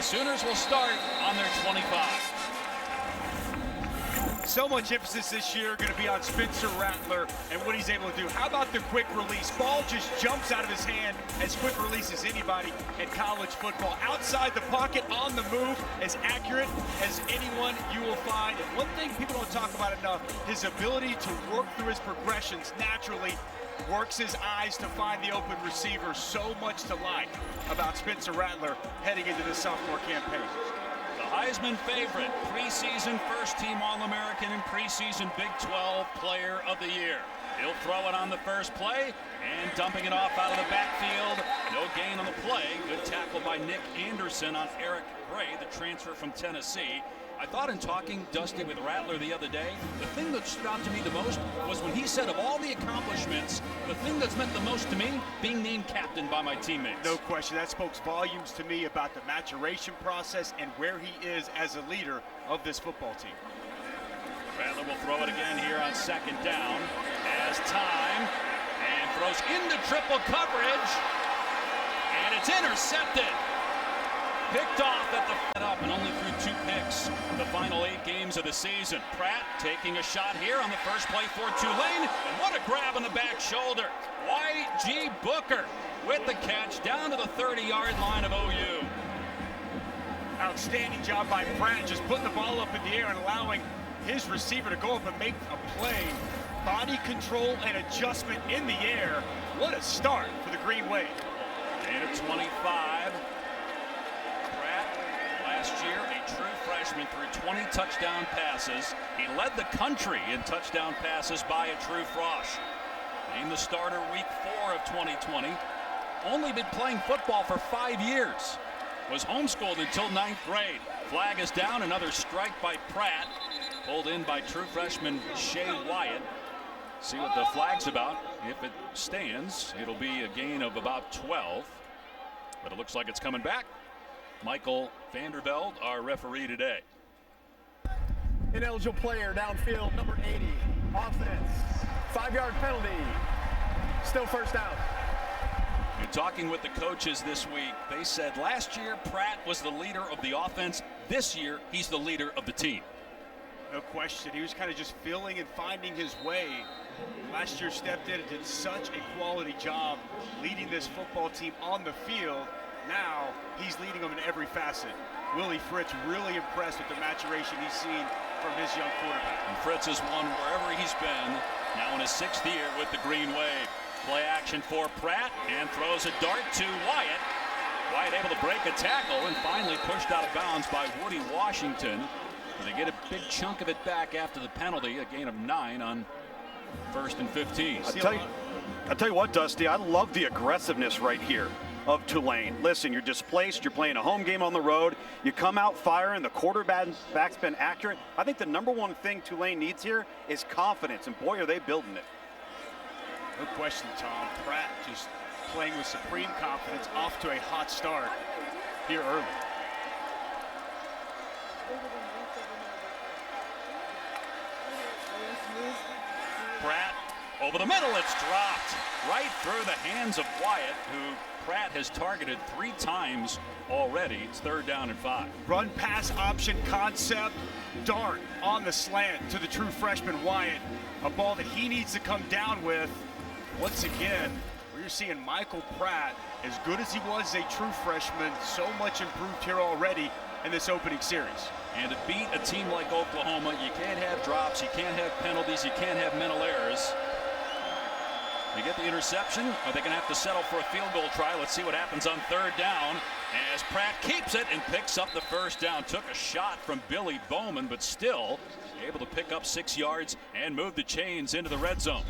Sooners will start on their 25. So much emphasis this year going to be on Spencer Rattler and what he's able to do. How about the quick release? Ball just jumps out of his hand as quick release as anybody in college football. Outside the pocket, on the move, as accurate as anyone you will find. And one thing people don't talk about enough, his ability to work through his progressions naturally, works his eyes to find the open receiver. So much to like about Spencer Rattler heading into this sophomore campaign. The Heisman favorite, preseason first-team All-American and preseason Big 12 Player of the Year. He'll throw it on the first play and dumping it off out of the backfield. No gain on the play. Good tackle by Nick Anderson on Eric Gray, the transfer from Tennessee. I thought in talking, Dusty, with Rattler the other day, the thing that stood out to me the most was when he said of all the accomplishments, the thing that's meant the most to me, being named captain by my teammates. No question. That spoke volumes to me about the maturation process and where he is as a leader of this football team. Rattler will throw it again here on second down. Has time and throws into triple coverage. And it's intercepted. Picked off at the up and only threw 2 picks the final 8 games of the season. Pratt taking a shot here on the first play for Tulane. And what a grab on the back shoulder. Y.G. Booker with the catch down to the 30-yard line of OU. Outstanding job by Pratt, just putting the ball up in the air and allowing his receiver to go up and make a play. Body control and adjustment in the air. What a start for the Green Wave. Gain of 25. Last year, a true freshman, threw 20 touchdown passes. He led the country in touchdown passes by a true frosh. Named the starter week 4 of 2020. Only been playing football for 5 years. Was homeschooled until 9th grade. Flag is down, another strike by Pratt. Pulled in by true freshman Shea Wyatt. See what the flag's about. If it stands, it'll be a gain of about 12. But it looks like it's coming back. Michael Vanderveld, our referee today. Ineligible player downfield, number 80. Offense, 5-yard penalty. Still first down. In talking with the coaches this week, they said last year Pratt was the leader of the offense. This year, he's the leader of the team. No question. He was kind of just feeling and finding his way. Last year stepped in and did such a quality job leading this football team on the field. Now he's leading them in every facet. Willie Fritz really impressed with the maturation he's seen from his young quarterback. And Fritz has won wherever he's been, now in his 6th year with the Green Wave. Play action for Pratt and throws a dart to Wyatt. Wyatt able to break a tackle and finally pushed out of bounds by Woody Washington. And they get a big chunk of it back after the penalty, a gain of 9 on 1st and 15. I'll tell you what, Dusty, I love the aggressiveness right here of Tulane. Listen, you're displaced, you're playing a home game on the road, you come out firing, the quarterback's been accurate. I think the number one thing Tulane needs here is confidence, and boy, are they building it. No question, Tom. Pratt just playing with supreme confidence, off to a hot start here early. Pratt over the middle, it's dropped right through the hands of Wyatt, who Pratt has targeted 3 times already. It's 3rd down and 5. Run pass option concept, dart on the slant to the true freshman Wyatt. A ball that he needs to come down with. Once again, we're seeing Michael Pratt, as good as he was as a true freshman, so much improved here already in this opening series. And to beat a team like Oklahoma, you can't have drops, you can't have penalties, you can't have mental errors. They get the interception. Are they going to have to settle for a field goal try? Let's see what happens on 3rd down as Pratt keeps it and picks up the first down. Took a shot from Billy Bowman, but still able to pick up 6 yards and move the chains into the red zone.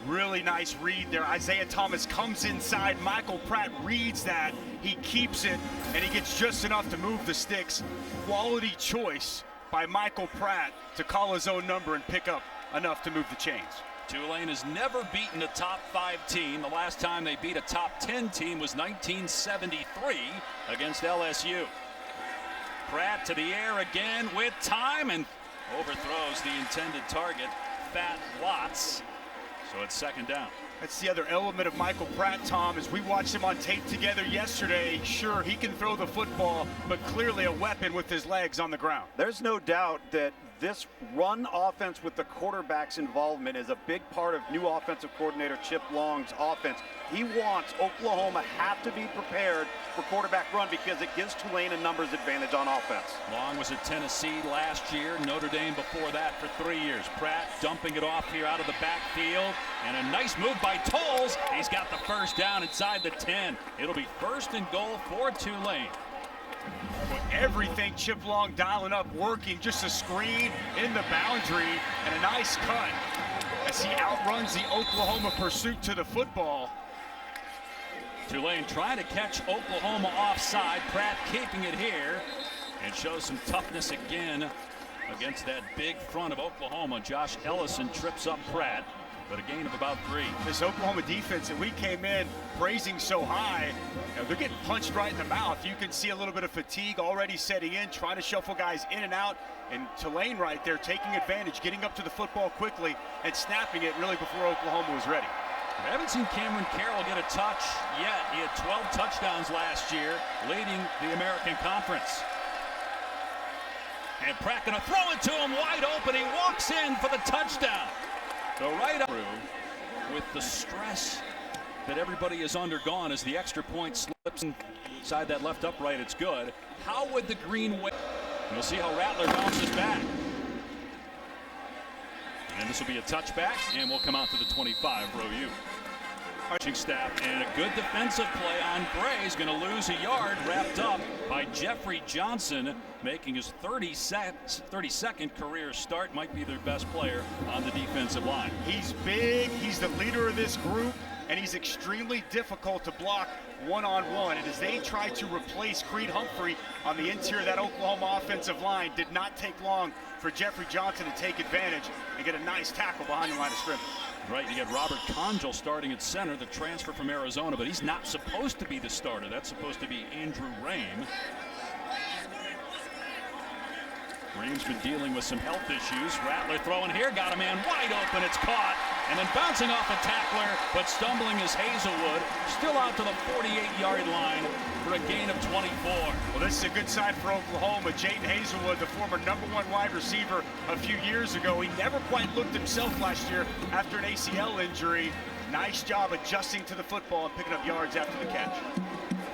Really nice read there. Isaiah Thomas comes inside. Michael Pratt reads that. He keeps it, and he gets just enough to move the sticks. Quality choice by Michael Pratt to call his own number and pick up enough to move the chains. Tulane has never beaten a top 5 team. The last time they beat a top 10 team was 1973 against LSU. Pratt to the air again with time and overthrows the intended target, Fat Watts. So it's 2nd down. That's the other element of Michael Pratt, Tom, as we watched him on tape together yesterday. Sure, he can throw the football, but clearly a weapon with his legs on the ground. There's no doubt that this run offense with the quarterback's involvement is a big part of new offensive coordinator Chip Long's offense. He wants Oklahoma have to be prepared for quarterback run because it gives Tulane a numbers advantage on offense. Long was at Tennessee last year, Notre Dame before that for 3 years. Pratt dumping it off here out of the backfield, and a nice move by Tolles. He's got the first down inside the 10. It'll be 1st and goal for Tulane. With everything Chip Long dialing up, working, just a screen in the boundary and a nice cut as he outruns the Oklahoma pursuit to the football. Tulane trying to catch Oklahoma offside. Pratt keeping it here and shows some toughness again against that big front of Oklahoma. Josh Ellison trips up Pratt, but a gain of about 3. This Oklahoma defense that we came in praising so high, they're getting punched right in the mouth. You can see a little bit of fatigue already setting in, trying to shuffle guys in and out. And Tulane right there taking advantage, getting up to the football quickly and snapping it really before Oklahoma was ready. We haven't seen Cameron Carroll get a touch yet. He had 12 touchdowns last year, leading the American Conference. And Pratt gonna throw it to him wide open. He walks in for the touchdown. The right through with the stress that everybody has undergone as the extra point slips inside that left upright. It's good. How would the green wave? We'll see how Rattler bounces back. And this will be a touchback, and we'll come out to the 25, row U. Coaching staff, and a good defensive play on Gray. He's going to lose a yard, wrapped up by Jeffrey Johnson, making his 32nd career start. Might be their best player on the defensive line. He's big, he's the leader of this group, and he's extremely difficult to block one-on-one. And as they try to replace Creed Humphrey on the interior of that Oklahoma offensive line, did not take long for Jeffrey Johnson to take advantage and get a nice tackle behind the line of scrimmage. Right, you get Robert Conjal starting at center, the transfer from Arizona, but he's not supposed to be the starter. That's supposed to be Andrew Rame. Rame's been dealing with some health issues. Rattler throwing here, got a man wide open, it's caught, and then bouncing off a tackler, but stumbling is Hazelwood, still out to the 48-yard line for a gain of 24. Well, this is a good sign for Oklahoma. Jaden Hazelwood, the former #1 wide receiver a few years ago, he never quite looked himself last year after an ACL injury. Nice job adjusting to the football and picking up yards after the catch.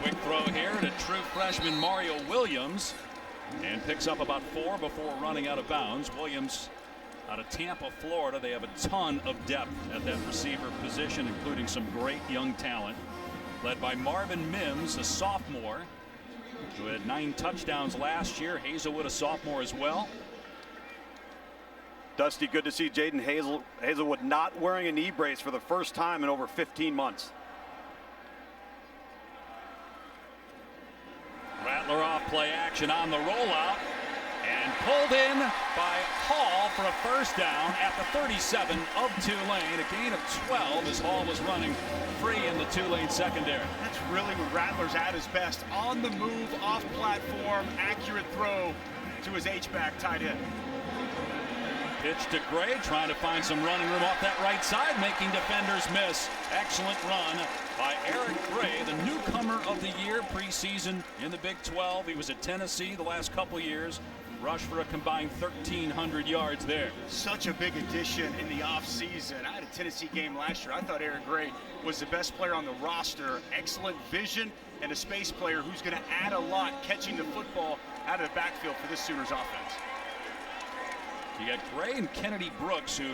Quick throw here to true freshman Mario Williams, and picks up about 4 before running out of bounds. Williams out of Tampa, Florida. They have a ton of depth at that receiver position, including some great young talent. Led by Marvin Mims, a sophomore, who had 9 touchdowns last year. Hazelwood, a sophomore as well. Dusty, good to see Jaden Hazelwood not wearing a knee brace for the first time in over 15 months. Rattler off play action on the rollout and pulled in by Hall for a first down at the 37 of Tulane. A gain of 12 as Hall was running free in the Tulane secondary. That's really when Rattler's at his best. On the move, off platform, accurate throw to his H-back tight end. Pitch to Gray, trying to find some running room off that right side, making defenders miss. Excellent run by Eric Gray, the newcomer of the year preseason in the Big 12. He was at Tennessee the last couple years. Rushed for a combined 1,300 yards there. Such a big addition in the offseason. I had a Tennessee game last year. I thought Eric Gray was the best player on the roster. Excellent vision and a space player who's going to add a lot catching the football out of the backfield for this Sooners offense. You got Gray and Kennedy Brooks, who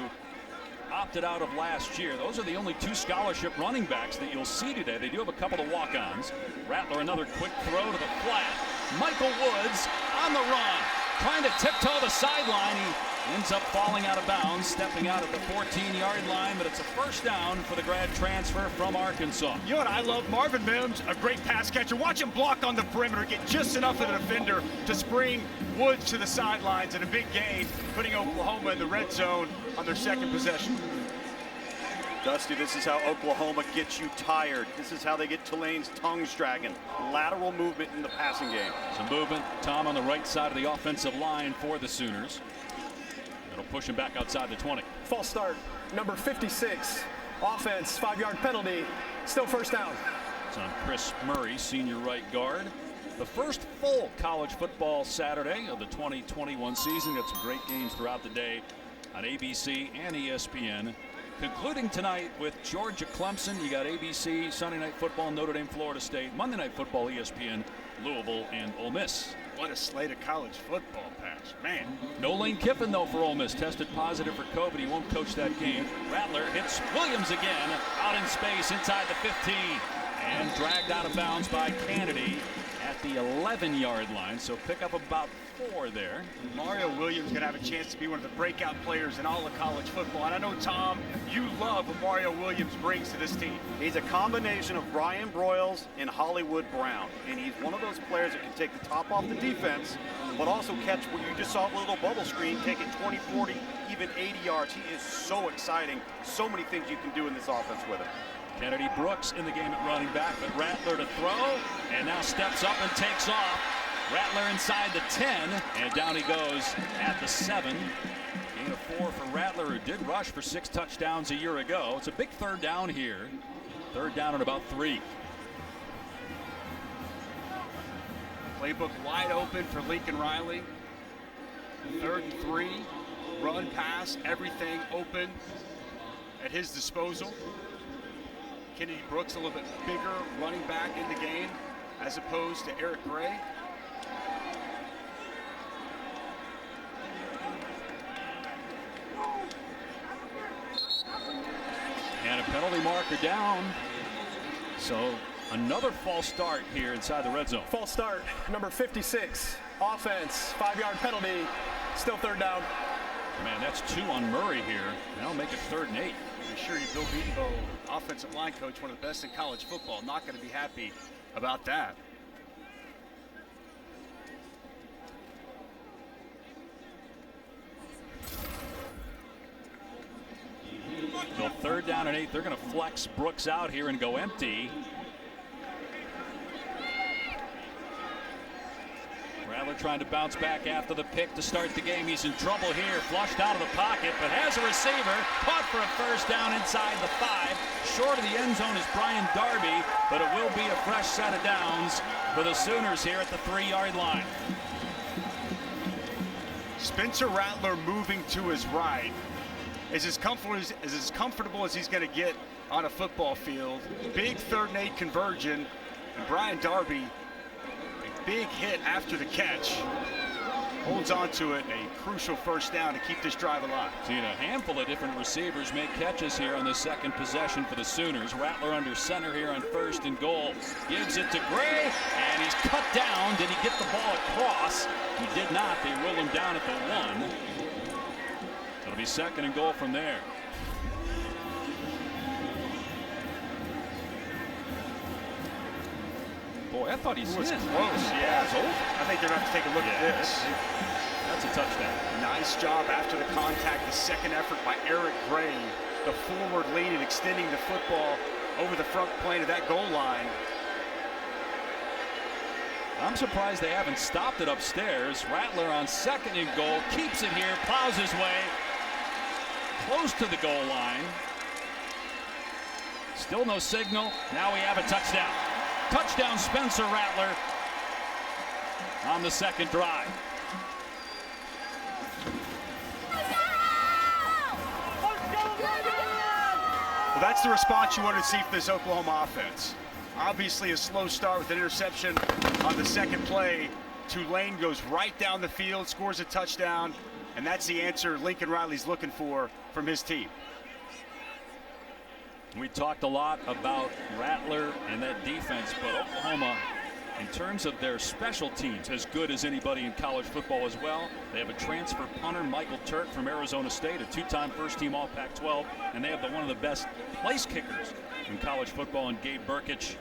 opted out of last year. Those are the only 2 scholarship running backs that you'll see today. They do have a couple of walk-ons. Rattler, another quick throw to the flat. Michael Woods on the run, trying to tiptoe the sideline. He ends up falling out of bounds, stepping out at the 14-yard line, but it's a first down for the grad transfer from Arkansas. You know what I love? Marvin Mims, a great pass catcher. Watch him block on the perimeter, get just enough of the defender to spring Woods to the sidelines, and a big gain, putting Oklahoma in the red zone on their second possession. Dusty, this is how Oklahoma gets you tired. This is how they get Tulane's tongues dragging. Lateral movement in the passing game. Some movement, Tom, on the right side of the offensive line for the Sooners. It'll push him back outside the 20. False start, number 56, Offense, 5-yard penalty, still first down. It's on Chris Murray, senior right guard. The first full college football Saturday of the 2021 season. Got some great games throughout the day on ABC and ESPN. Concluding tonight with Georgia Clemson. You got ABC, Sunday Night Football, Notre Dame, Florida State, Monday Night Football, ESPN, Louisville, and Ole Miss. What a slate of college football, Patch. Man. No Lane Kiffin, though, for Ole Miss. Tested positive for COVID. He won't coach that game. Rattler hits Williams again, out in space inside the 15, and dragged out of bounds by Kennedy at the 11-yard line. So pick up about 4 there. Mario Williams going to have a chance to be one of the breakout players in all of college football. And I know, Tom, you love what Mario Williams brings to this team. He's a combination of Brian Broyles and Hollywood Brown. And he's one of those players that can take the top off the defense, but also catch what you just saw a little bubble screen, take it 20, 40, even 80 yards. He is so exciting. So many things you can do in this offense with him. Kennedy Brooks in the game at running back, but Rattler to throw, and now steps up and takes off. Rattler inside the 10, and down he goes at the 7. Gain of 4 for Rattler, who did rush for 6 touchdowns a year ago. It's a big third down here. Third down at about 3. Playbook wide open for Lincoln Riley. 3rd and 3, run, pass, everything open at his disposal. Kennedy Brooks a little bit bigger running back in the game as opposed to Eric Gray. And a penalty marker down. So another false start here inside the red zone. False start, number 56. Offense, 5-yard penalty, still third down. Man, that's 2 on Murray here. That'll make it 3rd and 8. I'm sure you, Bill Beatonbow, offensive line coach, one of the best in college football, not going to be happy about that. So 3rd down and 8. They're going to flex Brooks out here and go empty. Rattler trying to bounce back after the pick to start the game. He's in trouble here. Flushed out of the pocket, but has a receiver. Caught for a first down inside the 5. Short of the end zone is Brian Darby, but it will be a fresh set of downs for the Sooners here at the 3-yard line. Spencer Rattler moving to his right is as comfortable as he's going to get on a football field. Big 3rd and 8 conversion, and Brian Darby, a big hit after the catch, holds on to it, a crucial first down to keep this drive alive. Seen a handful of different receivers make catches here on the 2nd possession for the Sooners. Rattler under center here on 1st and goal. Gives it to Gray, and he's cut down. Did he get the ball across? He did not. They roll him down at the 1. It'll be 2nd and goal from there. Boy, I thought he was close. Yeah, it's over. I think they're going to have to take a look at this. That's a touchdown. Nice job after the contact. The 2nd effort by Eric Gray. The forward lead and extending the football over the front plane of that goal line. I'm surprised they haven't stopped it upstairs. Rattler on 2nd and goal. Keeps it here. Plows his way close to the goal line. Still no signal. Now we have a touchdown. Touchdown Spencer Rattler on the 2nd drive. Well, that's the response you want to see from this Oklahoma offense. Obviously a slow start with an interception on the 2nd play. Tulane goes right down the field, scores a touchdown, and that's the answer Lincoln Riley's looking for from his team. We talked a lot about Rattler and that defense, but Oklahoma, in terms of their special teams, as good as anybody in college football as well. They have a transfer punter, Michael Turk from Arizona State, a 2-time first-team All-Pac-12, and they have one of the best place kickers in college football in Gabe Burkich.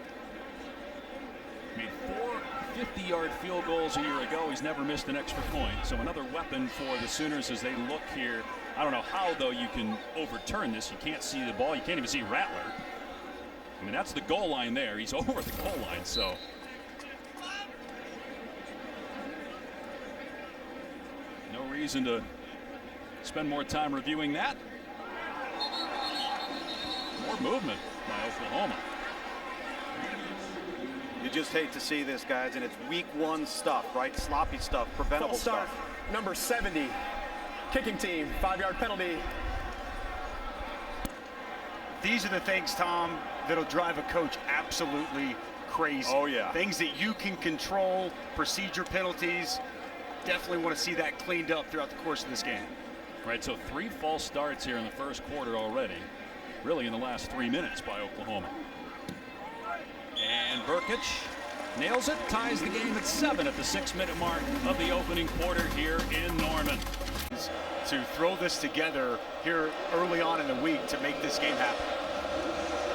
Made 4 50-yard field goals a year ago. He's never missed an extra point. So another weapon for the Sooners as they look here. I don't know how, though, you can overturn this. You can't see the ball. You can't even see Rattler. I mean, that's the goal line there. He's over the goal line, so. No reason to spend more time reviewing that. More movement by Oklahoma. You just hate to see this, guys, and it's week one stuff, right? Sloppy stuff, preventable False start, stuff. number 70, kicking team, 5-yard penalty. These are the things, Tom, that'll drive a coach absolutely crazy. Oh, yeah. Things that you can control, procedure penalties. Definitely want to see that cleaned up throughout the course of this game. Right, so 3 false starts here in the first quarter already, really in the last 3 minutes by Oklahoma. And Burkich nails it, ties the game at 7 at the 6-minute mark of the opening quarter here in Norman. To throw this together here early on in the week to make this game happen.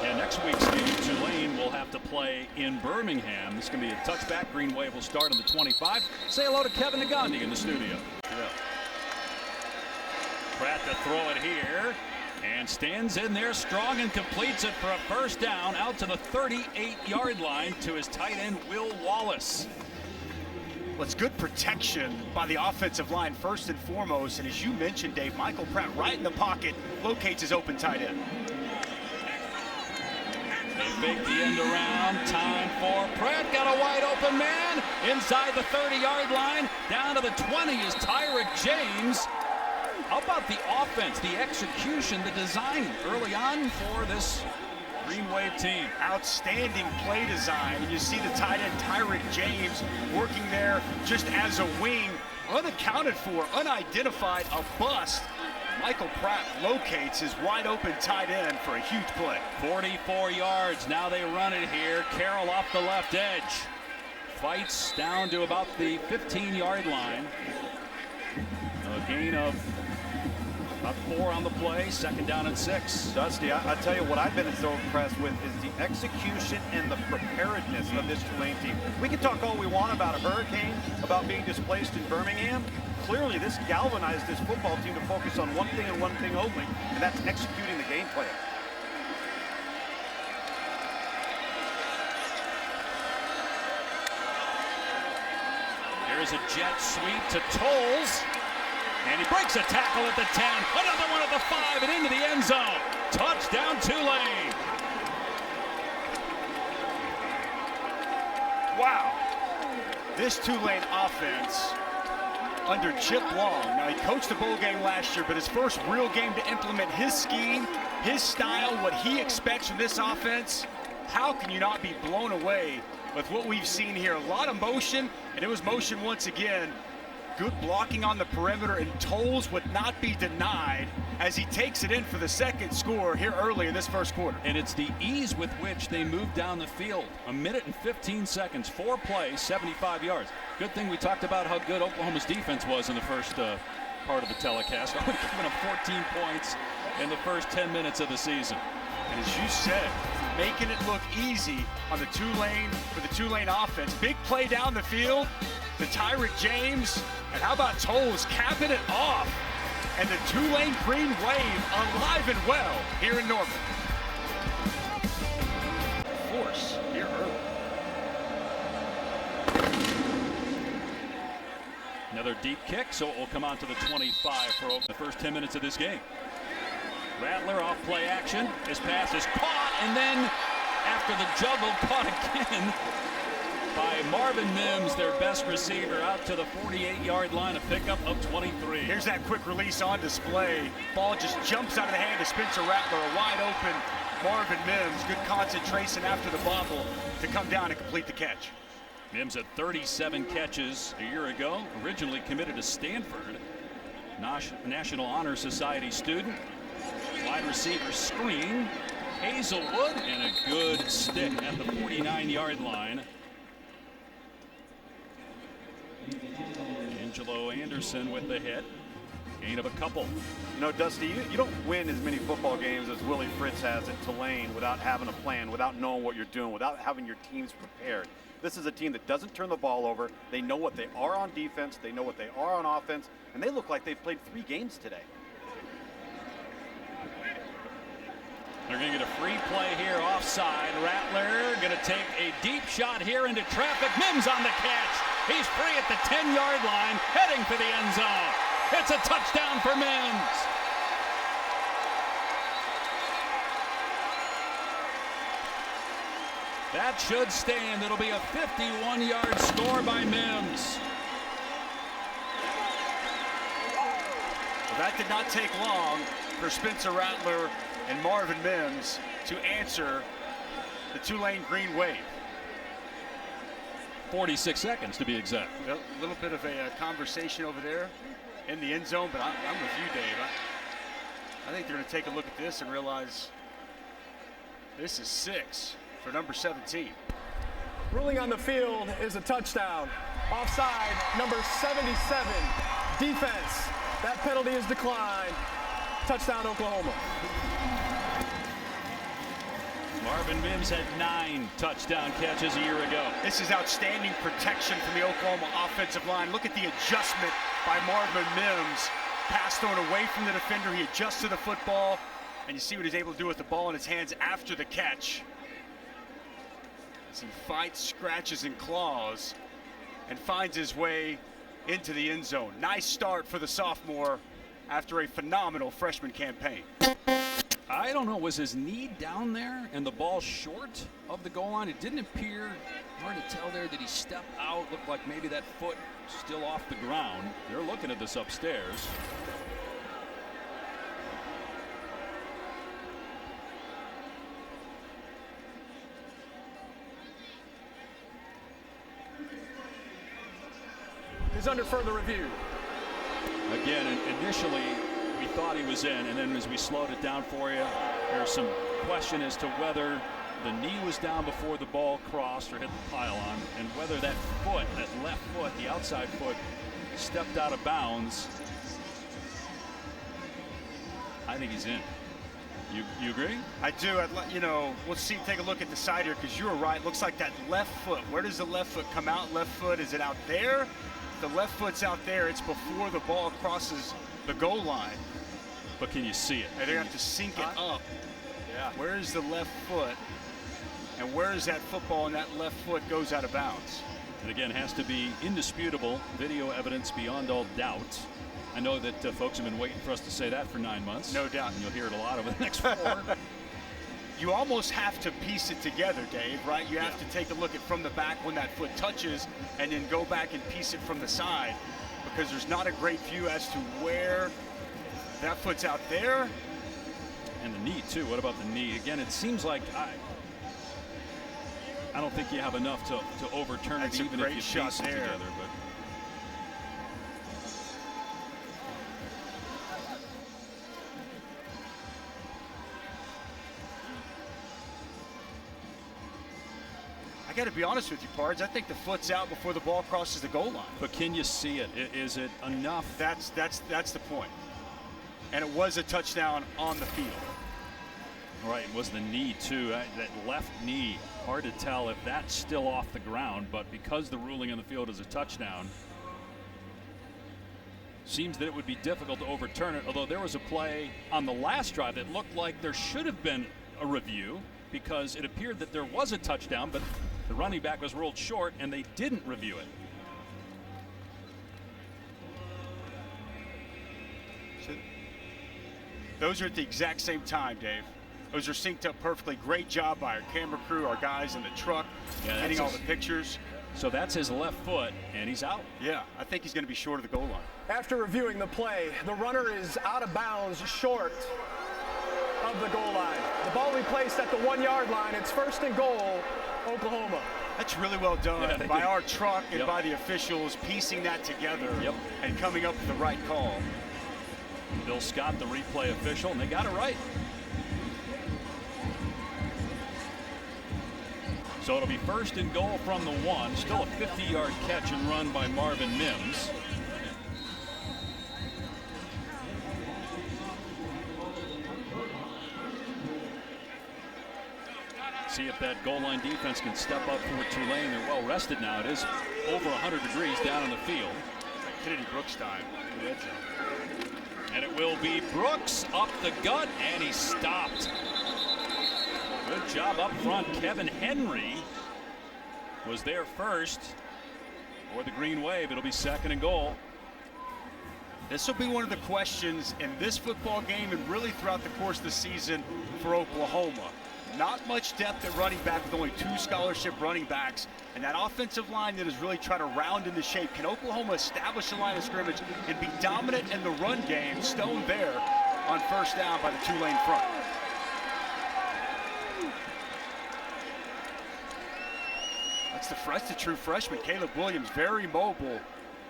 And next week's game, Tulane will have to play in Birmingham. This is going to be a touchback. Green Wave will start on the 25. Say hello to Kevin Nagandi in the studio. Yeah. Pratt to throw it here. And stands in there strong and completes it for a first down out to the 38-yard line to his tight end, Will Wallace. Well, it's good protection by the offensive line first and foremost. And as you mentioned, Dave, Michael Pratt right in the pocket locates his open tight end. They fake the end around. Time for Pratt. Got a wide open man inside the 30-yard line. Down to the 20 is Tyrick James. How about the offense, the execution, the design early on for this Green Wave team? Outstanding play design. And you see the tight end Tyrick James working there just as a wing, unaccounted for, unidentified, a bust. Michael Pratt locates his wide open tight end for a huge play. 44 yards. Now they run it here. Carroll off the left edge. Fights down to about the 15-yard line. A gain of about 4 on the play, 2nd down and 6. Dusty, I tell you what I've been so impressed with is the execution and the preparedness of this Tulane team. We can talk all we want about a hurricane, about being displaced in Birmingham. Clearly, this galvanized this football team to focus on one thing and one thing only, and that's executing the game plan. Here's a jet sweep to Tolles. And he breaks a tackle at the 10. Another one at the 5 and into the end zone. Touchdown, Tulane. Wow. This Tulane offense under Chip Long. Now, he coached the bowl game last year, but his first real game to implement his scheme, his style, what he expects from this offense. How can you not be blown away with what we've seen here? A lot of motion, and it was motion once again. Good blocking on the perimeter, and Tolles would not be denied as he takes it in for the second score here early in this first quarter. And it's the ease with which they move down the field. 1 minute and 15 seconds, 4 plays, 75 yards. Good thing we talked about how good Oklahoma's defense was in the first part of the telecast. Only giving up 14 points in the first 10 minutes of the season. And as you said, making it look easy on the Tulane offense. Big play down the field to Tyrick James. And how about Tolles capping it off? And the Tulane Green Wave alive and well here in Norman. Force here early. Another deep kick, so it will come out to the 25 for the first 10 minutes of this game. Rattler off play action. His pass is caught, and then after the juggle, caught again by Marvin Mims, their best receiver, out to the 48-yard line, a pickup of 23. Here's that quick release on display. Ball just jumps out of the hand of Spencer Rattler, a wide open Marvin Mims. Good concentration after the bobble to come down and complete the catch. Mims had 37 catches a year ago, originally committed to Stanford, National Honor Society student. Wide receiver screen, Hazelwood, and a good stick at the 49-yard line. Angelo Anderson with the hit. Gain of a couple. You know, Dusty, you don't win as many football games as Willie Fritz has at Tulane without having a plan, without knowing what you're doing, without having your teams prepared. This is a team that doesn't turn the ball over. They know what they are on defense. They know what they are on offense. And they look like they've played 3 games today. They're going to get a free play here offside. Rattler going to take a deep shot here into traffic. Mims on the catch. He's free at the 10-yard line, heading for the end zone. It's a touchdown for Mims. That should stand. It'll be a 51-yard score by Mims. Well, that did not take long for Spencer Rattler and Marvin Mims to answer the Tulane green wave. 46 seconds to be exact. A little bit of a conversation over there in the end zone, but I'm with you, Dave. I think they're going to take a look at this and realize this is 6 for number 17. Ruling on the field is a touchdown. Offside, number 77. Defense. That penalty is declined. Touchdown, Oklahoma. Marvin Mims had 9 touchdown catches a year ago. This is outstanding protection from the Oklahoma offensive line. Look at the adjustment by Marvin Mims. Pass thrown away from the defender. He adjusts to the football, and you see what he's able to do with the ball in his hands after the catch. As he fights, scratches, and claws, and finds his way into the end zone. Nice start for the sophomore after a phenomenal freshman campaign. I don't know, was his knee down there and the ball short of the goal line? It didn't appear, hard to tell there. Did he step out? Looked like maybe that foot still off the ground. They're looking at this upstairs. Is under further review. Again, initially we thought he was in, and then as we slowed it down for you, there's some question as to whether the knee was down before the ball crossed or hit the pylon, and whether that foot, that left foot, the outside foot, stepped out of bounds. I think he's in. You agree? I do. We'll see. Take a look at the side here, because you were right. Looks like that left foot. Where does the left foot come out? Left foot, is it out there? The left foot's out there. It's before the ball crosses the goal line. But can you see it? And they have to sink it up. Yeah. Where is the left foot? And where is that football, and that left foot goes out of bounds? And again, has to be indisputable video evidence beyond all doubt. I know that folks have been waiting for us to say that for 9 months. No doubt. And you'll hear it a lot over the next 4. You almost have to piece it together, Dave, right? You have to take a look at from the back when that foot touches, and then go back and piece it from the side, because there's not a great view as to where that foot's out there. And the knee, too. What about the knee? Again, it seems like I don't think you have enough to overturn That's it, even if you piece it there. together. But I got to be honest with you, Pards. I think the foot's out before the ball crosses the goal line. But can you see it? Is it enough? That's the point. And it was a touchdown on the field. Right, it was the knee, too. That left knee, hard to tell if that's still off the ground, but because the ruling on the field is a touchdown, seems that it would be difficult to overturn it, although there was a play on the last drive that looked like there should have been a review, because it appeared that there was a touchdown, but the running back was ruled short, and they didn't review it. So those are at the exact same time, Dave. Those are synced up perfectly. Great job by our camera crew, our guys in the truck, getting all the pictures. So that's his left foot, and he's out. Yeah, I think he's going to be short of the goal line. After reviewing the play, the runner is out of bounds short of the goal line. The ball will be placed at the 1-yard line. It's 1st and goal, Oklahoma. That's really well done by our truck and by the officials, piecing that together and coming up with the right call. Bill Scott, the replay official, and they got it right. So it'll be 1st and goal from the 1. Still a 50-yard catch and run by Marvin Mims. See if that goal line defense can step up for Tulane. They're well rested now. It is over 100 degrees down in the field. Kennedy Brooks time in the red zone. And it will be Brooks up the gut, and he stopped. Good job up front. Kevin Henry was there first for the Green Wave. It'll be 2nd and goal. This will be one of the questions in this football game and really throughout the course of the season for Oklahoma. Not much depth at running back with only 2 scholarship running backs. And that offensive line that is really trying to round into shape. Can Oklahoma establish a line of scrimmage and be dominant in the run game? Stone there on first down by the Tulane front. That's the true freshman, Caleb Williams, very mobile.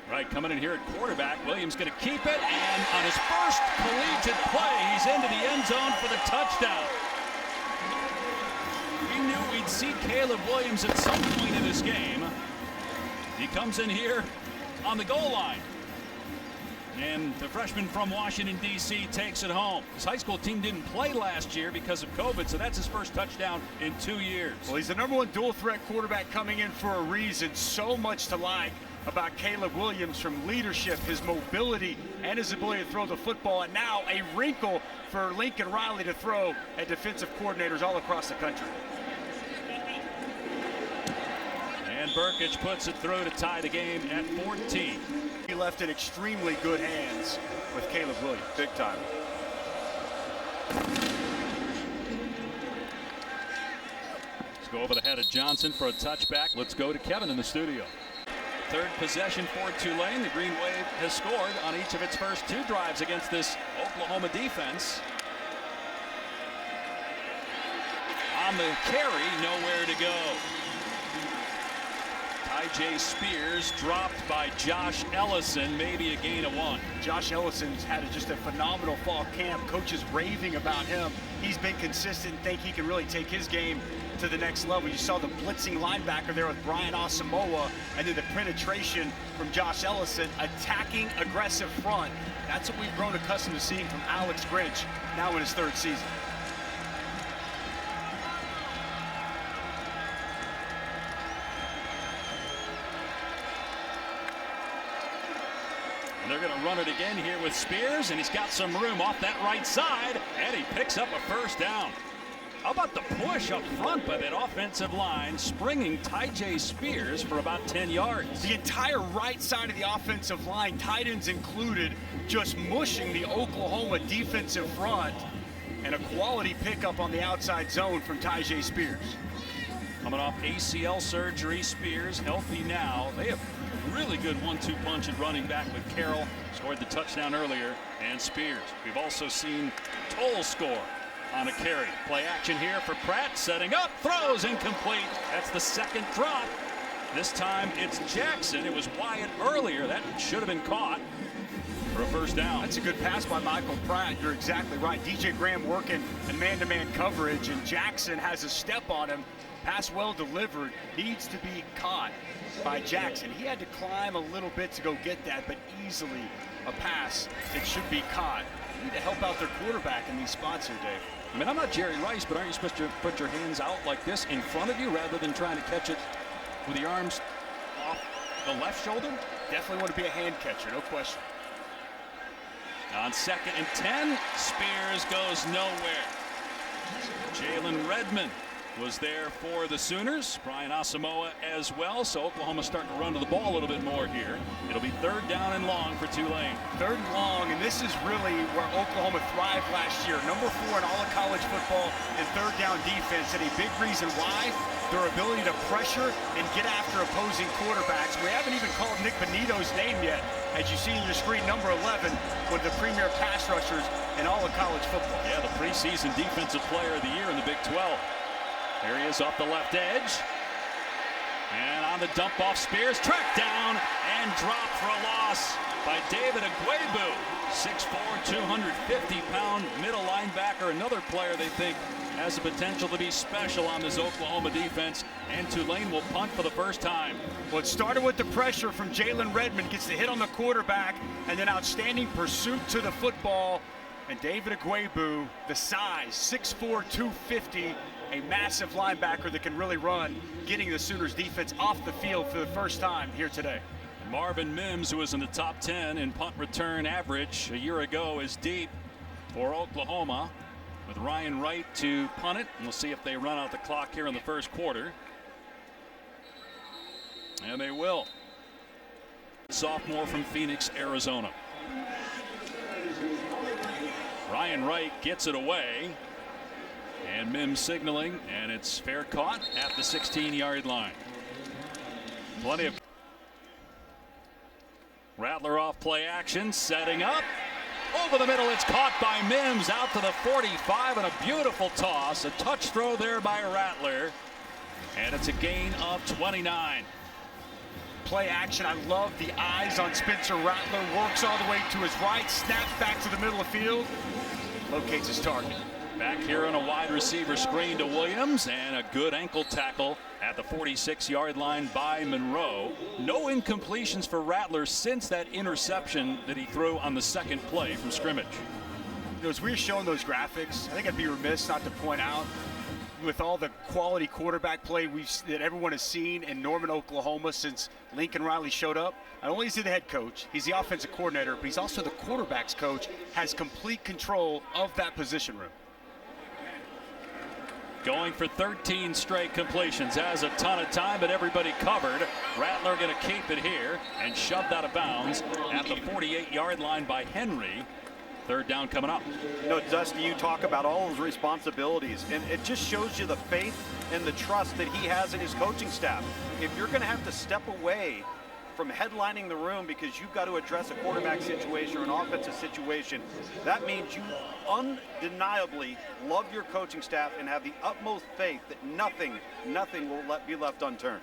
Right, coming in here at quarterback. Williams going to keep it, and on his first collegiate play, he's into the end zone for the touchdown. We knew we'd see Caleb Williams at some point in this game. He comes in here on the goal line. And the freshman from Washington, D.C. takes it home. His high school team didn't play last year because of COVID, so that's his first touchdown in 2 years. Well, he's the #1 dual-threat quarterback coming in for a reason. So much to like about Caleb Williams, from leadership, his mobility, and his ability to throw the football. And now a wrinkle for Lincoln Riley to throw at defensive coordinators all across the country. And Burkich puts it through to tie the game at 14. He left in extremely good hands with Caleb Williams. Big time. Let's go over the head of Johnson for a touchback. Let's go to Kevin in the studio. Third possession for Tulane. The Green Wave has scored on each of its first 2 drives against this Oklahoma defense. On the carry, nowhere to go. Ty.J. Spears dropped by Josh Ellison, maybe a gain of 1. Josh Ellison's had just a phenomenal fall camp. Coaches raving about him. He's been consistent and think he can really take his game to the next level. You saw the blitzing linebacker there with Brian Asamoah, and then the penetration from Josh Ellison, attacking aggressive front. That's what we've grown accustomed to seeing from Alex Grinch now in his 3rd season. They're going to run it again here with Spears, and he's got some room off that right side, and he picks up a first down. How about the push up front by that offensive line, springing Ty.J. Spears for about 10 yards. The entire right side of the offensive line, tight ends included, just mushing the Oklahoma defensive front, and a quality pickup on the outside zone from Ty.J. Spears. Coming off ACL surgery, Spears healthy now. They have really good 1-2 punch at running back with Carroll. Scored the touchdown earlier, and Spears. We've also seen Toll score on a carry. Play action here for Pratt, setting up, throws incomplete. That's the 2nd drop. This time it's Jackson. It was Wyatt earlier. That should have been caught for a first down. That's a good pass by Michael Pratt. You're exactly right. DJ Graham working in man-to-man coverage, and Jackson has a step on him. Pass well delivered, needs to be caught by Jackson. He had to climb a little bit to go get that, but easily a pass that should be caught. You need to help out their quarterback in these spots here, Dave. I mean, I'm not Jerry Rice, but aren't you supposed to put your hands out like this in front of you rather than trying to catch it with your arms off the left shoulder? Definitely want to be a hand catcher, no question. On 2nd and 10, Spears goes nowhere. Jalen Redmond was there for the Sooners. Brian Asamoah as well. So Oklahoma's starting to run to the ball a little bit more here. It'll be 3rd down and long for Tulane. 3rd and long, and this is really where Oklahoma thrived last year. #4 in all of college football in 3rd down defense, and a big reason why, their ability to pressure and get after opposing quarterbacks. We haven't even called Nick Benito's name yet, as you see on your screen, number 11, one of the premier pass rushers in all of college football. Yeah, the preseason defensive player of the year in the Big 12. There he is off the left edge. And on the dump off, Spears tracked down and dropped for a loss by David Agwebu. 6'4", 250-pound middle linebacker. Another player they think has the potential to be special on this Oklahoma defense. And Tulane will punt for the first time. Well, it started with the pressure from Jalen Redmond. Gets the hit on the quarterback, and then outstanding pursuit to the football. And David Agwebu, the size, 6'4", 250, a massive linebacker that can really run, getting the Sooners defense off the field for the first time here today. Marvin Mims, who was in the top 10 in punt return average a year ago, is deep for Oklahoma with Ryan Wright to punt it. And we'll see if they run out the clock here in the first quarter. And they will. Sophomore from Phoenix, Arizona. Ryan Wright gets it away. And Mims signaling, and it's fair caught at the 16-yard line. Plenty of Rattler off play action, setting up. Over the middle, it's caught by Mims out to the 45, and a beautiful toss. A touch throw there by Rattler, and it's a gain of 29. Play action. I love the eyes on Spencer Rattler. Works all the way to his right, snaps back to the middle of the field, locates his target. Back here on a wide receiver screen to Williams, and a good ankle tackle at the 46-yard line by Monroe. No incompletions for Rattler since that interception that he threw on the second play from scrimmage. You know, as we were showing those graphics, I think I'd be remiss not to point out, with all the quality quarterback play that everyone has seen in Norman, Oklahoma since Lincoln Riley showed up, not only is he the head coach, he's the offensive coordinator, but he's also the quarterback's coach, has complete control of that position room. Going for 13 straight completions. Has a ton of time, but everybody covered. Rattler going to keep it here and shoved out of bounds at the 48-yard line by Henry. Third down coming up. You know, Dusty, you talk about all his responsibilities, and it just shows you the faith and the trust that he has in his coaching staff. If you're going to have to step away from headlining the room because you've got to address a quarterback situation or an offensive situation, that means you undeniably love your coaching staff and have the utmost faith that nothing will be left unturned.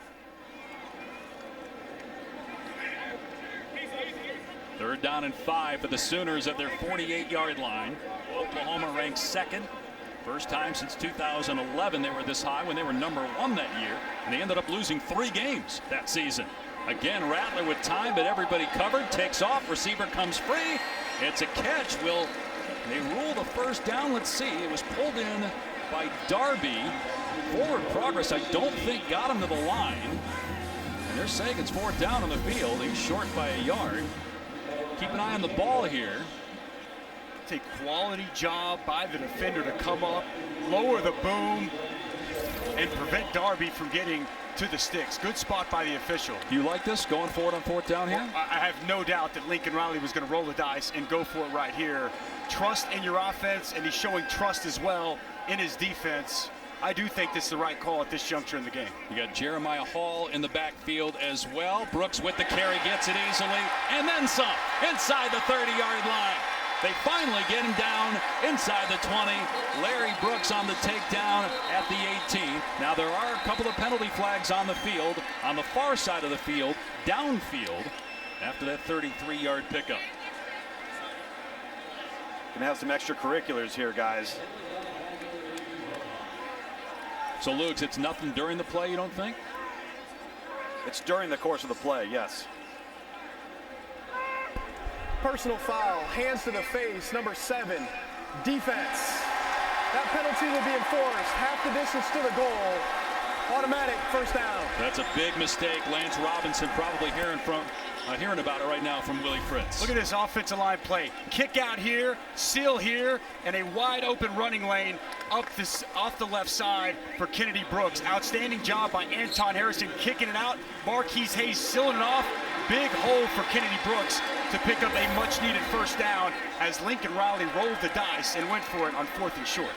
Third down and 5 for the Sooners at their 48-yard line. Oklahoma ranks second. First time since 2011 they were this high, when they were number 1 that year, and they ended up losing 3 games that season. Again, Rattler with time, but everybody covered. Takes off. Receiver comes free. It's a catch. Will they rule the first down? Let's see. It was pulled in by Darby. Forward progress, I don't think, got him to the line. And they're saying it's 4th down on the field. He's short by a yard. Keep an eye on the ball here. It's a quality job by the defender to come up, lower the boom, and prevent Darby from getting to the sticks. Good spot by the official. Do you like this, going for it on 4th down here? I have no doubt that Lincoln Riley was going to roll the dice and go for it right here. Trust in your offense, and he's showing trust as well in his defense. I do think this is the right call at this juncture in the game. You got Jeremiah Hall in the backfield as well. Brooks with the carry, gets it easily, and then some, inside the 30-yard line. They finally get him down inside the 20. Larry Brooks on the takedown at the 18. Now there are a couple of penalty flags on the field, on the far side of the field, downfield, after that 33-yard pickup. Gonna have some extracurriculars here, guys. So, Luke, it's nothing during the play, you don't think? It's during the course of the play, yes. Personal foul, hands to the face, number 7, defense. That penalty will be enforced, half the distance to the goal, automatic first down. That's a big mistake. Lance Robinson probably hearing about it right now from Willie Fritz. Look at this offensive line play. Kick out here, seal here, and a wide open running lane off the left side for Kennedy Brooks. Outstanding job by Anton Harrison kicking it out. Marquise Hayes sealing it off. Big hole for Kennedy Brooks to pick up a much-needed first down as Lincoln Riley rolled the dice and went for it on 4th and short.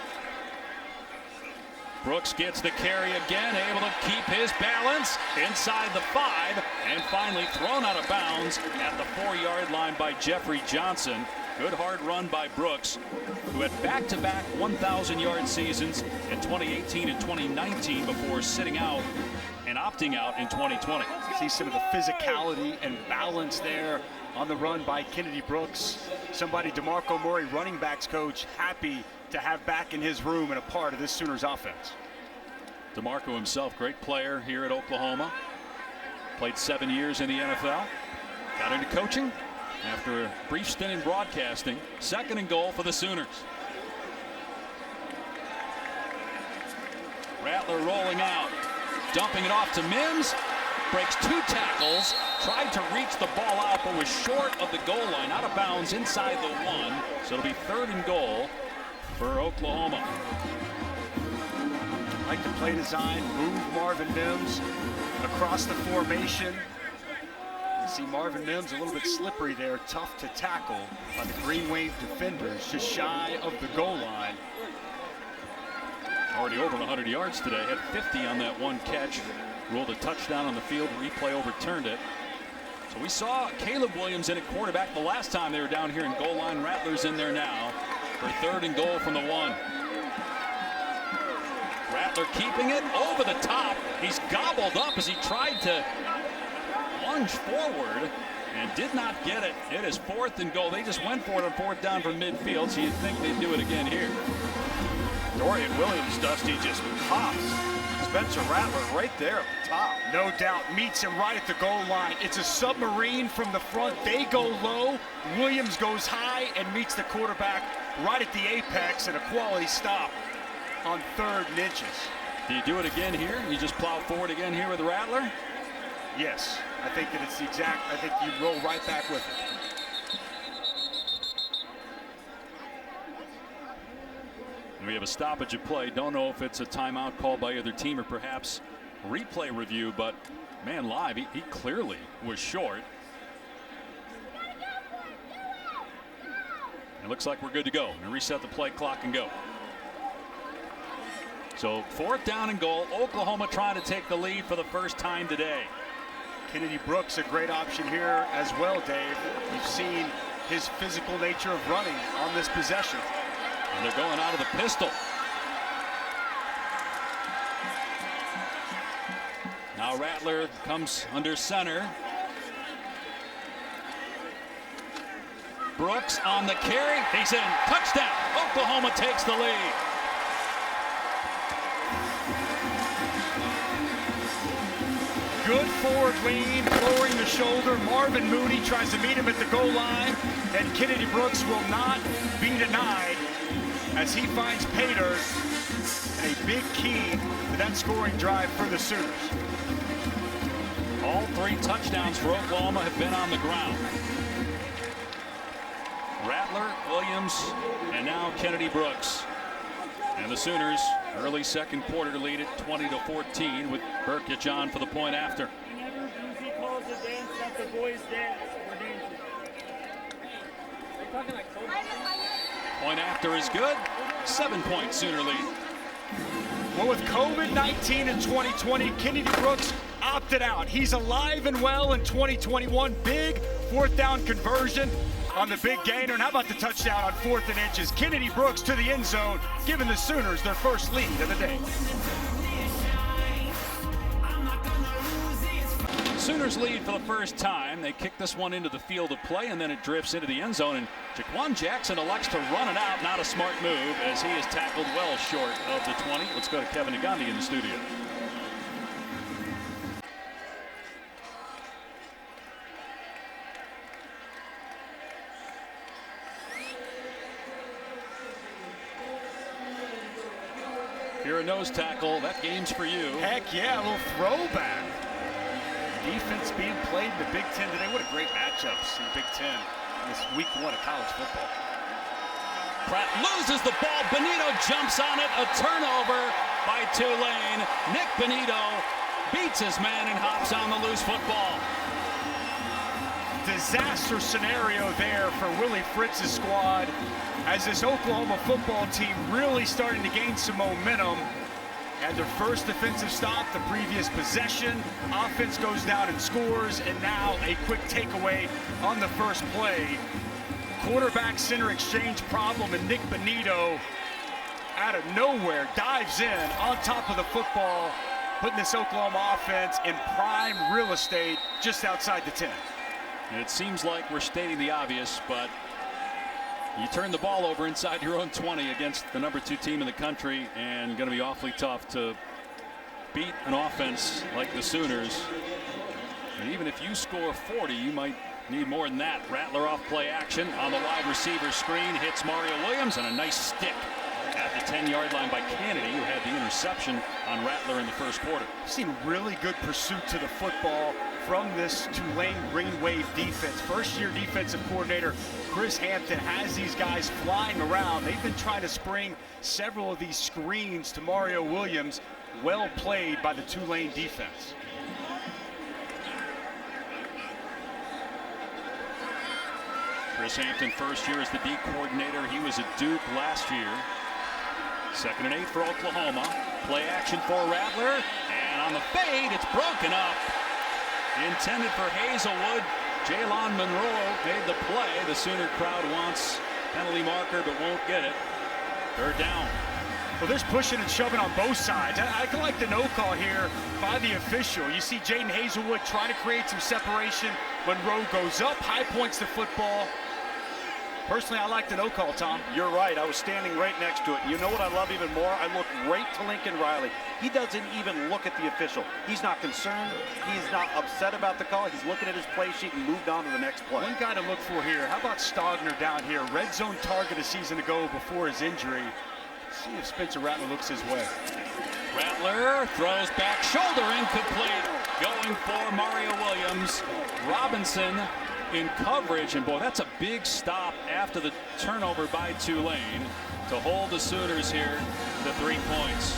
Brooks gets the carry again, able to keep his balance inside the 5, and finally thrown out of bounds at the 4-yard line by Jeffrey Johnson. Good hard run by Brooks, who had back-to-back 1,000-yard seasons in 2018 and 2019 before sitting out and opting out in 2020. See some of the physicality and balance there on the run by Kennedy Brooks. Somebody DeMarco Murray, running backs coach, happy to have back in his room and a part of this Sooners offense. DeMarco himself, great player here at Oklahoma. Played 7 years in the NFL. Got into coaching after a brief stint in broadcasting. 2nd and goal for the Sooners. Rattler rolling out, dumping it off to Mims. Breaks 2 tackles, tried to reach the ball out, but was short of the goal line, out of bounds inside the 1. So it'll be 3rd and goal for Oklahoma. Like the play design, move Marvin Mims across the formation. You see Marvin Mims a little bit slippery there, tough to tackle by the Green Wave defenders, just shy of the goal line. Already over 100 yards today. Had 50 on that one catch. Rolled a touchdown on the field. Replay overturned it. So we saw Caleb Williams in at quarterback the last time they were down here in goal line. Rattler's in there now for 3rd and goal from the 1. Rattler keeping it over the top. He's gobbled up as he tried to lunge forward and did not get it. It is 4th and goal. They just went for it on 4th down from midfield, so you'd think they'd do it again here. Dorian Williams, Dusty, just pops Spencer Rattler right there at the top. No doubt, meets him right at the goal line. It's a submarine from the front. They go low. Williams goes high and meets the quarterback right at the apex, and a quality stop on 3rd and inches. Do you do it again here? You just plow forward again here with Rattler? Yes, I think that it's the exact, I think you roll right back with it. We have a stoppage of play. Don't know if it's a timeout called by either team or perhaps replay review, but man, live, he clearly was short. It looks like we're good to go. And reset the play clock and go. So 4th down and goal. Oklahoma trying to take the lead for the first time today. Kennedy Brooks, a great option here as well, Dave. You've seen his physical nature of running on this possession. And they're going out of the pistol. Now Rattler comes under center. Brooks on the carry. He's in. Touchdown. Oklahoma takes the lead. Good forward lean, lowering the shoulder. Marvin Mooney tries to meet him at the goal line, and Kennedy Brooks will not be denied as he finds pay dirt, and a big key to that scoring drive for the Sooners. All 3 touchdowns for Oklahoma have been on the ground. Rattler, Williams, and now Kennedy Brooks. And the Sooners early 2nd quarter lead at 20-14 with Burkett on for the point after. Whenever Lucy calls a dance, let the boys dance. We're dancing. Are you talking like Kobe? Point after is good. 7-point Sooner lead. Well, with COVID-19 in 2020, Kennedy Brooks opted out. He's alive and well in 2021. Big 4th down conversion on the big gainer. And how about the touchdown on 4th and inches? Kennedy Brooks to the end zone, giving the Sooners their first lead of the day. Sooners lead for the first time. They kick this one into the field of play, and then it drifts into the end zone. And Jaquan Jackson elects to run it out. Not a smart move, as he is tackled well short of the 20. Let's go to Kevin Negandhi in the studio. Here a nose tackle. That game's for you. Heck yeah, a little throwback. Defense being played in the Big Ten today. What a great matchups in the Big Ten in this week 1 of college football. Pratt loses the ball. Benito jumps on it. A turnover by Tulane. Nick Benito beats his man and hops on the loose football. Disaster scenario there for Willie Fritz's squad as this Oklahoma football team really starting to gain some momentum. Had their first defensive stop the previous possession. Offense goes down and scores, and now a quick takeaway on the first play. Quarterback center exchange problem, and Nick Benito out of nowhere dives in on top of the football, putting this Oklahoma offense in prime real estate just outside the 10. And it seems like we're stating the obvious, but you turn the ball over inside your own 20 against the #2 team in the country, and going to be awfully tough to beat an offense like the Sooners. And even if you score 40, you might need more than that. Rattler off play action on the wide receiver screen, hits Mario Williams, and a nice stick at the 10-yard line by Kennedy, who had the interception on Rattler in the first quarter. Seen really good pursuit to the football from this Tulane Green Wave defense. First-year defensive coordinator Chris Hampton has these guys flying around. They've been trying to spring several of these screens to Mario Williams. Well played by the Tulane defense. Chris Hampton, first year as the D coordinator. He was at Duke last year. 2nd and 8 for Oklahoma. Play action for Rattler. And on the fade, it's broken up. Intended for Hazelwood. Jalen Monroe made the play. The Sooner crowd wants penalty marker but won't get it. 3rd down. Well, there's pushing and shoving on both sides. I like the no call here by the official. You see Jaden Hazelwood trying to create some separation. Monroe goes up, high points the football. Personally, I like the no call, Tom. You're right. I was standing right next to it. You know what I love even more? I look right to Lincoln Riley. He doesn't even look at the official. He's not concerned. He's not upset about the call. He's looking at his play sheet and moved on to the next play. One guy to look for here. How about Stogner down here? Red zone target a season ago before his injury. See if Spencer Rattler looks his way. Rattler throws back, shoulder incomplete. Going for Mario Williams. Robinson in coverage, and boy, that's a big stop after the turnover by Tulane to hold the Sooners here to 3 points.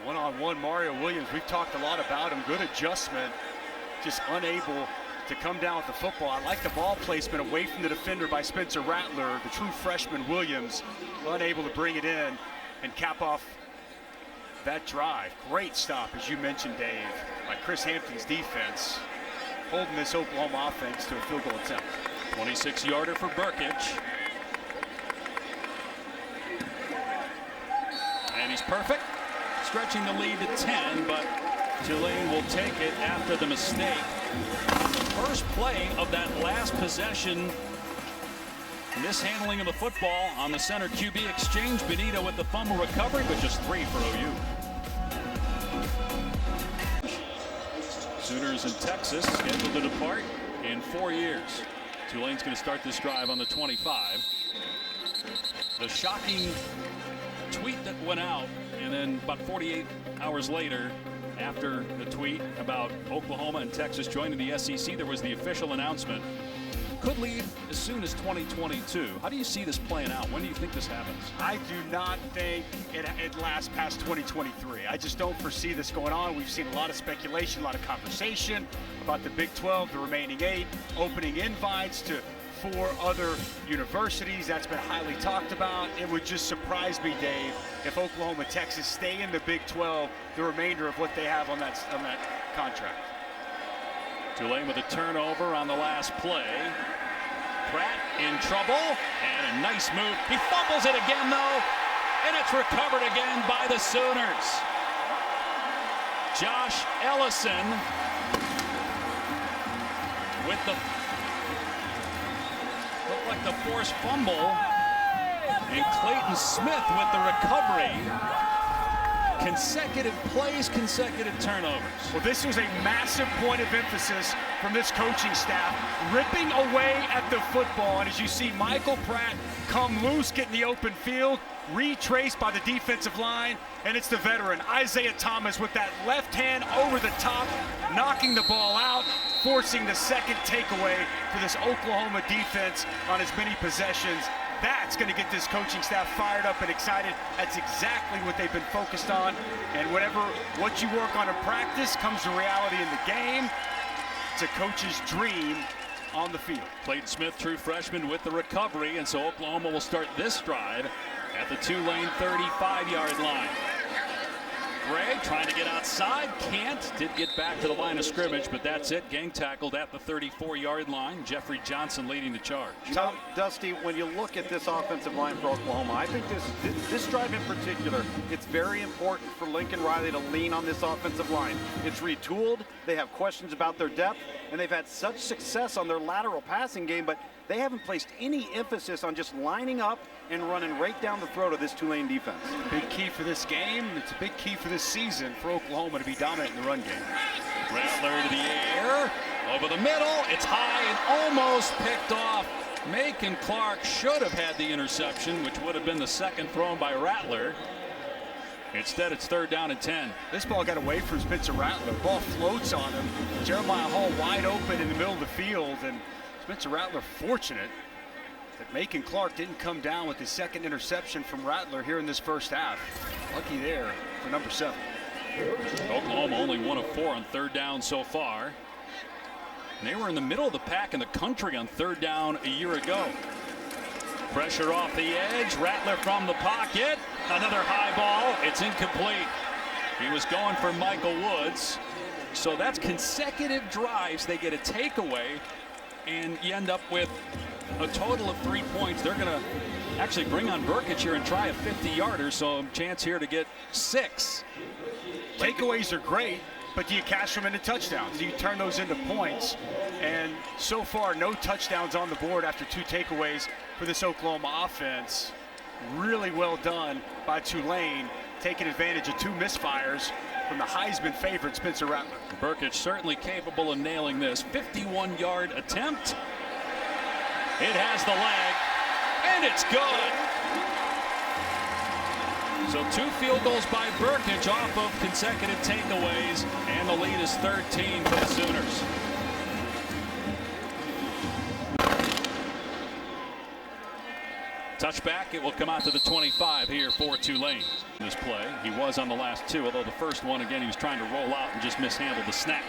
One-on-one Mario Williams, we've talked a lot about him. Good adjustment, just unable to come down with the football. I like the ball placement away from the defender by Spencer Rattler. The true freshman Williams unable to bring it in and cap off that drive. Great stop, as you mentioned, Dave, by Chris Hampton's defense, holding this Oklahoma offense to a field goal attempt. 26-yarder for Burkich. And he's perfect, stretching the lead to 10, but Tulane will take it after the mistake. First play of that last possession. Mishandling of the football on the center QB exchange. Benito with the fumble recovery, but just 3 for OU. Sooners in Texas scheduled to depart in 4 years. Tulane's going to start this drive on the 25. The shocking tweet that went out, and then about 48 hours later, after the tweet about Oklahoma and Texas joining the SEC, there was the official announcement. Could leave as soon as 2022. How do you see this playing out? When do you think this happens? I do not think it lasts past 2023. I just don't foresee this going on. We've seen a lot of speculation, a lot of conversation about the Big 12, the remaining 8, opening invites to 4 other universities. That's been highly talked about. It would just surprise me, Dave, if Oklahoma, Texas stay in the Big 12 the remainder of what they have on that contract. Tulane with a turnover on the last play. Pratt in trouble, and a nice move. He fumbles it again, though, and it's recovered again by the Sooners. Josh Ellison with the looked like the forced fumble, and Clayton Smith with the recovery. Consecutive plays, consecutive turnovers. Well, this was a massive point of emphasis from this coaching staff, ripping away at the football. And as you see, Michael Pratt come loose, get in the open field, retraced by the defensive line, and it's the veteran, Isaiah Thomas, with that left hand over the top, knocking the ball out, forcing the second takeaway for this Oklahoma defense on as many possessions. That's going to get this coaching staff fired up and excited. That's exactly what they've been focused on. And what you work on in practice comes to reality in the game. It's a coach's dream on the field. Clayton Smith, true freshman, with the recovery, and so Oklahoma will start this drive at the Tulane 35-yard line. Gregg trying to get outside, can't. Did get back to the line of scrimmage, but that's it. Gang tackled at the 34-yard line. Jeffrey Johnson leading the charge. Tom, Dusty, when you look at this offensive line for Oklahoma, I think this drive in particular, it's very important for Lincoln Riley to lean on this offensive line. It's retooled. They have questions about their depth, and they've had such success on their lateral passing game, but they haven't placed any emphasis on just lining up and running right down the throat of this Tulane defense. Big key for this game. It's a big key for this season for Oklahoma to be dominant in the run game. Rattler to the air, over the middle. It's high and almost picked off. Macon Clark should have had the interception, which would have been the second thrown by Rattler. Instead, it's 3rd down and 10. This ball got away from Spencer Rattler. Ball floats on him. Jeremiah Hall wide open in the middle of the field, and Spencer Rattler fortunate that Macon Clark didn't come down with his second interception from Rattler here in this first half. Lucky there for number 7. Oklahoma only 1 of 4 on 3rd down so far. And they were in the middle of the pack in the country on 3rd down a year ago. Pressure off the edge. Rattler from the pocket. Another high ball. It's incomplete. He was going for Michael Woods. So that's consecutive drives. They get a takeaway, and you end up with a total of 3 points. They're going to actually bring on Burkett here and try a 50-yarder, so a chance here to get 6. Takeaways are great, but do you cash them into touchdowns? Do you turn those into points? And so far, no touchdowns on the board after 2 takeaways for this Oklahoma offense. Really well done by Tulane, taking advantage of 2 misfires from the Heisman favorite, Spencer Rattler. Burkett certainly capable of nailing this. 51-yard attempt. It has the leg, and it's good. So 2 field goals by Burkett off of consecutive takeaways, and the lead is 13 for the Sooners. Touchback, it will come out to the 25 here for Tulane. This play, he was on the last 2, although the first one, again, he was trying to roll out and just mishandled the snap.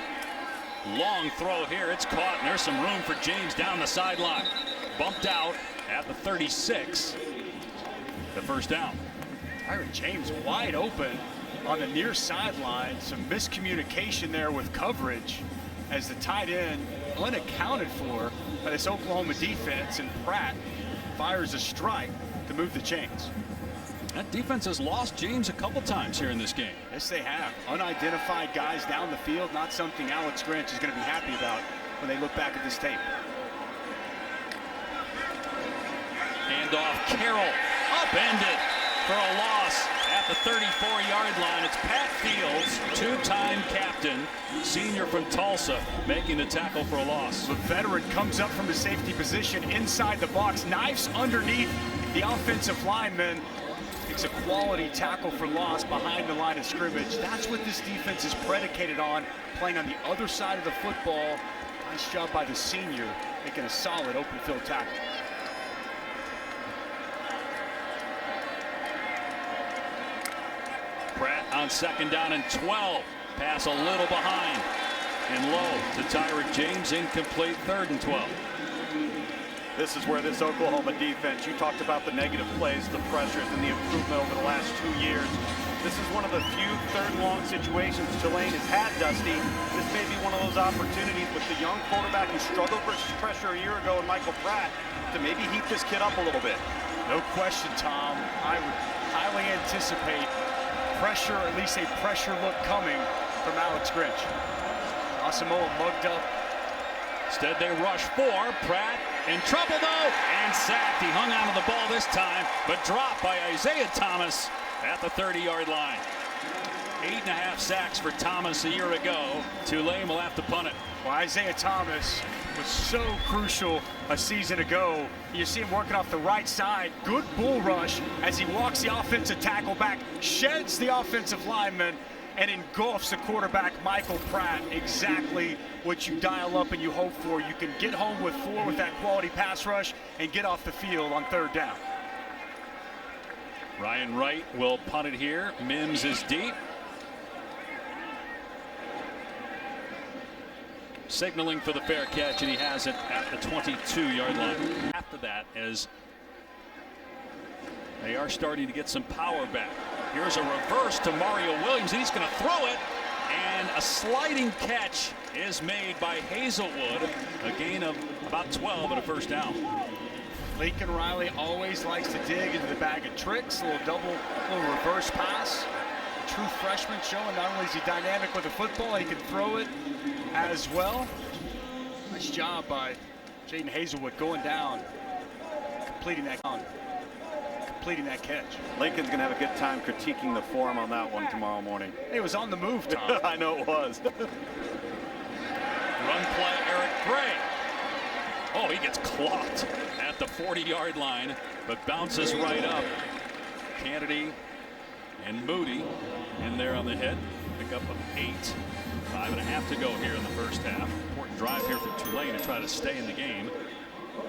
Long throw here, it's caught, and there's some room for James down the sideline. Bumped out at the 36. The first down. Tyron James wide open on the near sideline. Some miscommunication there with coverage as the tight end unaccounted for by this Oklahoma defense, and Pratt fires a strike to move the chains. That defense has lost James a couple times here in this game. Yes, they have. Unidentified guys down the field, not something Alex Grinch is going to be happy about when they look back at this tape. Handoff, Carroll, upended for a loss at the 34-yard line. It's Pat Fields, 2-time captain, senior from Tulsa, making the tackle for a loss. The veteran comes up from the safety position inside the box, knives underneath the offensive lineman, makes a quality tackle for loss behind the line of scrimmage. That's what this defense is predicated on, playing on the other side of the football. Nice job by the senior, making a solid open field tackle. Pratt on 2nd down and 12. Pass a little behind and low to Tyron James, incomplete, 3rd and 12. This is where this Oklahoma defense, you talked about the negative plays, the pressures, and the improvement over the last 2 years. This is one of the few 3rd and long situations Tulane has had, Dusty. This may be one of those opportunities with the young quarterback who struggled versus pressure a year ago in Michael Pratt to maybe heat this kid up a little bit. No question, Tom. I would highly anticipate pressure, at least a pressure look coming from Alex Grinch. Asamoah mugged up. Instead they rush 4. Pratt in trouble though, and sacked. He hung onto the ball this time, but dropped by Isaiah Thomas at the 30-yard line. 8.5 sacks for Thomas a year ago. Tulane will have to punt it. Well, Isaiah Thomas was so crucial a season ago. You see him working off the right side. Good bull rush as he walks the offensive tackle back, sheds the offensive lineman, and engulfs the quarterback, Michael Pratt. Exactly what you dial up and you hope for. You can get home with 4 with that quality pass rush and get off the field on 3rd down. Ryan Wright will punt it here. Mims is deep. Signaling for the fair catch, and he has it at the 22-yard line. After that, as they are starting to get some power back. Here's a reverse to Mario Williams, and he's going to throw it, and a sliding catch is made by Hazelwood. A gain of about 12 and a 1st down. Lincoln Riley always likes to dig into the bag of tricks. A little reverse pass. A true freshman showing not only is he dynamic with the football, he can throw it as well. Nice job by Jaden Hazelwood going down, completing that catch. Lincoln's going to have a good time critiquing the form on that one tomorrow morning. It was on the move, Tom. I know it was. Run play, Eric Gray. Oh, he gets clocked at the 40-yard line, but bounces right up. Kennedy and Moody in there on the hit. Pick up of 8. 5.5 to go here in the first half. Important drive here for Tulane to try to stay in the game.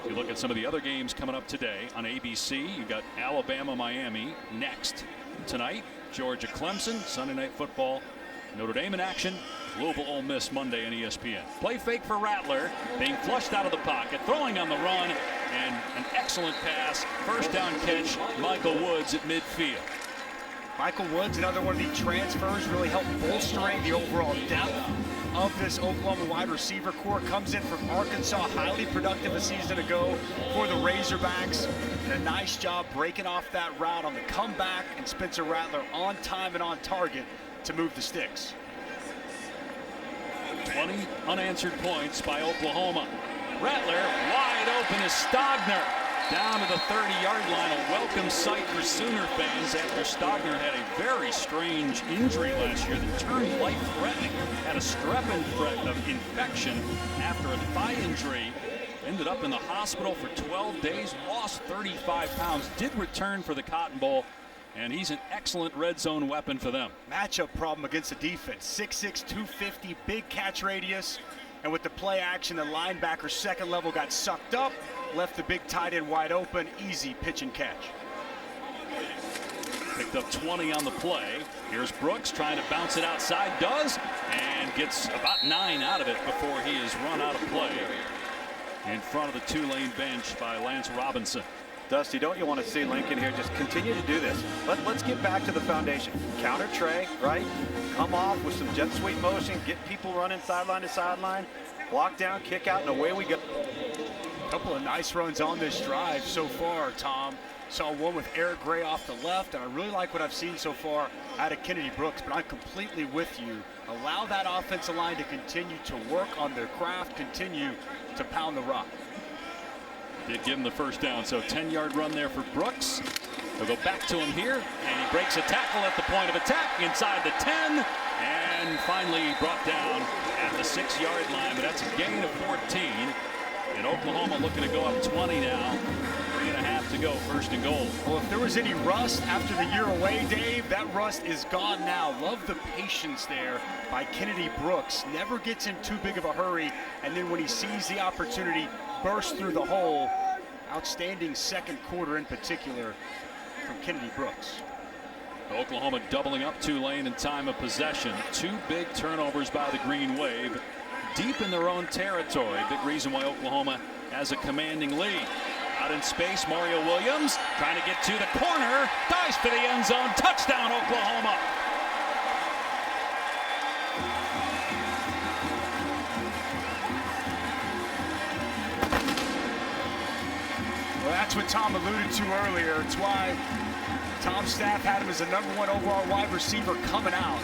If you look at some of the other games coming up today on ABC, you've got Alabama-Miami next tonight. Georgia-Clemson, Sunday Night Football. Notre Dame in action. Louisville-Ole Miss Monday on ESPN. Play fake for Rattler, being flushed out of the pocket, throwing on the run, And an excellent pass. First down catch, Michael Woods at midfield. Michael Woods, another one of the transfers, really helped bolstering the overall depth of this Oklahoma wide receiver core. Comes in from Arkansas, highly productive a season ago for the Razorbacks. And a nice job breaking off that route on the comeback, and Spencer Rattler on time and on target to move the sticks. 20 unanswered points by Oklahoma. Rattler wide open is Stogner. Down to the 30-yard line, a welcome sight for Sooner fans after Stogner had a very strange injury last year that turned life-threatening. Had a strep infection after a thigh injury. Ended up in the hospital for 12 days, lost 35 pounds, did return for the Cotton Bowl, and he's an excellent red zone weapon for them. Matchup problem against the defense. 6'6", 250, big catch radius. And with the play action, the linebacker second level got sucked up, left the big tight end wide open, easy pitch and catch. Picked up 20 on the play. Here's Brooks trying to bounce it outside, does, and gets about 9 out of it before he is run out of play in front of the Tulane bench by Lance Robinson. Dusty, don't you want to see Lincoln here just continue to do this? Let's get back to the foundation. Counter tray, right? Come off with some jet sweep motion, get people running sideline to sideline, block down, kick out, and away we go. A couple of nice runs on this drive so far, Tom. Saw one with Eric Gray off the left, and I really like what I've seen so far out of Kennedy Brooks, but I'm completely with you. Allow that offensive line to continue to work on their craft, continue to pound the rock. Did give him the first down, so 10-yard run there for Brooks. They'll go back to him here, and he breaks a tackle at the point of attack inside the 10, and finally brought down at the 6-yard line, but that's a gain of 14. And Oklahoma looking to go up 20 now. 3.5 to go, first and goal. Well, if there was any rust after the year away, Dave, that rust is gone now. Love the patience there by Kennedy Brooks. Never gets in too big of a hurry, and then when he sees the opportunity, bursts through the hole. Outstanding second quarter in particular from Kennedy Brooks. Oklahoma doubling up Tulane in time of possession. 2 big turnovers by the Green Wave. Deep in their own territory. Big reason why Oklahoma has a commanding lead. Out in space, Mario Williams trying to get to the corner. Dives for the end zone. Touchdown, Oklahoma. Well, that's what Tom alluded to earlier. It's why Tom's staff had him as the #1 overall wide receiver coming out.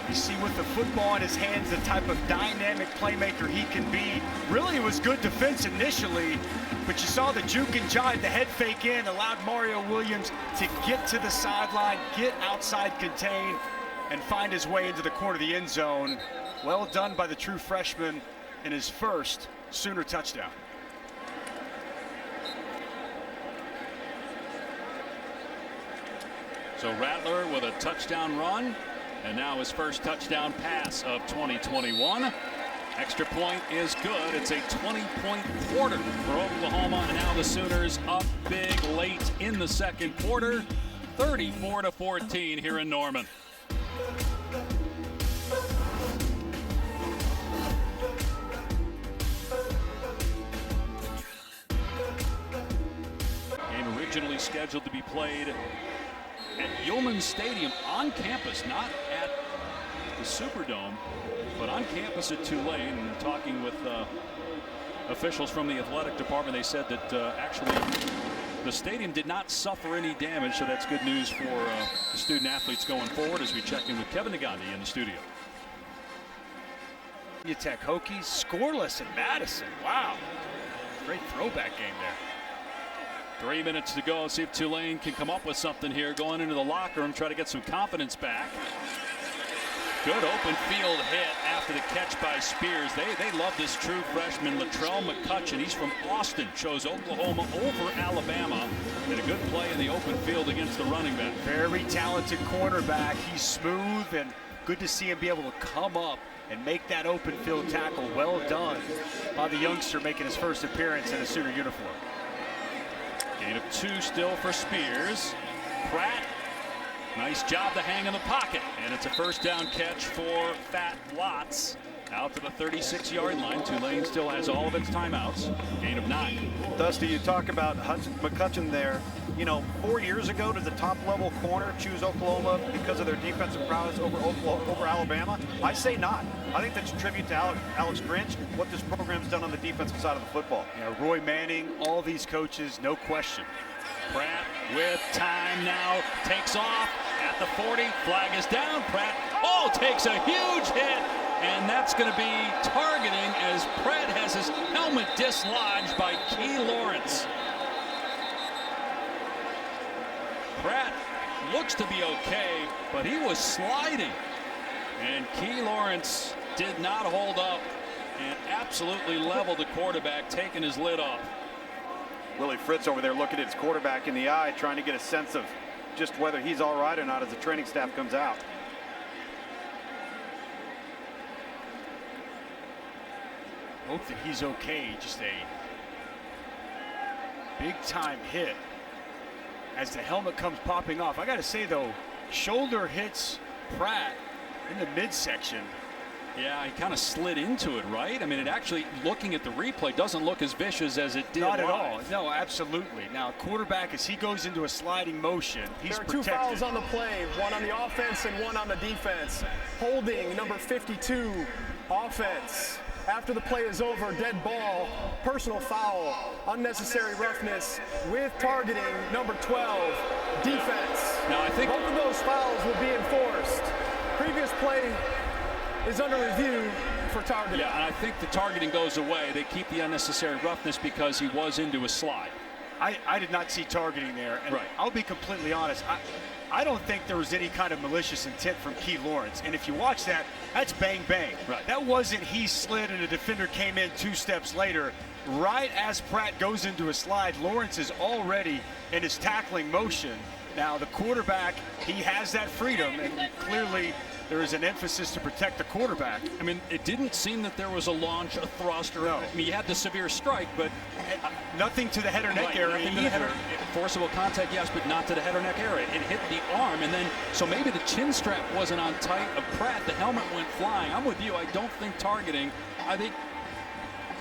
You see with the football in his hands the type of dynamic playmaker he can be. Really, it was good defense initially, but you saw the juke and jive, the head fake in, allowed Mario Williams to get to the sideline, get outside contain, and find his way into the corner of the end zone. Well done by the true freshman in his first Sooner touchdown. So Rattler with a touchdown run, and now his first touchdown pass of 2021. Extra point is good. It's a 20-point quarter for Oklahoma, and now the Sooners up big late in the second quarter, 34-14 here in Norman. Game originally scheduled to be played at Yeoman Stadium on campus, not at the Superdome, but on campus at Tulane. And talking with officials from the athletic department, they said that actually the stadium did not suffer any damage, so that's good news for the student athletes going forward as we check in with Kevin Nagandi in the studio. Tech Hokies scoreless in Madison. Wow, great throwback game there. 3 minutes to go. See if Tulane can come up with something here going into the locker room, try to get some confidence back. Good open field hit after the catch by Spears. They love this true freshman, Latrell McCutcheon. He's from Austin. Chose Oklahoma over Alabama. And a good play in the open field against the running back. Very talented cornerback. He's smooth, and good to see him be able to come up and make that open field tackle. Well done by the youngster making his first appearance in a Sooner uniform. Gain of 2 still for Spears. Pratt, nice job to hang in the pocket. And it's a first down catch for Fat Watts Out to the 36-yard line. Tulane still has all of its timeouts. Gain of 9. Dusty, you talk about McCutcheon there. You know, 4 years ago, did the top-level corner choose Oklahoma because of their defensive prowess over Alabama? I say not. I think that's a tribute to Alex Grinch, what this program's done on the defensive side of the football. Yeah, Roy Manning, all these coaches, no question. Pratt with time now takes off at the 40. Flag is down. Pratt takes a huge hit, and that's going to be targeting as Pratt has his helmet dislodged by Key Lawrence. Pratt looks to be okay, but he was sliding, and Key Lawrence did not hold up and absolutely leveled the quarterback, taking his lid off. Willie Fritz over there looking at his quarterback in the eye, trying to get a sense of just whether he's all right or not as the training staff comes out. Hope that he's okay. Just a big time hit as the helmet comes popping off. I got to say though, shoulder hits Pratt in the midsection. Yeah, he kind of slid into it, right? I mean, it actually, looking at the replay, doesn't look as vicious as it did. Not at live. all. No, absolutely. Now, quarterback, as he goes into a sliding motion, he's protected. There are 2 fouls on the play, one on the offense and one on the defense. Holding number 52, offense. After the play is over, dead ball, personal foul, unnecessary roughness with targeting number 12, defense. Now, I think both of those fouls will be enforced. Previous play is under review for targeting. Yeah, and I think the targeting goes away. They keep the unnecessary roughness because he was into a slide. I did not see targeting there, and right. I'll be completely honest. I don't think there was any kind of malicious intent from Key Lawrence. And if you watch that, that's bang, bang. Right. That wasn't he slid and a defender came in 2 steps later. Right as Pratt goes into a slide, Lawrence is already in his tackling motion. Now, the quarterback, he has that freedom, and clearly there is an emphasis to protect the quarterback. I mean, it didn't seem that there was a launch, a thrust, or no. I mean, you had the severe strike, but nothing to the head or neck right, area either. Forcible contact, yes, but not to the head or neck area. It hit the arm, and then, so maybe the chin strap wasn't on tight of Pratt. The helmet went flying. I'm with you. I don't think targeting. I think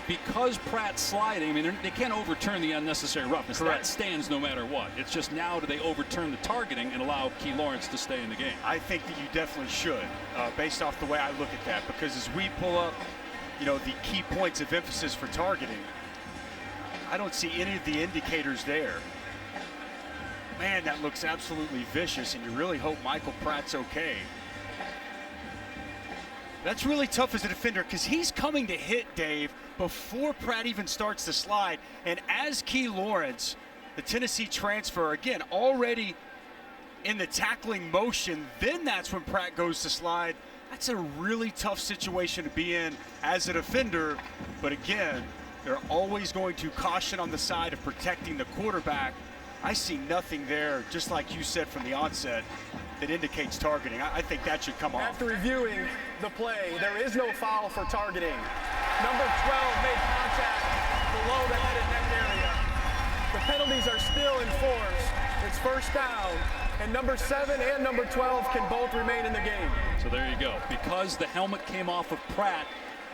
because Pratt's sliding, I mean, they can't overturn the unnecessary roughness. Correct. That stands no matter what. It's just now do they overturn the targeting and allow Key Lawrence to stay in the game? I think that you definitely should, based off the way I look at that, because as we pull up, you know, the key points of emphasis for targeting, I don't see any of the indicators there. Man, that looks absolutely vicious, and you really hope Michael Pratt's okay. That's really tough as a defender because he's coming to hit, Dave, before Pratt even starts to slide. And as Key Lawrence, the Tennessee transfer, again, already in the tackling motion, then that's when Pratt goes to slide. That's a really tough situation to be in as a defender. But again, they're always going to caution on the side of protecting the quarterback. I see nothing there, just like you said from the onset, that indicates targeting. I think that should come off. After reviewing the play, there is no foul for targeting. Number 12 made contact below the head and neck area. The penalties are still enforced. It's first down, and number 7 and number 12 can both remain in the game. So there you go. Because the helmet came off of Pratt,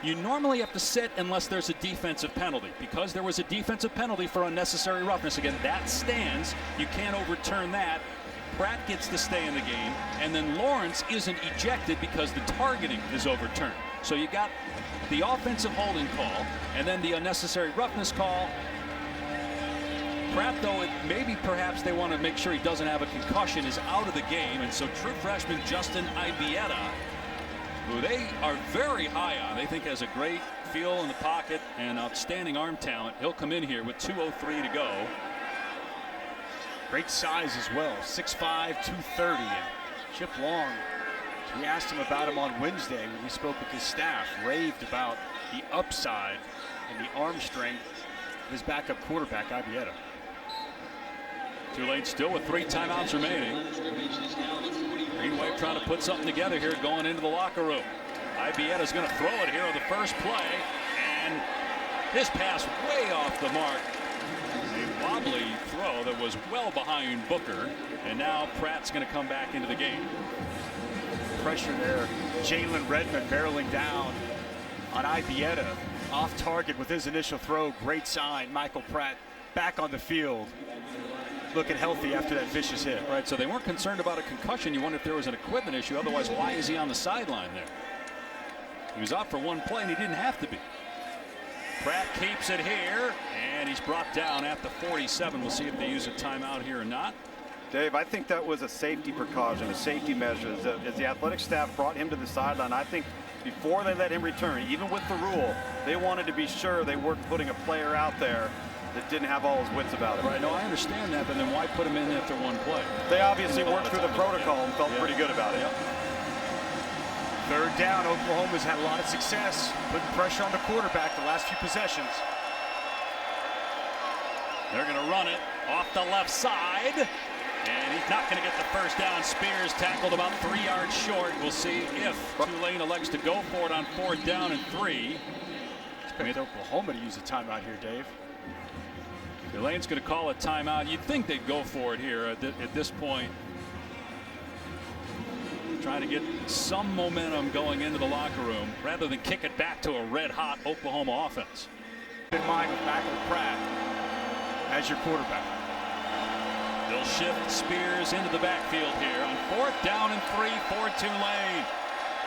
you normally have to sit unless there's a defensive penalty. Because there was a defensive penalty for unnecessary roughness, again, that stands. You can't overturn that. Pratt gets to stay in the game, and then Lawrence isn't ejected because the targeting is overturned. So you got the offensive holding call, and then the unnecessary roughness call. Pratt, though, maybe perhaps they want to make sure he doesn't have a concussion, is out of the game, and so true freshman Justin Ibieta, who they are very high on, they think has a great feel in the pocket and outstanding arm talent. He'll come in here with 2:03 to go. Great size as well, 6'5", 230. And Chip Long, we asked him about him on Wednesday when we spoke with his staff, raved about the upside and the arm strength of his backup quarterback, Ibieta. Tulane still with 3 timeouts remaining. Green Wave trying to put something together here going into the locker room. Ibieta's going to throw it here on the first play, and his pass way off the mark. A wobbly throw that was well behind Booker, and now Pratt's going to come back into the game. Pressure there. Jalen Redmond barreling down on Ibieta. Off target with his initial throw. Great sign. Michael Pratt back on the field, looking healthy after that vicious hit. Right, so they weren't concerned about a concussion. You wonder if there was an equipment issue. Otherwise, why is he on the sideline there? He was out for one play, and he didn't have to be. Pratt keeps it here, and he's brought down at the 47. We'll see if they use a timeout here or not. Dave, I think that was a safety precaution, a safety measure. As the athletic staff brought him to the sideline, I think before they let him return, even with the rule, they wanted to be sure they weren't putting a player out there that didn't have all his wits about him. Right, no, I understand that, but then why put him in after one play? They obviously worked through the protocol and felt pretty good about it. Yep. Third down, Oklahoma's had a lot of success putting pressure on the quarterback the last few possessions. They're going to run it off the left side, and he's not going to get the first down. Spears tackled about 3 yards short. We'll see if Tulane elects to go for it on 4th down and 3. Expect Oklahoma to use a timeout here, Dave. Tulane's going to call a timeout. You'd think they'd go for it here at this point. Trying to get some momentum going into the locker room rather than kick it back to a red-hot Oklahoma offense. In mind with Michael Pratt as your quarterback. They'll shift Spears into the backfield here on 4th down and 3 for Tulane.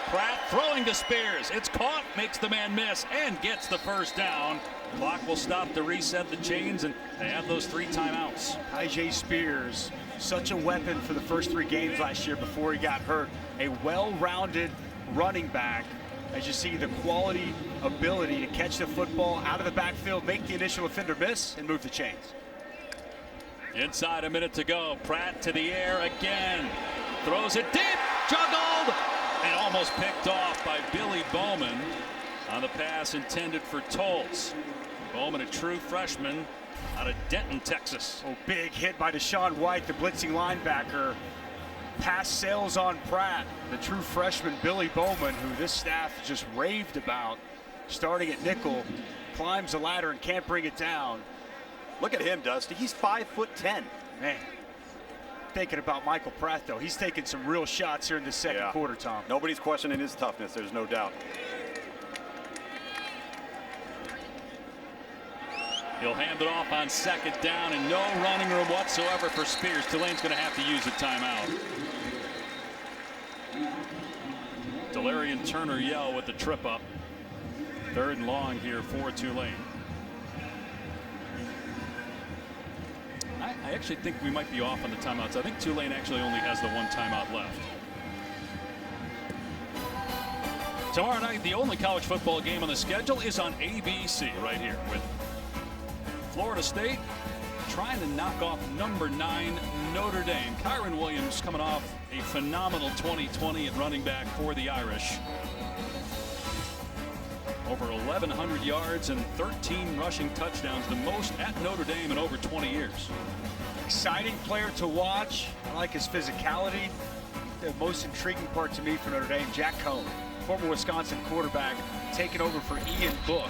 Pratt throwing to Spears. It's caught, makes the man miss, and gets the first down. Clock will stop to reset the chains, and they have those 3 timeouts. IJ Spears, such a weapon for the first 3 games last year before he got hurt. A well-rounded running back. As you see, the quality, ability to catch the football out of the backfield, make the initial offender miss, and move the chains. Inside a minute to go. Pratt to the air again. Throws it deep. Juggled. And almost picked off by Billy Bowman on the pass intended for Toltz. Bowman, a true freshman out of Denton, Texas. Oh, big hit by Deshaun White, the blitzing linebacker. Pass sails on Pratt. The true freshman Billy Bowman, who this staff just raved about, starting at nickel, climbs the ladder and can't bring it down. Look at him, Dusty. He's 5'10". Man, thinking about Michael Pratt, though. He's taking some real shots here in the second quarter, Tom. Nobody's questioning his toughness, there's no doubt. He'll hand it off on 2nd down, and no running room whatsoever for Spears. Tulane's going to have to use a timeout. Delarian Turner Yell with the trip up. 3rd and long here for Tulane. I actually think we might be off on the timeouts. I think Tulane actually only has the 1 timeout left. Tomorrow night, the only college football game on the schedule is on ABC right here with Florida State trying to knock off number 9 Notre Dame. Kyron Williams coming off a phenomenal 2020 at running back for the Irish. Over 1,100 yards and 13 rushing touchdowns, the most at Notre Dame in over 20 years. Exciting player to watch. I like his physicality. The most intriguing part to me for Notre Dame, Jack Cohn, former Wisconsin quarterback, taking over for Ian Book.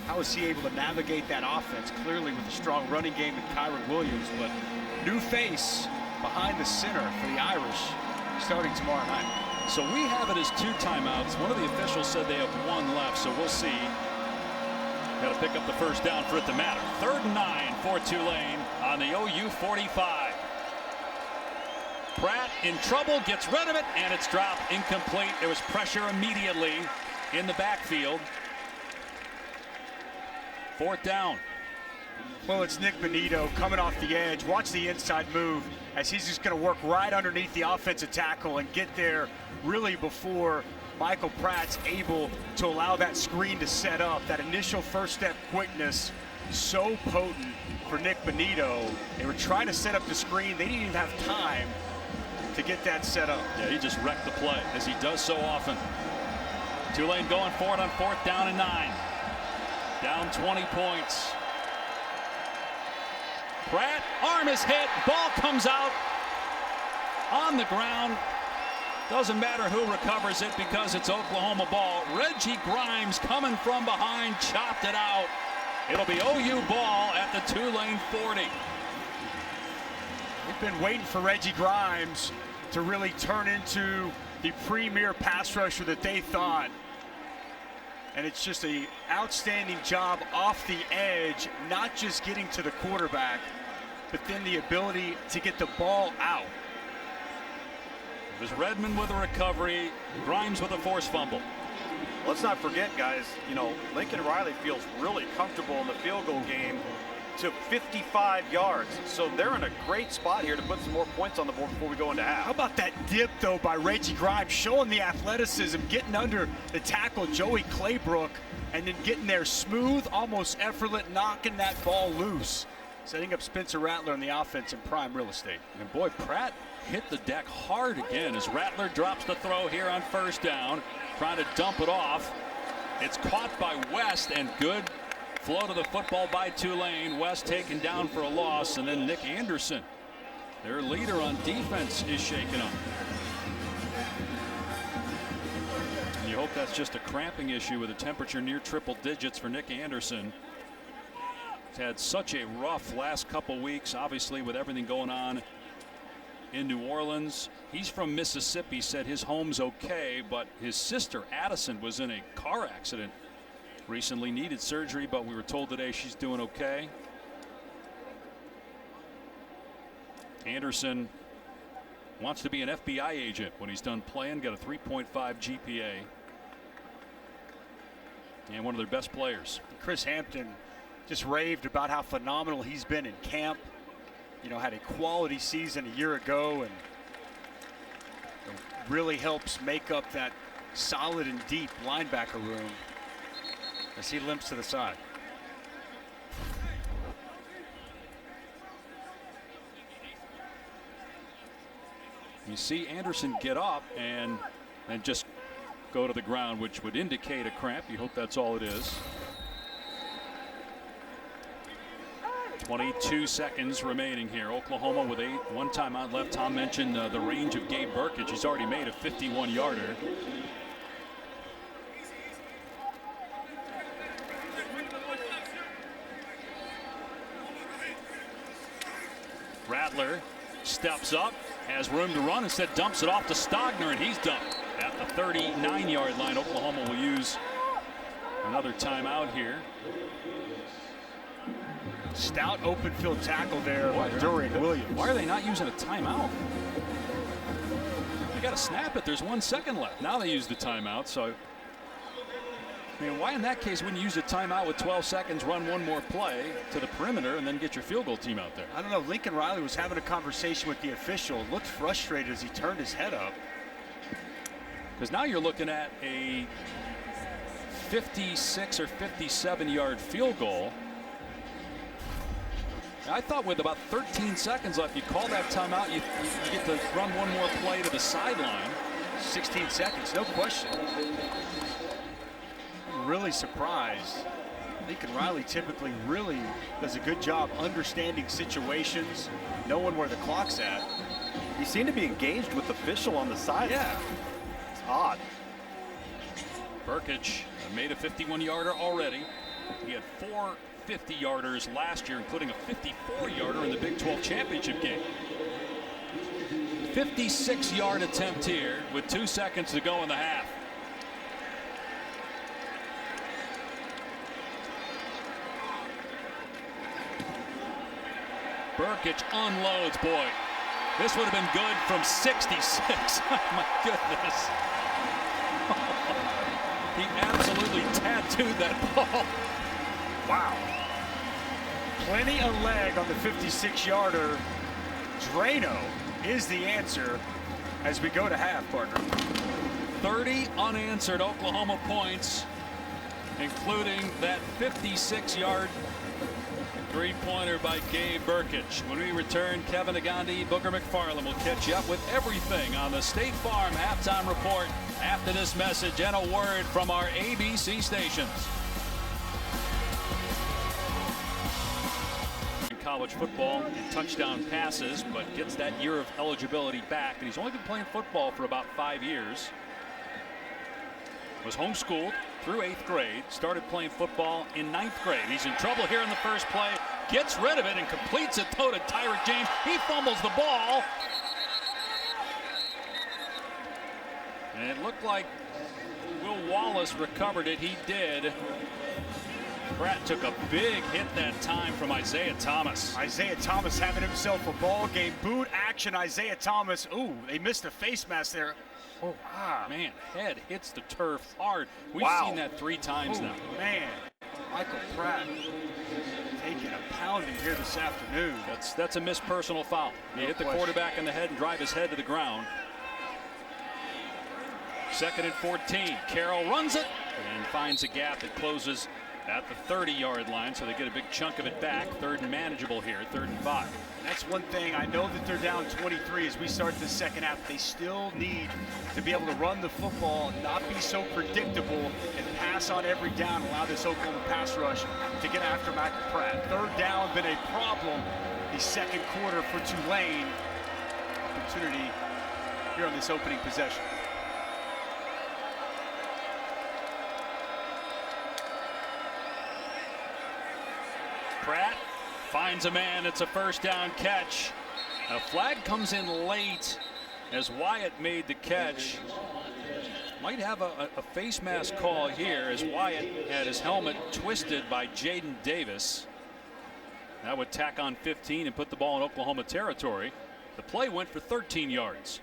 How is he able to navigate that offense? Clearly with a strong running game in Kyron Williams, but new face behind the center for the Irish starting tomorrow night. So we have it as 2 timeouts. One of the officials said they have 1 left, so we'll see. Got to pick up the first down for it to matter. 3rd and 9 for Tulane on the OU 45. Pratt in trouble, gets rid of it, and it's dropped incomplete. There was pressure immediately in the backfield. 4th down. Well, it's Nick Benito coming off the edge. Watch the inside move as he's just going to work right underneath the offensive tackle and get there really before Michael Pratt's able to allow that screen to set up. That initial first step quickness, so potent for Nick Benito. They were trying to set up the screen. They didn't even have time to get that set up. Yeah, he just wrecked the play, as he does so often. Tulane going for it on 4th down and 9. Down 20 points. Pratt, arm is hit, ball comes out on the ground. Doesn't matter who recovers it because it's Oklahoma ball. Reggie Grimes coming from behind, chopped it out. It'll be OU ball at the Tulane 40. We've been waiting for Reggie Grimes to really turn into the premier pass rusher that they thought And it's just an outstanding job off the edge, not just getting to the quarterback, but then the ability to get the ball out. It was Redmond with a recovery, Grimes with a forced fumble. Let's not forget, guys, you know, Lincoln Riley feels really comfortable in the field goal game to 55 yards. So they're in a great spot here to put some more points on the board before we go into half. How about that dip, though, by Reggie Grimes, showing the athleticism, getting under the tackle, Joey Claybrook, and then getting there smooth, almost effortless, knocking that ball loose, setting up Spencer Rattler on the offense in prime real estate. And boy, Pratt hit the deck hard again as Rattler drops the throw here on first down, trying to dump it off. It's caught by West, and good flow to the football by Tulane. West taken down for a loss, and then Nick Anderson, their leader on defense, is shaken up. And you hope that's just a cramping issue with a temperature near triple digits for Nick Anderson. He's had such a rough last couple weeks, obviously, with everything going on in New Orleans. He's from Mississippi, said his home's okay, but his sister Addison was in a car accident recently, needed surgery, but we were told today she's doing okay. Anderson wants to be an FBI agent when he's done playing, got a 3.5 GPA, and one of their best players. Chris Hampton just raved about how phenomenal he's been in camp. You know, had a quality season a year ago, and really helps make up that solid and deep linebacker room as he limps to the side. You see Anderson get up and just go to the ground, which would indicate a cramp. You hope that's all it is. 22 seconds remaining here. Oklahoma with one timeout left. Tom mentioned the range of Gabe Burkage. He's already made a 51-yarder. Rattler steps up, has room to run, instead dumps it off to Stogner, and he's dumped at the 39-yard line. Oklahoma will use another timeout here. Stout open field tackle there by Durian Williams. Why are they not using a timeout? You got to snap it. There's 1 second left. Now they use the timeout. So, I mean, why in that case wouldn't you use a timeout with 12 seconds, run one more play to the perimeter, and then get your field goal team out there? I don't know. Lincoln Riley was having a conversation with the official. Looked frustrated as he turned his head up. Because now you're looking at a 56 or 57-yard field goal. I thought with about 13 seconds left, you call that timeout, you get to run one more play to the sideline. 16 seconds, no question. I'm really surprised. Lincoln Riley typically really does a good job understanding situations, knowing where the clock's at. He seemed to be engaged with the official on the side. Yeah. It's odd. Burkage made a 51-yarder already. He had 4 50-yarders last year, including a 54-yarder in the Big 12 championship game. 56-yard attempt here with 2 seconds to go in the half. Burkage unloads. Boy, this would have been good from 66. Oh my goodness. He absolutely tattooed that ball. Wow. Plenty of leg on the 56-yarder. Drano is the answer as we go to half, Parker. 30 unanswered Oklahoma points, including that 56-yard three-pointer by Gabe Burkage. When we return, Kevin Agandi, Booker McFarland will catch you up with everything on the State Farm Halftime Report after this message and a word from our ABC stations. College football in touchdown passes, but gets that year of eligibility back, and he's only been playing football for about 5 years. Was homeschooled through 8th grade, started playing football in 9th grade. He's in trouble here in the first play, gets rid of it and completes it to Tyrek James. He fumbles the ball, and it looked like Will Wallace recovered it. He did. Pratt took a big hit that time from Isaiah Thomas. Isaiah Thomas having himself a ball game. Boot action, Isaiah Thomas. Ooh, they missed a face mask there. Oh, man, head hits the turf hard. We've seen that 3 times now. Man, Michael Pratt taking a pounding here this afternoon. That's a missed personal foul. You hit the quarterback in the head and drive his head to the ground. 2nd and 14. Carroll runs it and finds a gap that closes at the 30-yard line, so they get a big chunk of it back. 3rd and manageable here, 3rd and 5. That's one thing. I know that they're down 23 as we start the second half. They still need to be able to run the football, not be so predictable, and pass on every down, allow this Oklahoma pass rush to get after Michael Pratt. 3rd down been a problem the second quarter for Tulane. Opportunity here on this opening possession. Pratt finds a man. It's a 1st down catch. A flag comes in late as Wyatt made the catch. Might have a face mask call here as Wyatt had his helmet twisted by Jaden Davis. That would tack on 15 and put the ball in Oklahoma territory. The play went for 13 yards.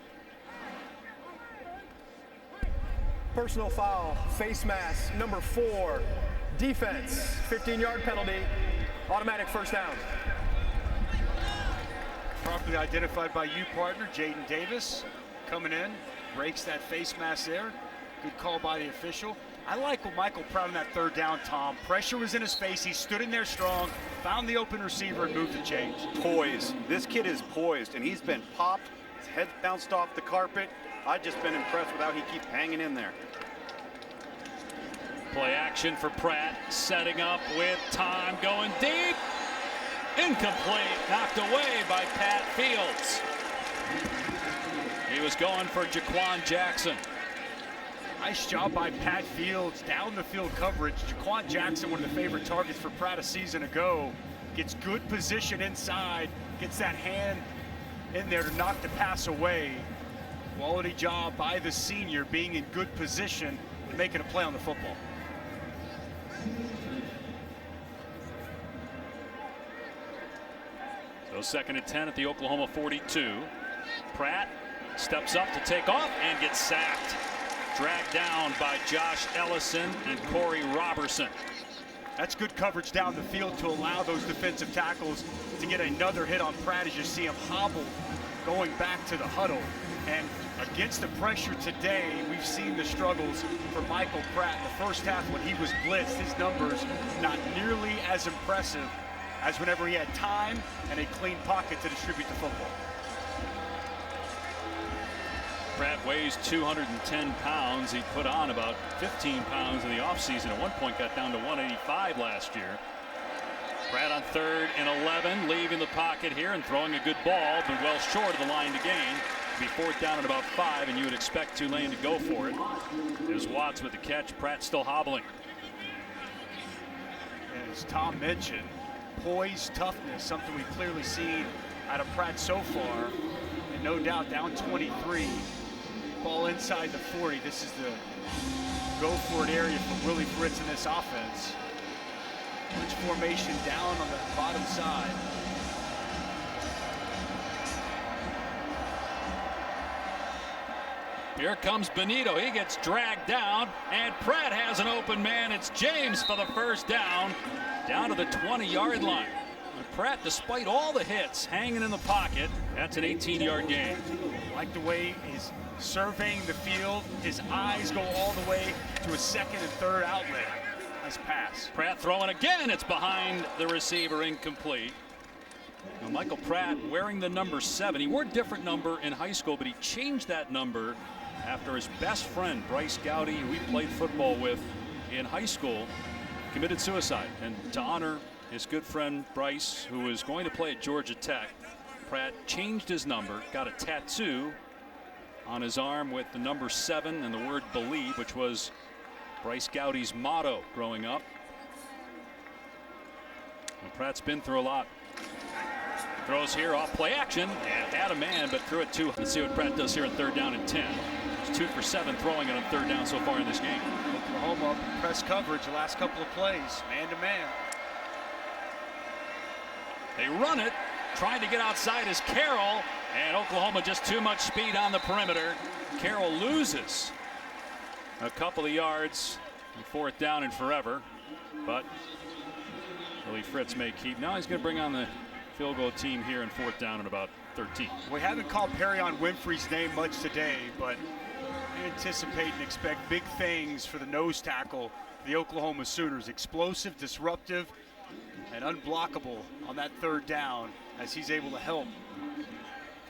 Personal foul, face mask, number 4. Defense, 15-yard penalty. Automatic 1st down. Properly identified by you, partner. Jaden Davis coming in, breaks that face mask there. Good call by the official. I like what Michael Pratt on that 3rd down, Tom. Pressure was in his face. He stood in there strong, found the open receiver, and moved the chains. Poised. This kid is poised, and he's been popped. His head bounced off the carpet. I've just been impressed with how he keeps hanging in there. Play action for Pratt, setting up with time, going deep. Incomplete, knocked away by Pat Fields. He was going for Jaquan Jackson. Nice job by Pat Fields, down the field coverage. Jaquan Jackson, one of the favorite targets for Pratt a season ago, gets good position inside, gets that hand in there to knock the pass away. Quality job by the senior, being in good position and making a play on the football. So 2nd and 10 at the Oklahoma 42. Pratt steps up to take off and gets sacked. Dragged down by Josh Ellison and Corey Robertson. That's good coverage down the field to allow those defensive tackles to get another hit on Pratt as you see him hobble going back to the huddle. And against the pressure today, we've seen the struggles for Michael Pratt in the 1st half when he was blitzed. His numbers not nearly as impressive as whenever he had time and a clean pocket to distribute the football. Pratt weighs 210 pounds. He put on about 15 pounds in the offseason. At one point got down to 185 last year. Pratt on 3rd and 11, leaving the pocket here and throwing a good ball, but well short of the line to gain. Be 4th down at about 5, and you would expect Tulane to go for it. There's Watts with the catch. Pratt still hobbling. And as Tom mentioned, poise, toughness, something we've clearly seen out of Pratt so far. And no doubt down 23. Ball inside the 40. This is the go-for-it area for Willie Fritz in this offense. Much formation down on the bottom side. Here comes Benito. He gets dragged down, and Pratt has an open man. It's James for the 1st down to the 20-yard line. And Pratt, despite all the hits, hanging in the pocket. That's an 18-yard gain. Like the way he's surveying the field. His eyes go all the way to a 2nd and 3rd outlet. Nice pass. Pratt throwing again. It's behind the receiver, incomplete. Now, Michael Pratt wearing the number 7. He wore a different number in high school, but he changed that number after his best friend, Bryce Gowdy, who he played football with in high school, committed suicide. And to honor his good friend Bryce, who was going to play at Georgia Tech, Pratt changed his number, got a tattoo on his arm with the number 7 and the word believe, which was Bryce Gowdy's motto growing up. And Pratt's been through a lot. Throws here off play action and had a man, but threw it too. Let's see what Pratt does here on 3rd down and 10. He's 2 for 7 throwing it on 3rd down so far in this game. Oklahoma press coverage the last couple of plays, man-to-man. They run it, trying to get outside is Carroll, and Oklahoma just too much speed on the perimeter. Carroll loses a couple of yards, 4th down and forever, but Willie Fritz may keep. Now he's going to bring on the field goal team here in 4th down and about 13. We haven't called Perrion Winfrey's name much today, but we anticipate and expect big things for the nose tackle, the Oklahoma Sooners. Explosive, disruptive, and unblockable on that 3rd down as he's able to help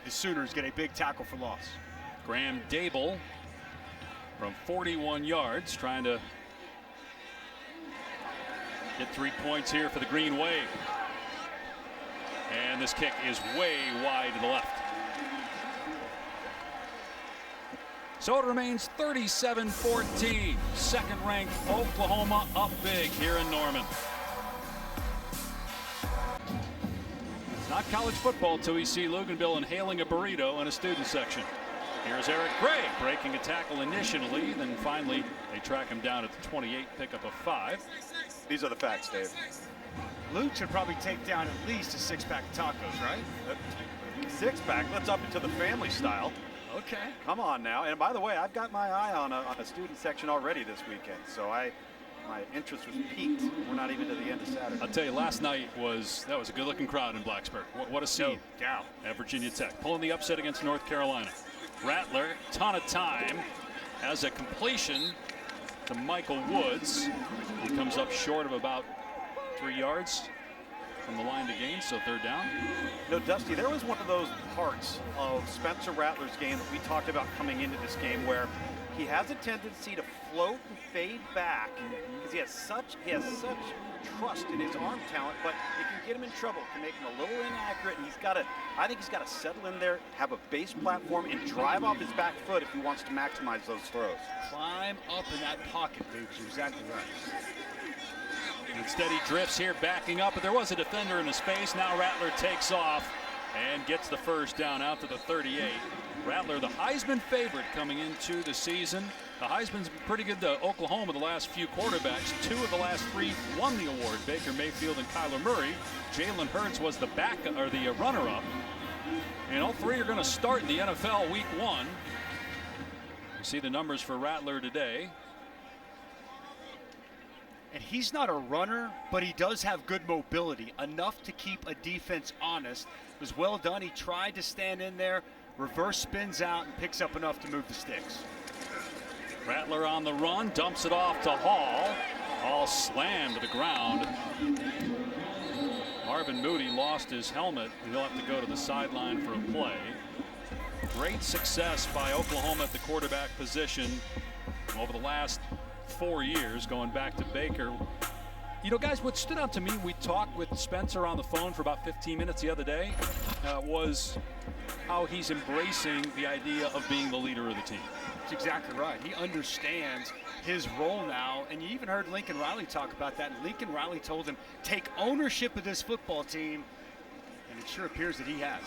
the Sooners get a big tackle for loss. Graham Dable from 41 yards trying to get 3 points here for the Green Wave. And this kick is way wide to the left. So it remains 37-14. Second-ranked Oklahoma up big here in Norman. It's not college football till we see Luganville inhaling a burrito in a student section. Here's Eric Gray breaking a tackle initially, then finally they track him down at the 28, pick up a 5. These are the facts, Dave. Luke should probably take down at least a 6-pack of tacos, right? 6-pack, let's up it to the family style. Okay. Come on now. And by the way, I've got my eye on a student section already this weekend, so my interest was piqued. We're not even to the end of Saturday. I'll tell you, last night was a good-looking crowd in Blacksburg. What a scene. No doubt. At Virginia Tech, pulling the upset against North Carolina. Rattler, ton of time, has a completion to Michael Woods. He comes up short of about 3 yards from the line to gain, so 3rd down. No, Dusty, there was one of those parts of Spencer Rattler's game that we talked about coming into this game where he has a tendency to float and fade back because he has such trust in his arm talent, but it can get him in trouble. It can make him a little inaccurate, and I think he's got to settle in there, have a base platform, and drive off his back foot if he wants to maximize those throws. Climb up in that pocket, Luke. You're exactly right. Instead he drifts here, backing up, but there was a defender in his face. Now Rattler takes off and gets the 1st down out to the 38. Rattler, the Heisman favorite coming into the season. The Heisman's been pretty good to Oklahoma the last few quarterbacks. 2 of the last 3 won the award, Baker Mayfield and Kyler Murray. Jalen Hurts was the runner-up. And all 3 are going to start in the NFL week 1. You see the numbers for Rattler today. And he's not a runner, but he does have good mobility, enough to keep a defense honest. It was well done. He tried to stand in there, reverse spins out, and picks up enough to move the sticks. Rattler on the run, dumps it off to Hall. Hall slammed to the ground. Marvin Moody lost his helmet, and he'll have to go to the sideline for a play. Great success by Oklahoma at the quarterback position over the last 4 years, going back to Baker. You know, guys, what stood out to me, we talked with Spencer on the phone for about 15 minutes the other day, was how he's embracing the idea of being the leader of the team. That's exactly right. He understands his role now, and you even heard Lincoln Riley talk about that. And Lincoln Riley told him, take ownership of this football team, and it sure appears that he has.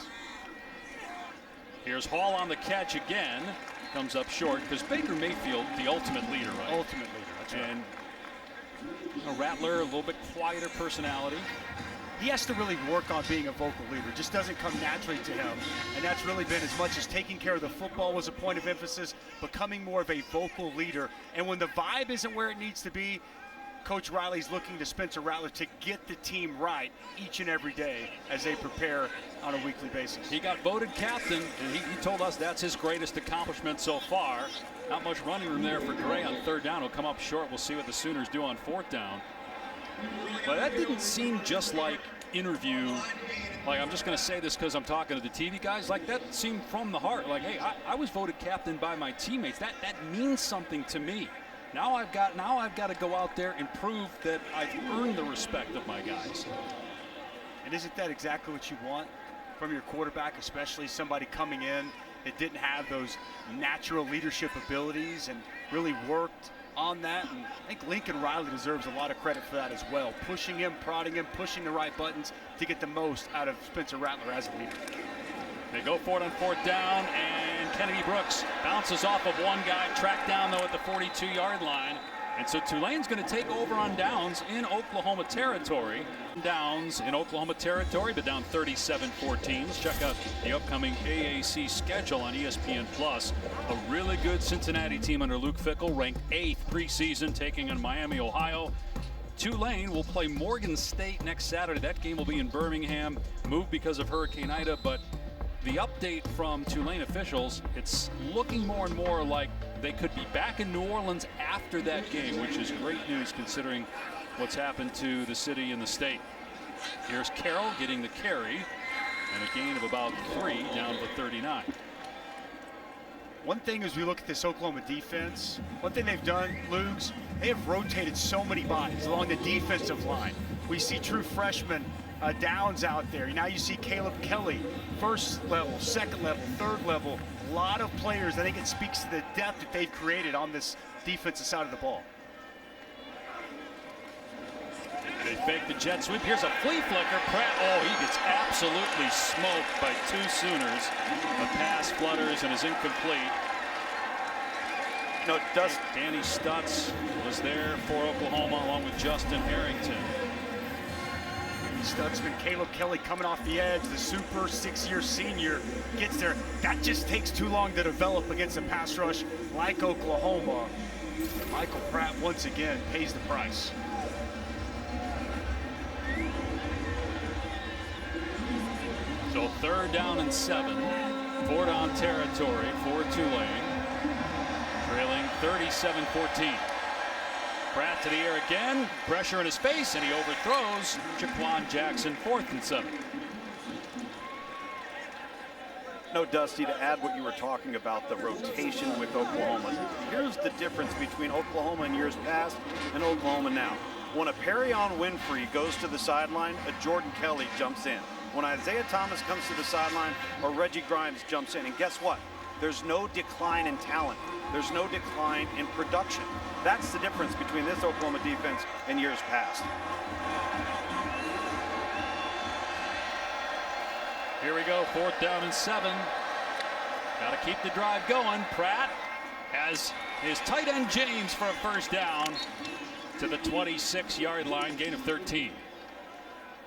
Here's Hall on the catch again. Comes up short because Baker Mayfield, the ultimate leader, right? Ultimate leader, that's right. And Rattler, a little bit quieter personality. He has to really work on being a vocal leader. It just doesn't come naturally to him. And that's really been as much as taking care of the football was a point of emphasis, becoming more of a vocal leader. And when the vibe isn't where it needs to be, Coach Riley's looking to Spencer Rattler to get the team right each and every day as they prepare on a weekly basis. He got voted captain, and he told us that's his greatest accomplishment so far. Not much running room there for Gray on 3rd down. He'll come up short. We'll see what the Sooners do on 4th down. But that didn't seem just like interview. Like, I'm just going to say this because I'm talking to the TV guys. Like, that seemed from the heart. Like, hey, I was voted captain by my teammates. That means something to me. Now I've got to go out there and prove that I've earned the respect of my guys. And isn't that exactly what you want from your quarterback, especially somebody coming in that didn't have those natural leadership abilities and really worked on that? And I think Lincoln Riley deserves a lot of credit for that as well. Pushing him, prodding him, pushing the right buttons to get the most out of Spencer Rattler as a leader. They go for it on 4th down, and Kennedy Brooks bounces off of one guy, tracked down though at the 42-yard line. And so Tulane's going to take over on downs in Oklahoma territory. Downs in Oklahoma territory, but down 37-14. Let's check out the upcoming AAC schedule on ESPN Plus. A really good Cincinnati team under Luke Fickell, ranked 8th preseason, taking on Miami, Ohio. Tulane will play Morgan State next Saturday. That game will be in Birmingham, moved because of Hurricane Ida, but the update from Tulane officials, it's looking more and more like they could be back in New Orleans after that game, which is great news considering what's happened to the city and the state. Here's Carroll getting the carry and a gain of about 3 down to 39. One thing as we look at this Oklahoma defense, one thing they've done, Lugs, they have rotated so many bodies along the defensive line. We see true freshmen Downs out there. Now you see Caleb Kelly, first level, second level, third level. A lot of players. I think it speaks to the depth that they've created on this defensive side of the ball. They fake the jet sweep. Here's a flea flicker. Pratt, oh, he gets absolutely smoked by 2 Sooners. The pass flutters and is incomplete. No, Danny Stutz was there for Oklahoma along with Justin Harrington. Stutzman, Caleb Kelly coming off the edge, the super 6-year senior gets there. That just takes too long to develop against a pass rush like Oklahoma. And Michael Pratt once again pays the price. So 3rd down and 7, 4 down territory for Tulane, trailing 37-14. Pratt to the air again, pressure in his face, and he overthrows Jaquan Jackson, 4th and 7. No, Dusty, to add what you were talking about, the rotation with Oklahoma. Here's the difference between Oklahoma in years past and Oklahoma now. When a Perrion Winfrey goes to the sideline, a Jordan Kelly jumps in. When Isaiah Thomas comes to the sideline, or Reggie Grimes jumps in. And guess what? There's no decline in talent. There's no decline in production. That's the difference between this Oklahoma defense and years past. Here we go, 4th down and 7. Got to keep the drive going. Pratt has his tight end James for a 1st down to the 26-yard line, gain of 13.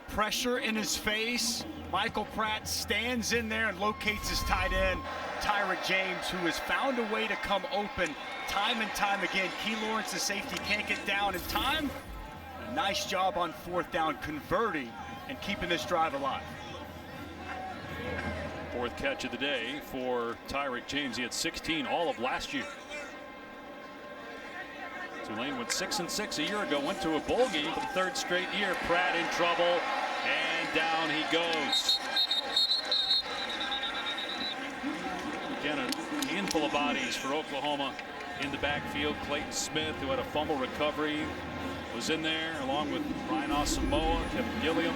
Pressure in his face. Michael Pratt stands in there and locates his tight end, Tyrant James, who has found a way to come open time and time again. Key Lawrence, the safety, can't get down in time. A nice job on 4th down, converting and keeping this drive alive. 4th catch of the day for Tyrant James. He had 16 all of last year. Tulane went 6-6 a year ago, went to a bowl game for the 3rd straight year. Pratt in trouble, and down he goes. Again, a handful of bodies for Oklahoma in the backfield. Clayton Smith, who had a fumble recovery, was in there, along with Ryan Asamoah, Kevin Gilliam.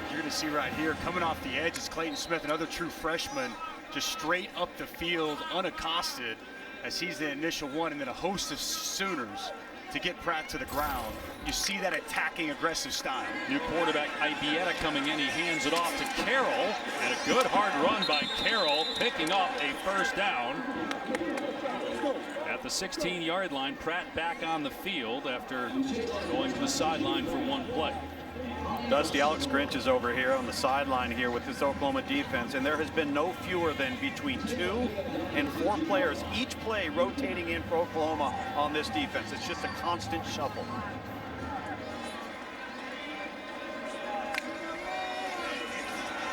You're going to see right here, coming off the edge, is Clayton Smith, another true freshman, just straight up the field, unaccosted, as he's the initial one, and then a host of Sooners to get Pratt to the ground. You see that attacking, aggressive style. New quarterback Ibieta coming in. He hands it off to Carroll, and a good hard run by Carroll, picking up a 1st down. At the 16-yard line, Pratt back on the field after going to the sideline for 1 play. Dusty, Alex Grinch is over here on the sideline here with this Oklahoma defense, and there has been no fewer than between 2 and 4 players each play rotating in for Oklahoma on this defense. It's just a constant shuffle.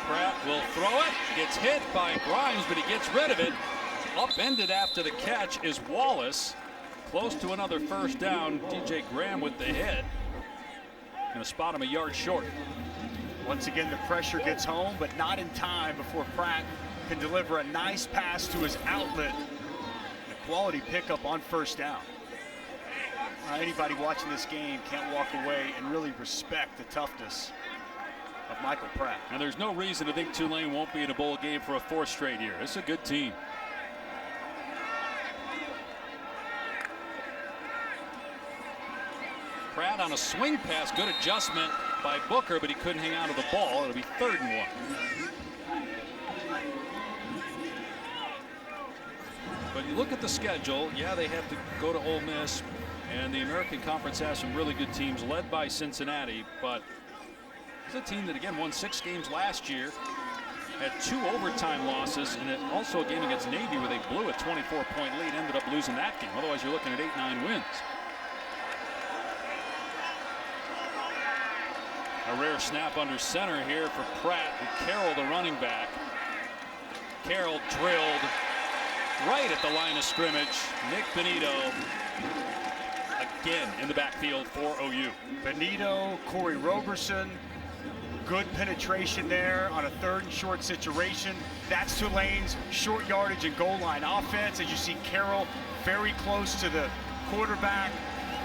Pratt will throw it, gets hit by Grimes, but he gets rid of it. Upended after the catch is Wallace. Close to another 1st down. DJ Graham with the hit. Going to spot him a yard short. Once again, the pressure gets home, but not in time before Pratt can deliver a nice pass to his outlet. A quality pickup on 1st down. Anybody watching this game can't walk away and really respect the toughness of Michael Pratt. And there's no reason to think Tulane won't be in a bowl game for a 4th straight year. It's a good team. Pratt on a swing pass, good adjustment by Booker, but he couldn't hang on to the ball. It'll be 3rd and 1. But you look at the schedule, yeah, they have to go to Ole Miss, And the American Conference has some really good teams led by Cincinnati, but it's a team that again won 6 games last year, had 2 overtime losses, and also a game against Navy where they blew a 24-point lead, ended up losing that game. Otherwise you're looking at 8-9 wins. A rare snap under center here for Pratt, with Carroll the running back. Carroll drilled right at the line of scrimmage. Nick Benito again in the backfield for OU. Benito, Corey Roberson, good penetration there on a 3rd and short situation. That's Tulane's short yardage and goal line offense. As you see Carroll very close to the quarterback.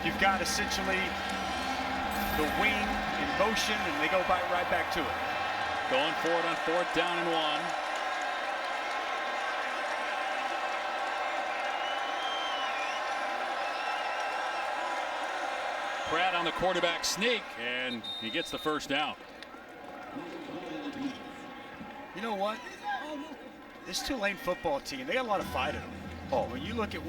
You've got essentially the wing in motion, and they go right back to it. Going for it on 4th down and 1. Pratt on the quarterback sneak, and he gets the 1st down. You know what? This Tulane football team, they got a lot of fight in them. Oh, when you look at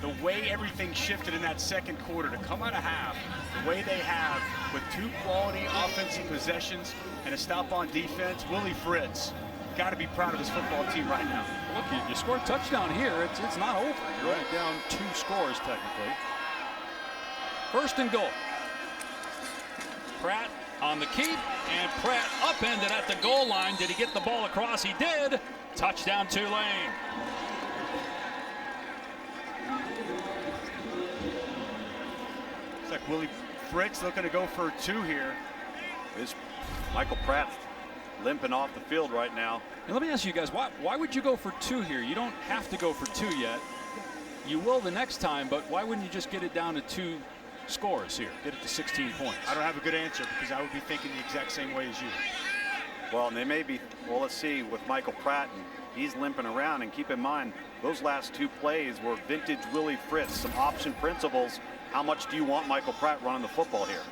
the way everything shifted in that 2nd quarter to come out of half, the way they have with 2 quality offensive possessions and a stop on defense, Willie Fritz got to be proud of his football team right now. Look, you scored a touchdown here. It's not over. You're only down 2 scores technically. 1st and goal. Pratt on the keep, and Pratt upended at the goal line. Did he get the ball across? He did. Touchdown Tulane. It's like Willie Fritz looking to go for 2 here. Is Michael Pratt limping off the field right now. And let me ask you guys, why would you go for 2 here? You don't have to go for 2 yet. You will the next time, but why wouldn't you just get it down to 2 scores here? Get it to 16 points. I don't have a good answer because I would be thinking the exact same way as you. Well, and they may be, well, let's see, with Michael Pratt, and he's limping around, and keep in mind, those last 2 plays were vintage Willie Fritz, some option principles. How much do you want Michael Pratt running the football here?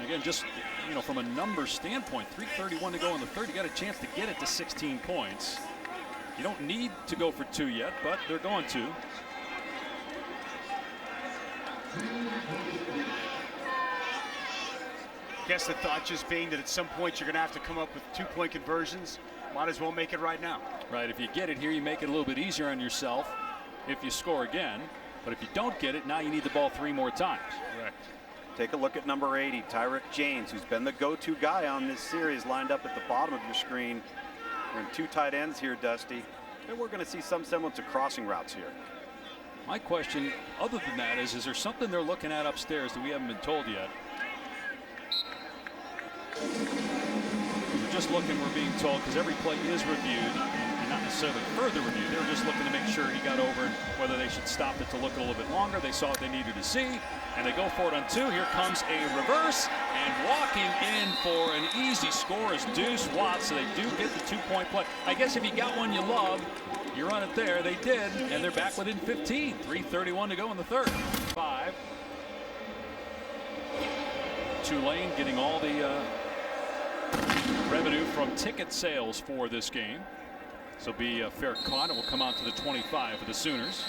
Again, just, you know, from a number standpoint, 3:31 to go in the 3rd, you got a chance to get it to 16 points. You don't need to go for 2 yet, but they're going to. Guess the thought just being that at some point you're going to have to come up with 2-point conversions. Might as well make it right now. Right, if you get it here, you make it a little bit easier on yourself if you score again. But if you don't get it, now you need the ball 3 more times. Correct. Take a look at number 80, Tyrick James, who's been the go-to guy on this series, lined up at the bottom of your screen. We're in 2 tight ends here, Dusty. And we're going to see some semblance of crossing routes here. My question, other than that, is there something they're looking at upstairs that we haven't been told yet? We're just looking, we're being told, because every play is reviewed, and not necessarily further reviewed. They were just looking to make sure he got over and whether they should stop it to look a little bit longer. They saw what they needed to see, and they go for it on 2. Here comes a reverse, and walking in for an easy score is Deuce Watts, so they do get the 2-point play. I guess if you got one you love, you run it there. They did, and they're back within 15. 3:31 to go in the 3rd. 5. Tulane getting all the revenue from ticket sales for this game. This will be a fair count. It will come out to the 25 for the Sooners.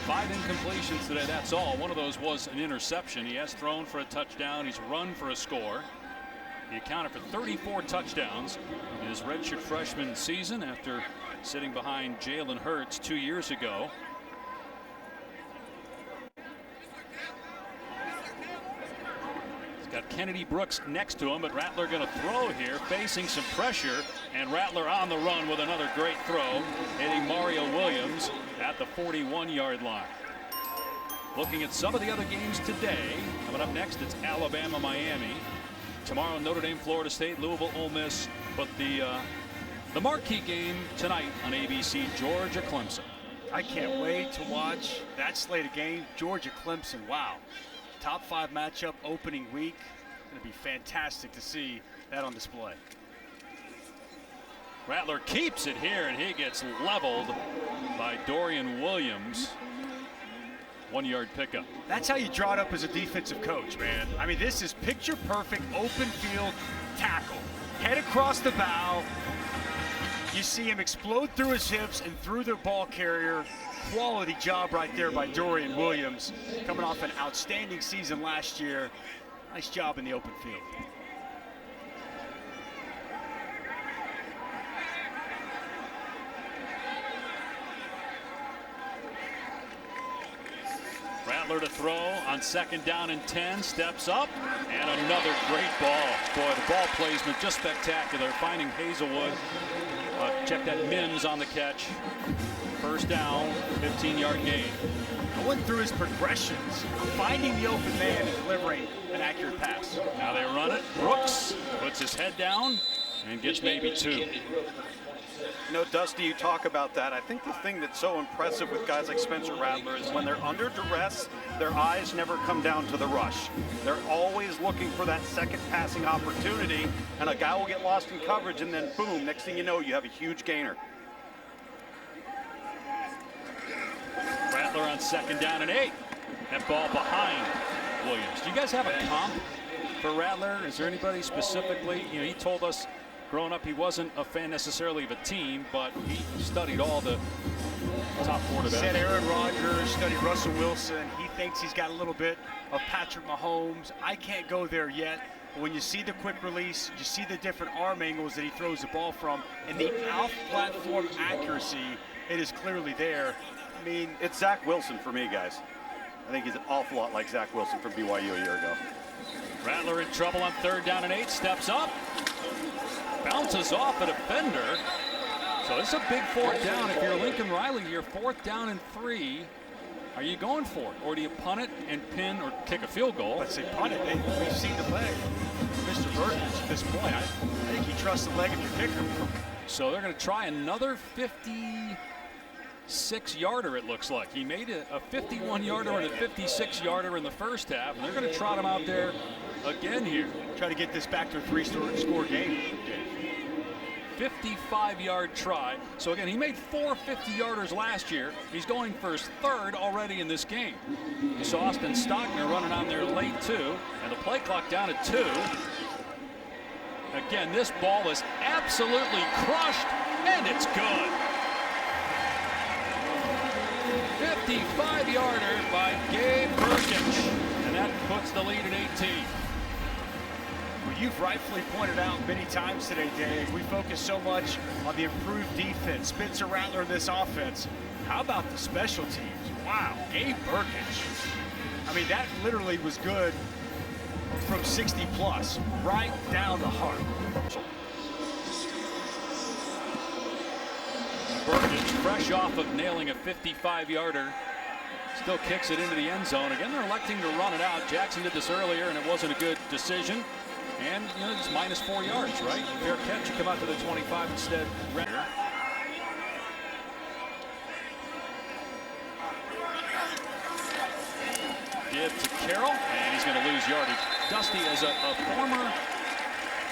5 incompletions today, that's all. One of those was an interception. He has thrown for a touchdown. He's run for a score. He accounted for 34 touchdowns in his redshirt freshman season after sitting behind Jalen Hurts 2 years ago. He's got Kennedy Brooks next to him, but Rattler going to throw here, facing some pressure, and Rattler on the run with another great throw, hitting Mario Williams at the 41-yard line. Looking at some of the other games today, coming up next, it's Alabama-Miami. Tomorrow, Notre Dame, Florida State, Louisville, Ole Miss, but the marquee game tonight on ABC, Georgia-Clemson. I can't wait to watch that slate of games. Georgia-Clemson, wow. Top 5 matchup opening week. Going to be fantastic to see that on display. Rattler keeps it here, and he gets leveled by Dorian Williams. 1-yard pickup. That's how you draw it up as a defensive coach, man. I mean, this is picture perfect open field tackle. Head across the bow. You see him explode through his hips and through the ball carrier, quality job right there by Dorian Williams, coming off an outstanding season last year. Nice job in the open field. Rattler to throw on 2nd down and 10, steps up, and another great ball. Boy, the ball placement just spectacular. Finding Hazelwood. Check that, Mims on the catch. 1st down, 15-yard gain. Going through his progressions, finding the open man and delivering an accurate pass. Now they run it. Brooks puts his head down and gets maybe 2. You know, Dusty, you talk about that. I think the thing that's so impressive with guys like Spencer Rattler is when they're under duress, their eyes never come down to the rush. They're always looking for that second passing opportunity, and a guy will get lost in coverage, and then boom, next thing you know, you have a huge gainer. Rattler on 2nd down and 8. That ball behind Williams. Do you guys have a comp for Rattler? Is there anybody specifically? You know, he told us growing up he wasn't a fan necessarily of a team, but he studied all the top quarterbacks. Said Aaron Rodgers, studied Russell Wilson. He thinks he's got a little bit of Patrick Mahomes. I can't go there yet. But when you see the quick release, you see the different arm angles that he throws the ball from, and the off-platform accuracy, it is clearly there. I mean, it's Zach Wilson for me, guys. I think he's an awful lot like Zach Wilson from BYU a year ago. Rattler in trouble on 3rd down and 8, steps up, bounces off a defender. So it's a big 4th down. If you're Lincoln Riley, you're 4th down and 3. Are you going for it, or do you punt it and pin or kick a field goal? Let's say punt it. We've seen the leg. Mr. Burkett at this point, I think he trusts the leg of your kicker. So they're going to try another 56-yarder, it looks like. He made a 51-yarder and a 56-yarder in the first half, and they're going to trot him out there again here. Try to get this back to a 3-score game. 55-yard try. So again, he made 4 50-yarders last year. He's going for his 3rd already in this game. You saw Austin Stockner running on there late too, and the play clock down at 2. Again, this ball is absolutely crushed, and it's good. 55-yarder by Gabe Burkett, and that puts the lead at 18. Well, you've rightfully pointed out many times today, Dave, we focus so much on the improved defense, Spencer Rattler in this offense. How about the special teams? Wow, Gabe Burkett. I mean, that literally was good from 60 plus, right down the heart. Burkett, fresh off of nailing a 55-yarder, still kicks it into the end zone. Again, they're electing to run it out. Jackson did this earlier, and it wasn't a good decision. And, you know, it's minus 4 yards, right? Fair catch, you come out to the 25 instead. Give to Carroll, and he's going to lose yardage. Dusty, as a former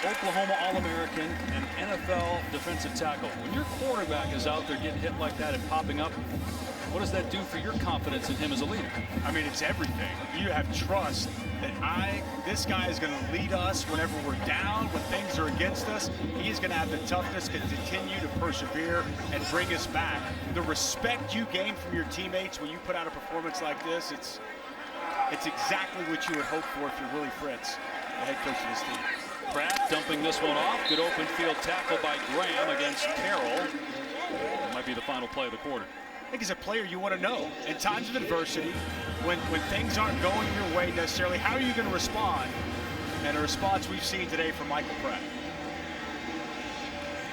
Oklahoma All-American and NFL defensive tackle, when your quarterback is out there getting hit like that and popping up, what does that do for your confidence in him as a leader? I mean, it's everything. You have trust that this guy is going to lead us whenever we're down, when things are against us. He is going to have the toughness to continue to persevere and bring us back. The respect you gain from your teammates when you put out a performance like this, it's exactly what you would hope for if you're Willie Fritz, the head coach of this team. Pratt dumping this one off. Good open field tackle by Graham against Carroll. That might be the final play of the quarter. I think as a player you want to know, in times of adversity, when things aren't going your way necessarily, how are you going to respond? And a response we've seen today from Michael Pratt.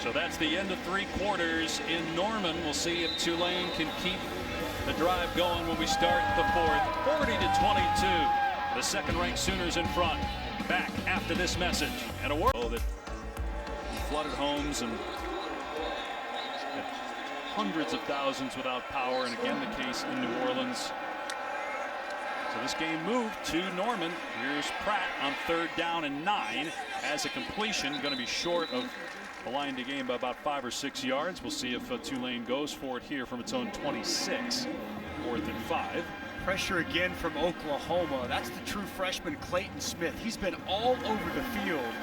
So that's the end of 3 quarters in Norman. We'll see if Tulane can keep the drive going when we start the 4th. 40-22. The second-ranked Sooners in front. Back after this message. And a word that flooded homes and hundreds of thousands without power, and again the case in New Orleans. So this game moved to Norman. Here's Pratt on 3rd down and 9. Has a completion, going to be short of the line to gain by about 5 or 6 yards. We'll see if Tulane goes for it here from its own 26. 4th and 5. Pressure again from Oklahoma. That's the true freshman Clayton Smith. He's been all over the field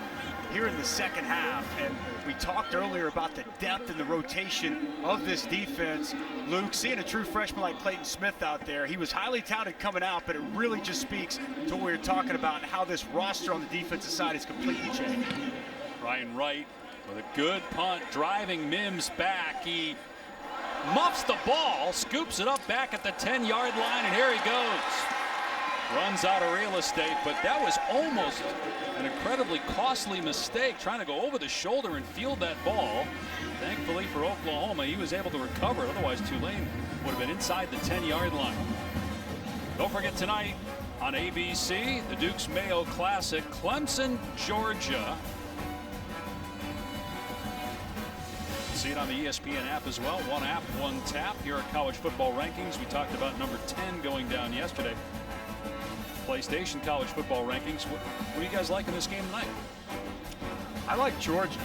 here in the second half. And we talked earlier about the depth and the rotation of this defense. Luke, seeing a true freshman like Clayton Smith out there, he was highly touted coming out, but it really just speaks to what we were talking about and how this roster on the defensive side is completely changed. Ryan Wright with a good punt, driving Mims back. He muffs the ball, scoops it up back at the 10-yard line, and here he goes. Runs out of real estate, but that was almost an incredibly costly mistake, trying to go over the shoulder and field that ball. Thankfully for Oklahoma, he was able to recover. Otherwise, Tulane would have been inside the 10-yard line. Don't forget tonight on ABC, the Duke's Mayo Classic, Clemson, Georgia. See it on the ESPN app as well. One app, one tap. Here are college football rankings. We talked about number 10 going down yesterday. PlayStation college football rankings. What do you guys like in this game tonight? I like Georgia.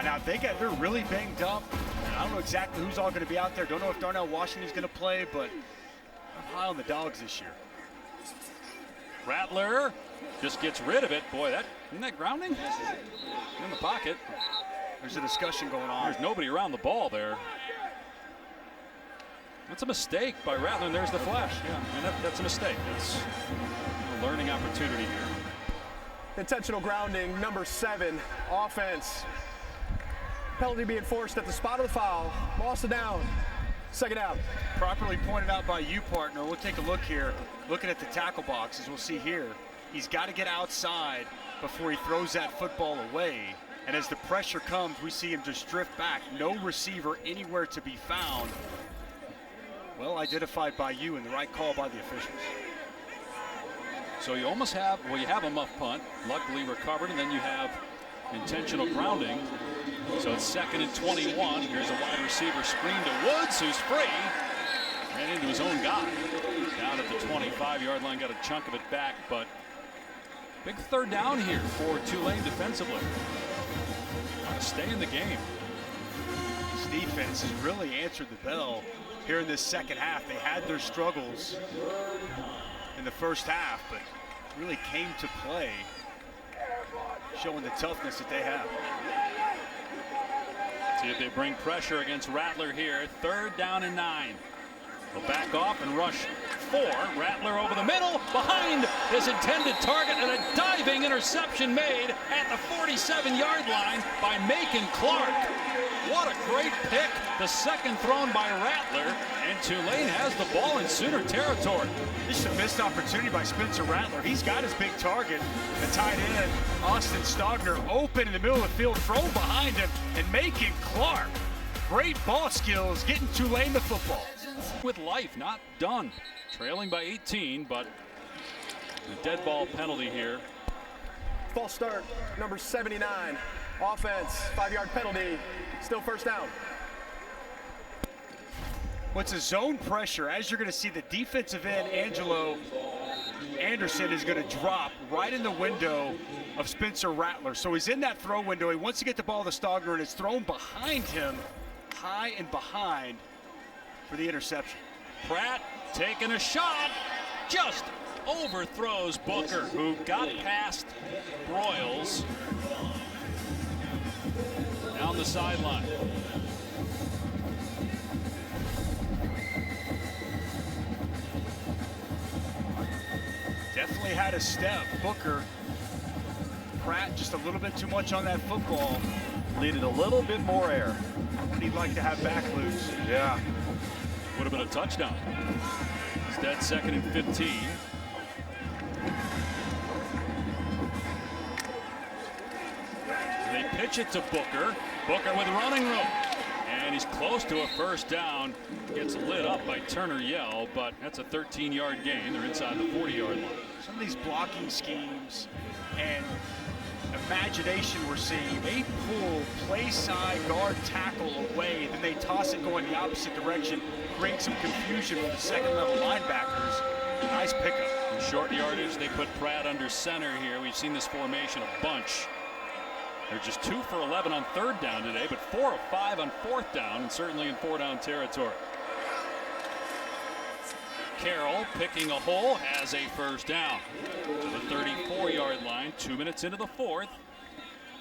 Now they're really banged up. And I don't know exactly who's all going to be out there. Don't know if Darnell Washington's going to play, but I'm high on the Dogs this year. Rattler just gets rid of it. Boy, isn't that grounding? In the pocket. There's a discussion going on. There's nobody around the ball there. That's a mistake by Rattler, and there's the flash. Yeah, I mean, that's a mistake. That's a learning opportunity here. Intentional grounding, number 7, offense. Penalty being forced at the spot of the foul. Lost it down. Second out. Properly pointed out by you, partner. We'll take a look here. Looking at the tackle boxes, we'll see here. He's got to get outside before he throws that football away. And as the pressure comes, we see him just drift back. No receiver anywhere to be found. Well identified by you and the right call by the officials. So you almost have, well, you have a muff punt, luckily recovered, and then you have intentional grounding. So it's 2nd and 21. Here's a wide receiver screen to Woods, who's free. Ran into his own guy. Down at the 25-yard line, got a chunk of it back, but big third down here for Tulane defensively. Want to stay in the game. This defense has really answered the bell here in this second half. They had their struggles in the first half, but really came to play, showing the toughness that they have. See if they bring pressure against Rattler here. 3rd down and 9. They'll back off and rush 4. Rattler over the middle, behind his intended target, and a diving interception made at the 47-yard line by Macon Clark. What a great pick. The second thrown by Rattler, and Tulane has the ball in Sooner territory. This is a missed opportunity by Spencer Rattler. He's got his big target. The tight end, Austin Stogner, open in the middle of the field, thrown behind him, and Macon Clark. Great ball skills, getting Tulane the football. With life, not done. Trailing by 18, but a dead ball penalty here. False start, number 79. Offense, 5-yard penalty. Still first down. What's a zone pressure, as you're going to see the defensive end, Angelo Anderson, is going to drop right in the window of Spencer Rattler. So he's in that throw window. He wants to get the ball to Stogner, and it's thrown behind him, high and behind, for the interception. Pratt taking a shot, just overthrows Booker, who got past Broyles down the sideline. Definitely had a step. Booker, Pratt just a little bit too much on that football. Needed a little bit more air. What he'd like to have back loose. Yeah. Would have been a touchdown. Instead, 2nd and 15. They pitch it to Booker. Booker with running room. And he's close to a first down. Gets lit up by Turner Yell, but that's a 13-yard gain. They're inside the 40-yard line. Some of these blocking schemes and imagination we're seeing, they pull play side guard tackle away, then they toss it going the opposite direction, create some confusion for the second level linebackers. Nice pickup. In short yardage, they put Pratt under center here. We've seen this formation a bunch. They're just 2 for 11 on 3rd down today, but 4 of 5 on 4th down, and certainly in 4-down territory. Carroll picking a hole, has a first down to the 34-yard line. 2 minutes into the 4th.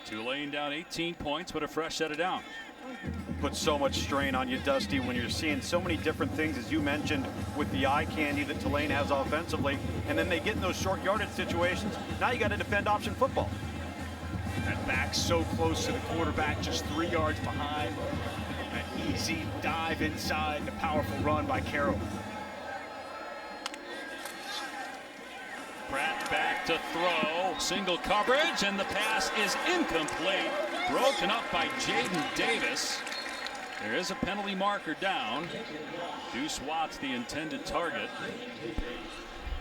Tulane down 18 points, but a fresh set of downs. Puts so much strain on you, Dusty, when you're seeing so many different things, as you mentioned, with the eye candy that Tulane has offensively, and then they get in those short yardage situations. Now you got to defend option football. That back so close to the quarterback, just 3 yards behind. That easy dive inside, the powerful run by Carroll. Pratt back to throw, single coverage, and the pass is incomplete. Broken up by Jaden Davis. There is a penalty marker down. Deuce Watts, the intended target.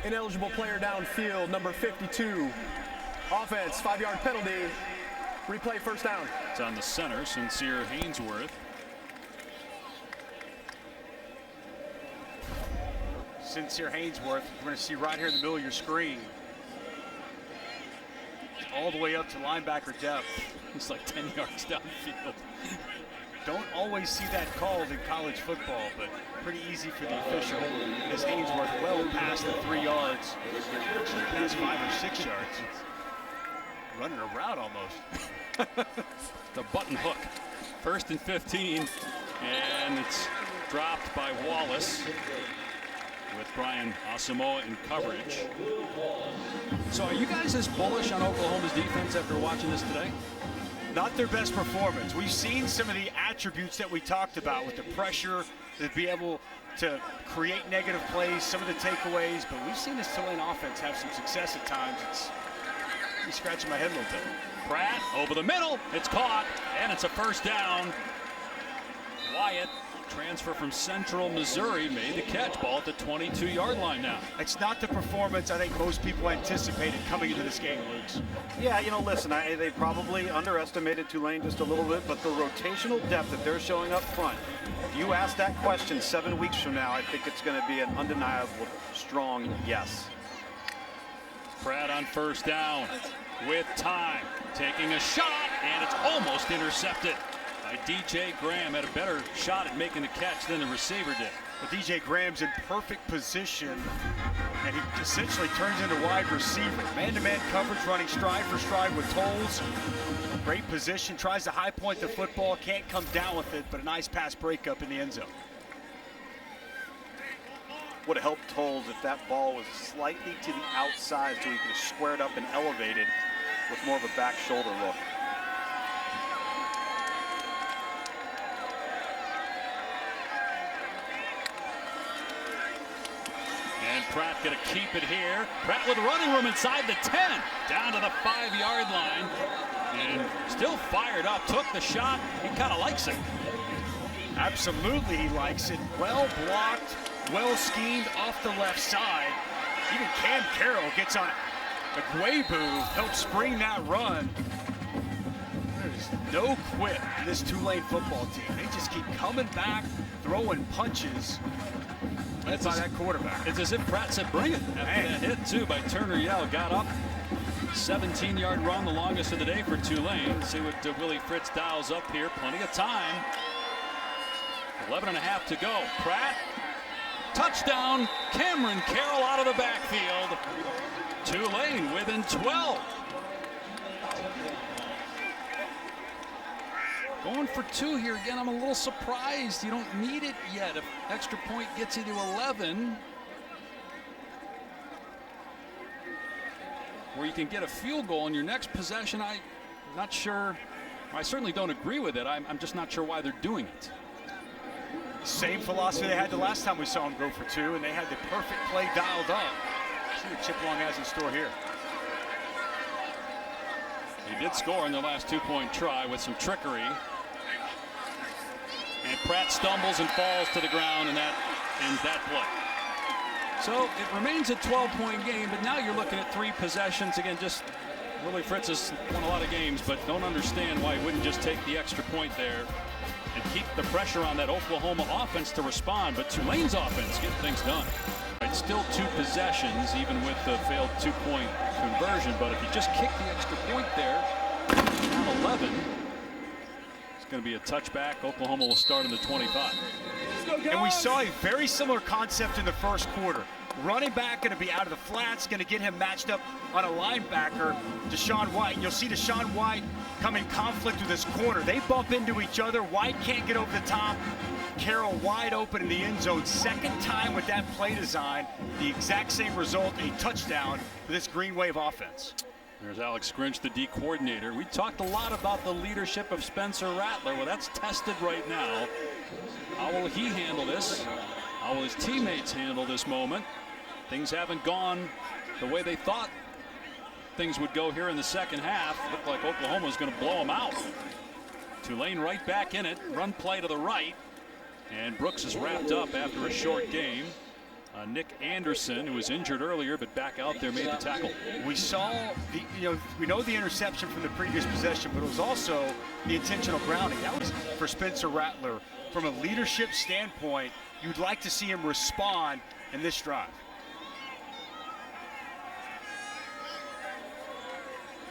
Ineligible player downfield, number 52. Offense, 5-yard penalty. Replay first down. It's on the center, Sincere Hainsworth. Sincere Hainsworth, we're going to see right here in the middle of your screen. All the way up to linebacker depth. It's like 10 yards downfield. Don't always see that called in college football, but pretty easy for the official. As Hainsworth well past the 3 yards, actually past 5 or 6 yards. Running a route almost. The button hook. 1st and 15, and it's dropped by Wallace with Brian Asamoah in coverage. So are you guys as bullish on Oklahoma's defense after watching this today? Not their best performance. We've seen some of the attributes that we talked about with the pressure, to be able to create negative plays, some of the takeaways, but we've seen this Tulane offense have some success at times. It's me scratching my head a little bit. Pratt over the middle, it's caught, and it's a first down. Wyatt, transfer from Central Missouri, made the catch. Ball at the 22-yard line now. It's not the performance I think most people anticipated coming into this game, Luke. Yeah, you know, listen, they probably underestimated Tulane just a little bit, but the rotational depth that they're showing up front, if you ask that question 7 weeks from now, I think it's going to be an undeniable, strong yes. Pratt on first down with time, taking a shot, and it's almost intercepted. DJ Graham had a better shot at making the catch than the receiver did. Well, DJ Graham's in perfect position, and he essentially turns into wide receiver. Man-to-man coverage, running stride for stride with Tolles. Great position, tries to high point the football, can't come down with it, but a nice pass breakup in the end zone. Would have helped Tolles if that ball was slightly to the outside so he could have squared up and elevated with more of a back shoulder look. And Pratt gonna keep it here. Pratt with running room inside the 10, down to the 5-yard line, and still fired up. Took the shot. He kind of likes it. Absolutely, he likes it. Well blocked, well schemed off the left side. Even Cam Carroll gets on it. Agwebu helps spring that run. There's no quit in this Tulane football team. They just keep coming back, throwing punches. That's by that quarterback. It's as if Pratt said, bring it. After that hit, too, by Turner Yell. Got up. 17-yard run, the longest of the day for Tulane. See what Willie Fritz dials up here. Plenty of time. 11.5 to go. Pratt. Touchdown. Cameron Carroll out of the backfield. Tulane within 12. Going for 2 here again. I'm a little surprised you don't need it yet. If extra point gets you to 11, where you can get a field goal in your next possession, I'm not sure. I certainly don't agree with it. I'm just not sure why they're doing it. Same philosophy they had the last time we saw them go for 2, and they had the perfect play dialed up. See what Chip Long has in store here. He did score in the last 2-point try with some trickery. And Pratt stumbles and falls to the ground, and that ends that play. So it remains a 12-point game, but now you're looking at 3 possessions. Again, just Willie Fritz has won a lot of games, but don't understand why he wouldn't just take the extra point there and keep the pressure on that Oklahoma offense to respond. But Tulane's offense getting things done. It's still 2 possessions, even with the failed 2-point conversion. But if you just kick the extra point there, down 11, it's going to be a touchback. Oklahoma will start in the 25. And we saw a very similar concept in the first quarter. Running back going to be out of the flats, going to get him matched up on a linebacker, Deshaun White. And you'll see Deshaun White come in conflict with his corner. They bump into each other. White can't get over the top. Carroll wide open in the end zone. Second time with that play design. The exact same result, a touchdown for this Green Wave offense. There's Alex Grinch, the D coordinator. We talked a lot about the leadership of Spencer Rattler. Well, that's tested right now. How will he handle this? How will his teammates handle this moment? Things haven't gone the way they thought things would go here in the second half. Looked like Oklahoma was going to blow them out. Tulane right back in it. Run play to the right. And Brooks is wrapped up after a short game. Nick Anderson, who was injured earlier but back out there, made the tackle. We saw we know the interception from the previous possession, but it was also the intentional grounding. That was for Spencer Rattler. From a leadership standpoint, you'd like to see him respond in this drive.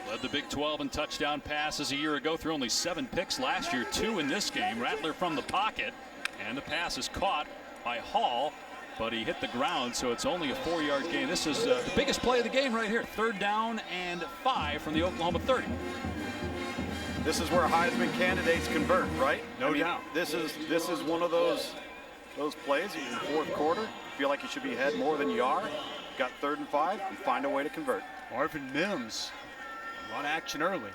Led the Big 12 in touchdown passes a year ago, threw only 7 picks last year, 2 in this game. Rattler from the pocket, and the pass is caught by Hall, but he hit the ground, so it's only a 4-yard gain. This is the biggest play of the game right here. 3rd down and 5 from the Oklahoma 30. This is where Heisman candidates convert, right? No doubt. This is one of those plays in the fourth quarter. Feel like you should be ahead more than you are. Got 3rd and 5, and find a way to convert. Marvin Mims, a lot of action early.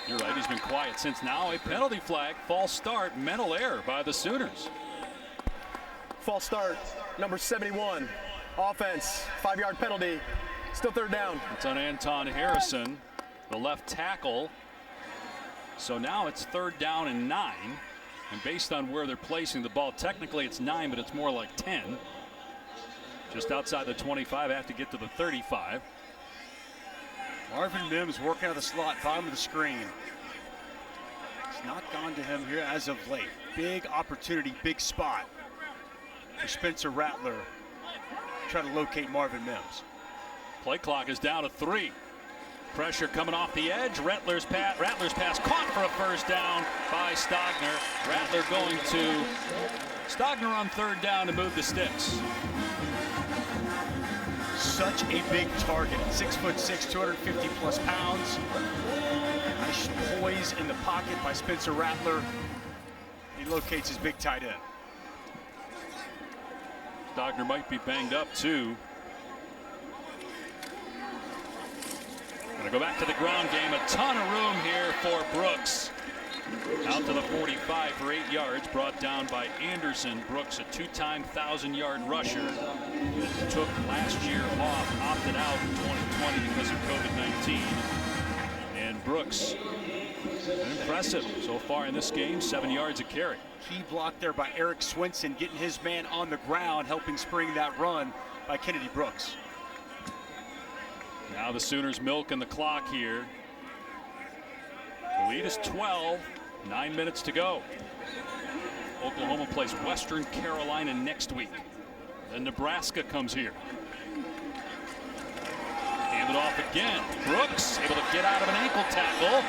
You're right, he's been quiet since now. A penalty flag, false start, mental error by the Sooners. False start, number 71. Offense, 5-yard penalty. Still 3rd down. It's on Anton Harrison, the left tackle. So now it's 3rd down and 9. And based on where they're placing the ball, technically it's 9, but it's more like 10. Just outside the 25, have to get to the 35. Marvin Mims working out of the slot, bottom of the screen. It's not gone to him here as of late. Big opportunity, big spot for Spencer Rattler. Try to locate Marvin Mims. Play clock is down to 3. Pressure coming off the edge. Rattler's pass caught for a 1st down by Stogner. Rattler going to Stogner on 3rd down to move the sticks. Such a big target. 6'6", 250 plus pounds. Nice poise in the pocket by Spencer Rattler. He locates his big tight end. Stogner might be banged up too. Gonna go back to the ground game. A ton of room here for Brooks. Out to the 45 for 8 yards, brought down by Anderson. Brooks, a 2-time 1,000-yard rusher that took last year off, opted out in 2020 because of COVID-19. And Brooks, impressive so far in this game, 7 yards a carry. Key block there by Eric Swinson, getting his man on the ground, helping spring that run by Kennedy Brooks. Now the Sooners milking the clock here. The lead is 12, 9 minutes to go. Oklahoma plays Western Carolina next week. Then Nebraska comes here. Hand it off again. Brooks able to get out of an ankle tackle.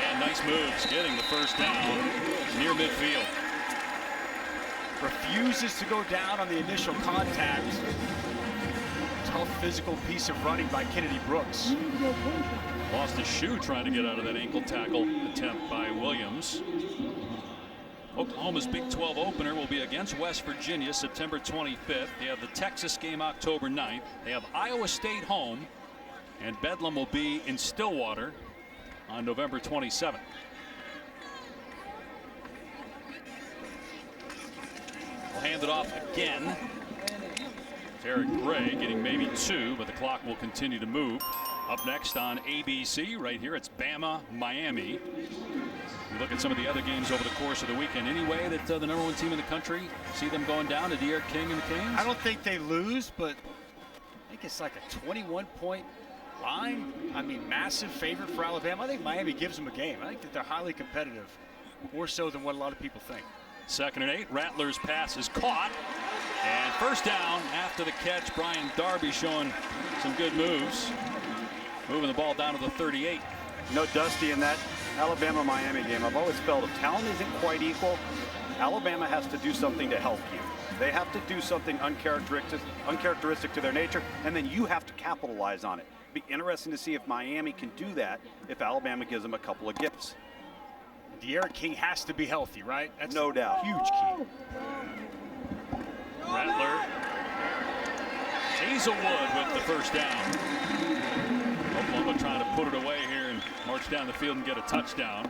And nice moves, getting the 1st down near midfield. Refuses to go down on the initial contact. Tough physical piece of running by Kennedy Brooks. Lost his shoe trying to get out of that ankle tackle attempt by Williams. Oklahoma's Big 12 opener will be against West Virginia September 25th. They have the Texas game October 9th. They have Iowa State home, and Bedlam will be in Stillwater on November 27th. We'll hand it off again. Eric Gray getting maybe 2, but the clock will continue to move. Up next on ABC, right here, it's Bama, Miami. We look at some of the other games over the course of the weekend. Any way that the number 1 team in the country, see them going down to De'Aaron King and the Kings? I don't think they lose, but I think it's like a 21-point line. I mean, massive favorite for Alabama. I think Miami gives them a game. I think that they're highly competitive, more so than what a lot of people think. 2nd and 8. Rattler's pass is caught. And 1st down after the catch. Brian Darby showing some good moves. Moving the ball down to the 38. You know, Dusty, in that Alabama-Miami game, I've always felt if talent isn't quite equal, Alabama has to do something to help you. They have to do something uncharacteristic to their nature, and then you have to capitalize on it. Be interesting to see if Miami can do that if Alabama gives them a couple of gifts. De'Aaron King has to be healthy, right? That's no doubt. Huge key. Rattler. Hazelwood with the first down. Oklahoma trying to put it away here and march down the field and get a touchdown.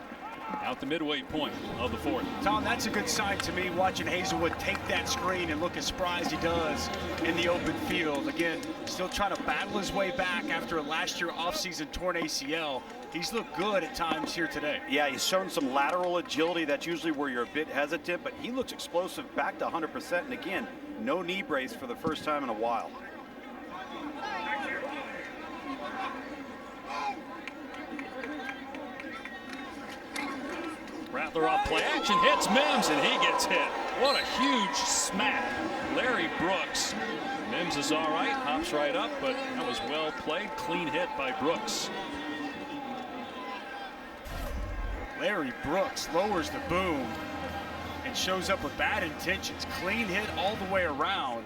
Out the midway point of the fourth. Tom, that's a good sign to me, watching Hazelwood take that screen and look as spry as he does in the open field. Again, still trying to battle his way back after a last year offseason torn ACL. He's looked good at times here today. Yeah, he's shown some lateral agility. That's usually where you're a bit hesitant, but he looks explosive back to 100%. And again, no knee brace for the first time in a while. Rattler off play action, hits Mims, and he gets hit. What a huge smack. Larry Brooks. Mims is all right, hops right up, but that was well played. Clean hit by Brooks. Larry Brooks lowers the boom and shows up with bad intentions. Clean hit all the way around.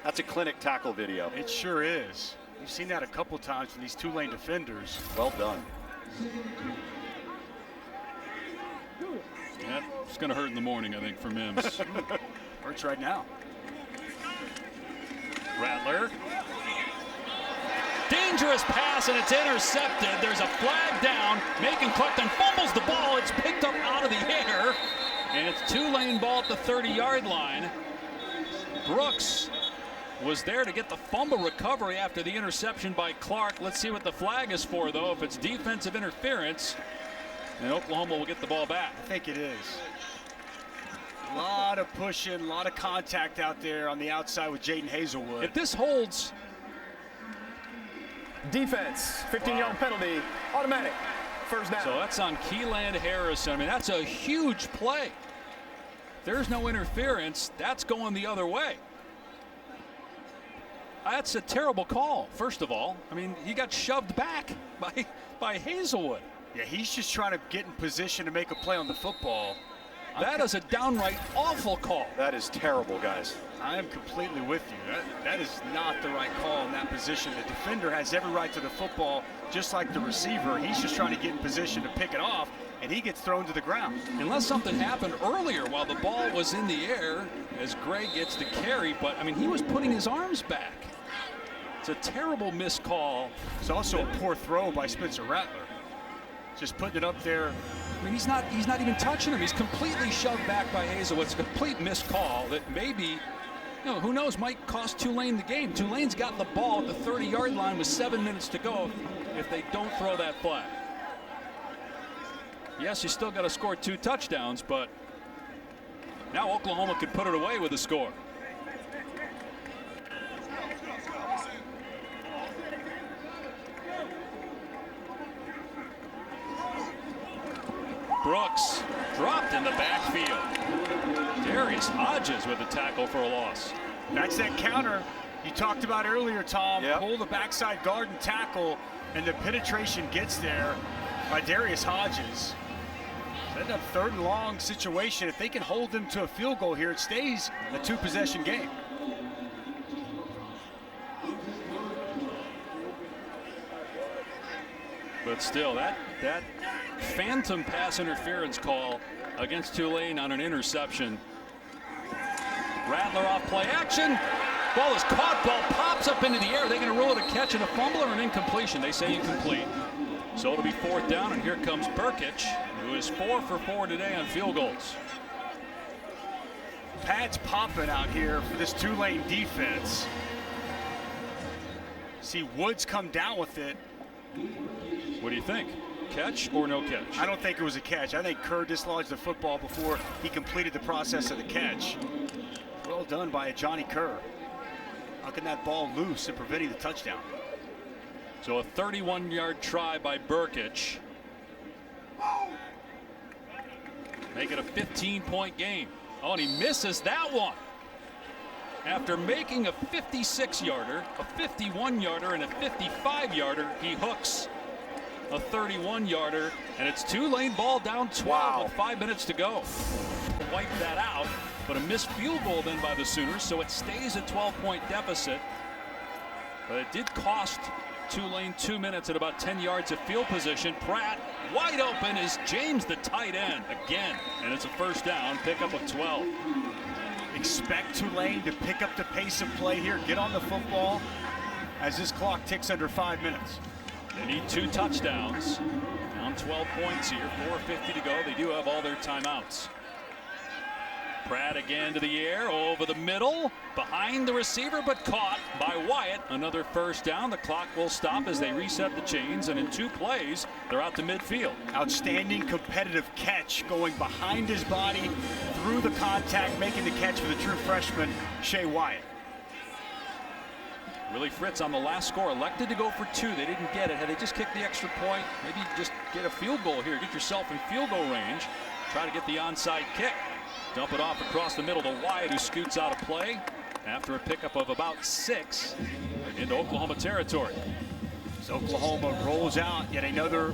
That's a clinic tackle video. It sure is. We've seen that a couple times from these Tulane defenders. Well done. Yeah, it's going to hurt in the morning, I think, for Mims. Hurts right now. Rattler. Dangerous pass, and it's intercepted. There's a flag down. Macon Clark then fumbles the ball. It's picked up out of the air, and it's Tulane ball at the 30-yard line. Brooks was there to get the fumble recovery after the interception by Clark. Let's see what the flag is for, though. If it's defensive interference, and Oklahoma will get the ball back. I think it is. A lot of pushing, a lot of contact out there on the outside with Jaden Hazelwood. If this holds, defense, 15-yard penalty, automatic, first down. So that's on Keeland Harrison. I mean, that's a huge play. If there's no interference, that's going the other way. That's a terrible call, first of all. I mean, he got shoved back by Hazelwood. Yeah, he's just trying to get in position to make a play on the football. That is a downright awful call. That is terrible, guys. I am completely with you. That is not the right call in that position. The defender has every right to the football, just like the receiver. He's just trying to get in position to pick it off, and he gets thrown to the ground. Unless something happened earlier while the ball was in the air as Gray gets the carry, but I mean, he was putting his arms back. It's a terrible missed call. It's also a poor throw by Spencer Rattler. Just putting it up there. I mean, he's not even touching him. He's completely shoved back by Hazelwood. It's a complete missed call that maybe, you know, who knows, might cost Tulane the game. Tulane's got the ball at the 30-yard line with 7 minutes to go if they don't throw that flag. Yes, you still got to score 2 touchdowns, but now Oklahoma could put it away with a score. Brooks dropped in the backfield. Darius Hodges with a tackle for a loss. That's that counter you talked about earlier, Tom. Yep. Pull the backside guard and tackle, and the penetration gets there by Darius Hodges. Setting up 3rd and long situation. If they can hold them to a field goal here, it stays a 2-possession game. But still, that phantom pass interference call against Tulane on an interception. Rattler off play action. Ball is caught. Ball pops up into the air. Are they going to rule it a catch and a fumble or an incompletion? They say incomplete. So it'll be 4th down, and here comes Burkich, who is 4 for 4 today on field goals. Pads popping out here for this Tulane defense. See Woods come down with it. What do you think? Catch or no catch? I don't think it was a catch. I think Kerr dislodged the football before he completed the process of the catch. Well done by Johnny Kerr. Knocking that ball loose and preventing the touchdown. So a 31-yard try by Burkich. Make it a 15-point game. Oh, and he misses that one. After making a 56-yarder, a 51-yarder, and a 55-yarder, he hooks a 31-yarder, and it's Tulane ball down 12 with 5 minutes to go. Wipe that out. but a missed field goal then by the Sooners, so it stays a 12-point deficit. But it did cost Tulane 2 minutes and about 10 yards of field position. Pratt wide open is James, the tight end, again, and it's a first down, pickup of 12. Expect Tulane to pick up the pace of play here, get on the football as this clock ticks under 5 minutes. They need 2 touchdowns. Down 12 points here, 4:50 to go. They do have all their timeouts. Pratt again to the air, over the middle, behind the receiver, but caught by Wyatt. Another first down. The clock will stop as they reset the chains, and in 2 plays, they're out to midfield. Outstanding competitive catch, going behind his body, through the contact, making the catch for the true freshman, Shea Wyatt. Willie Fritz on the last score elected to go for 2. They didn't get it. Had they just kicked the extra point, maybe just get a field goal here, get yourself in field goal range, try to get the onside kick. Dump it off across the middle to Wyatt, who scoots out of play after a pickup of about 6 into Oklahoma territory. So Oklahoma rolls out yet another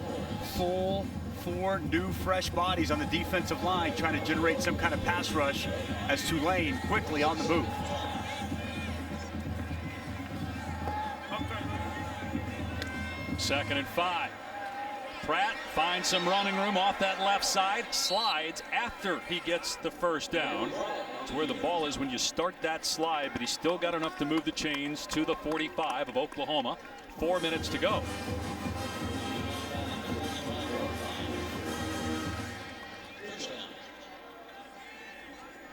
full 4 new fresh bodies on the defensive line, trying to generate some kind of pass rush as Tulane quickly on the move. Second and 5. Pratt finds some running room off that left side, slides after he gets the first down. It's where the ball is when you start that slide, but he's still got enough to move the chains to the 45 of Oklahoma. 4 minutes to go.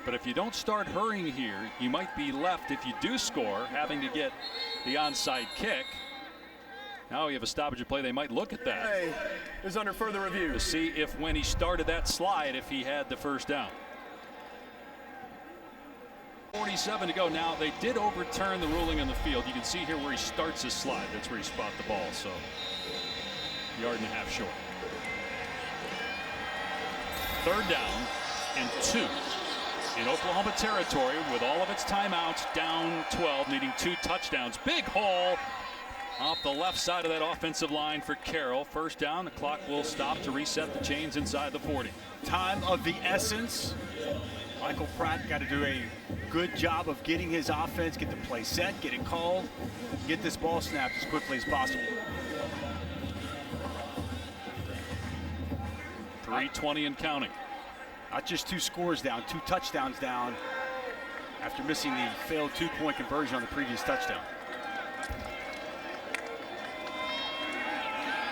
But if you don't start hurrying here, you might be left, if you do score, having to get the onside kick. Now you have a stoppage of play. They might look at that. Play is under further review To see if when he started that slide, if he had the first down. 47 to go. Now they did overturn the ruling on the field. You can see here where he starts his slide. That's where he spot the ball. So yard and a half short. 3rd down and 2 in Oklahoma territory with all of its timeouts, down 12, needing 2 touchdowns. Big hole off the left side of that offensive line for Carroll. First down. The clock will stop to reset the chains inside the 40. Time of the essence. Michael Pratt got to do a good job of getting his offense, get the play set, get it called, get this ball snapped as quickly as possible. 3:20 and counting. Not just 2 scores down, 2 touchdowns down after missing the failed 2-point conversion on the previous touchdown.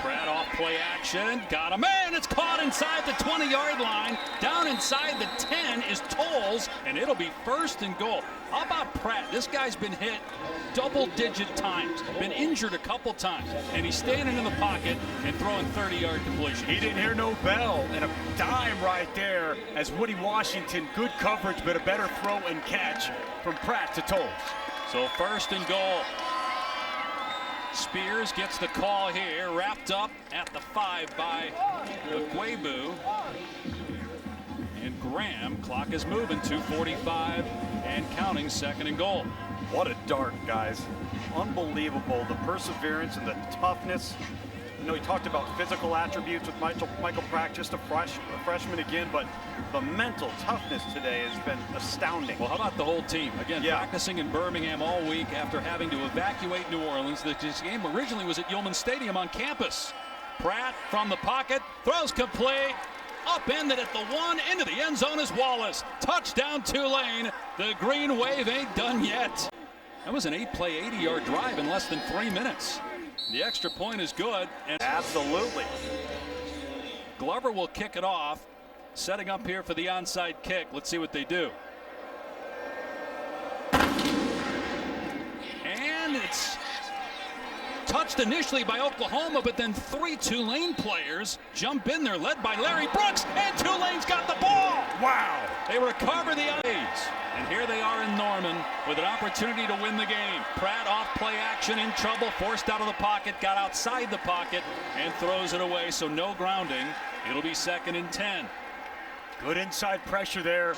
Pratt off play action, got him, and it's caught inside the 20-yard line. Down inside the 10 is Tolles, and it'll be 1st and goal. How about Pratt? This guy's been hit double-digit times, been injured a couple times, and he's standing in the pocket and throwing 30-yard completion. He didn't hear no bell, and a dime right there as Woody Washington, good coverage, but a better throw and catch from Pratt to Tolles. So 1st and goal. Spears gets the call here, wrapped up at the 5 by Agwebu. And Graham, clock is moving, 2:45 and counting, 2nd and goal. What a dart, guys. Unbelievable. The perseverance and the toughness. You know, he talked about physical attributes with Michael Pratt, just a freshman again, but the mental toughness today has been astounding. Well, how about the whole team? Again, practicing in Birmingham all week after having to evacuate New Orleans. This game originally was at Yulman Stadium on campus. Pratt from the pocket, throws complete, upended at the 1, into the end zone is Wallace. Touchdown Tulane. The green wave ain't done yet. That was an 8-play, 80-yard drive in less than 3 minutes. The extra point is good. And Absolutely. Glover will kick it off, setting up here for the onside kick. Let's see what they do. And it's touched initially by Oklahoma, but then 3 Tulane players jump in there, led by Larry Brooks, and Tulane's got the ball. Wow. They recover the eyes. And here they are in Norman with an opportunity to win the game. Pratt off play action, in trouble, forced out of the pocket, got outside the pocket and throws it away, so no grounding. It'll be 2nd and 10. Good inside pressure there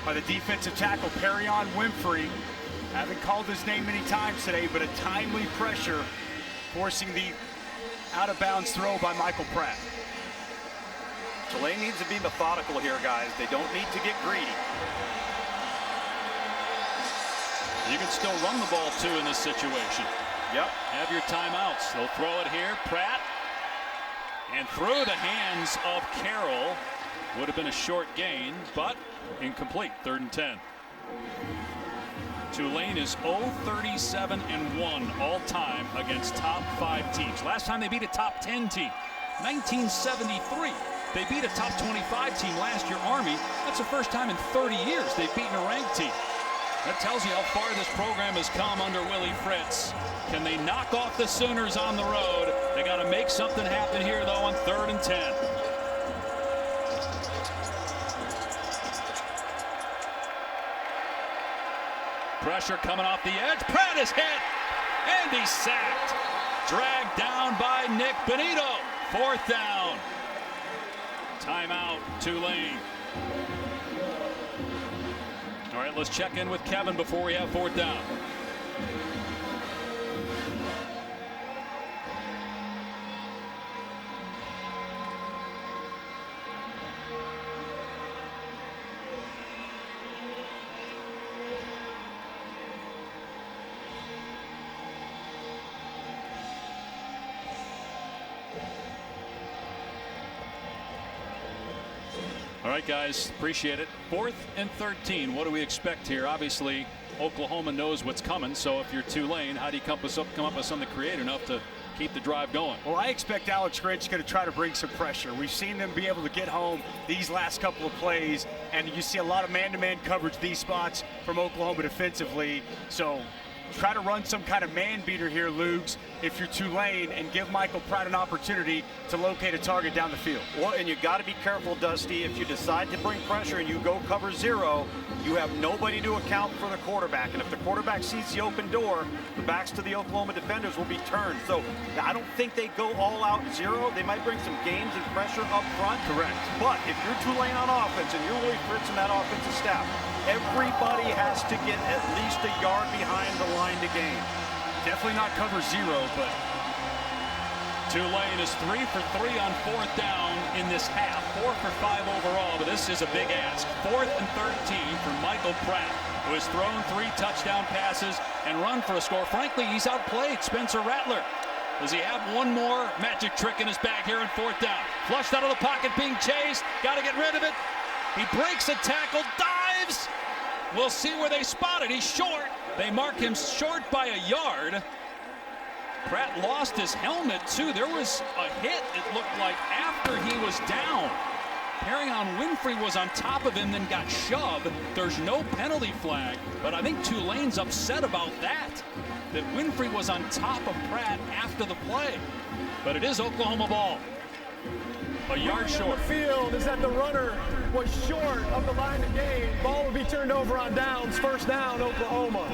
by the defensive tackle, Perion Winfrey. Haven't called his name many times today, but a timely pressure forcing the out-of-bounds throw by Michael Pratt. Tulane needs to be methodical here, guys. They don't need to get greedy. You can still run the ball too in this situation. Yep. Have your timeouts. They'll throw it here. Pratt. And through the hands of Carroll. Would have been a short gain, but incomplete. 3rd and 10. Tulane is 0-37-1 all time against top 5 teams. Last time they beat a top 10 team, 1973. They beat a top 25 team last year, Army. That's the first time in 30 years they've beaten a ranked team. That tells you how far this program has come under Willie Fritz. Can they knock off the Sooners on the road? They got to make something happen here, though, on 3rd and 10. Pressure coming off the edge. Pratt is hit, and he's sacked. Dragged down by Nick Benito. 4th down. Timeout, Tulane. All right, let's check in with Kevin before we have 4th down. All right, guys, appreciate it. 4th and 13. What do we expect here? Obviously, Oklahoma knows what's coming. So if you're Tulane, how do you come up with something creative enough to keep the drive going? Well, I expect Alex Grinch going to try to bring some pressure. We've seen them be able to get home these last couple of plays, and you see a lot of man-to-man coverage these spots from Oklahoma defensively. So try to run some kind of man beater here, Lugs, if you're Tulane, and give Michael Pratt an opportunity to locate a target down the field. Well, and you got to be careful, Dusty. If you decide to bring pressure and you go cover 0, you have nobody to account for the quarterback. And if the quarterback sees the open door, the backs to the Oklahoma defenders will be turned. So I don't think they go all out 0. They might bring some games and pressure up front. Correct. But if you're Tulane on offense and you're Willie Fritz and that offensive staff, everybody has to get at least a yard behind the line to gain. Definitely not cover 0, but Tulane is 3 for 3 on 4th down in this half. 4 for 5 overall, but this is a big ask. 4th and 13 for Michael Pratt, who has thrown 3 touchdown passes and run for a score. Frankly, he's outplayed Spencer Rattler. Does he have one more magic trick in his bag here on 4th down? Flushed out of the pocket, being chased. Got to get rid of it. He breaks a tackle, dives. We'll see where they spot it. He's short. They mark him short by a yard. Pratt lost his helmet, too. There was a hit, it looked like, after he was down. Perrion Winfrey was on top of him, then got shoved. There's no penalty flag, but I think Tulane's upset about that Winfrey was on top of Pratt after the play. But it is Oklahoma ball. A yard short. The field is that the runner was short of the line of gain. Ball will be turned over on downs. 1st down, Oklahoma.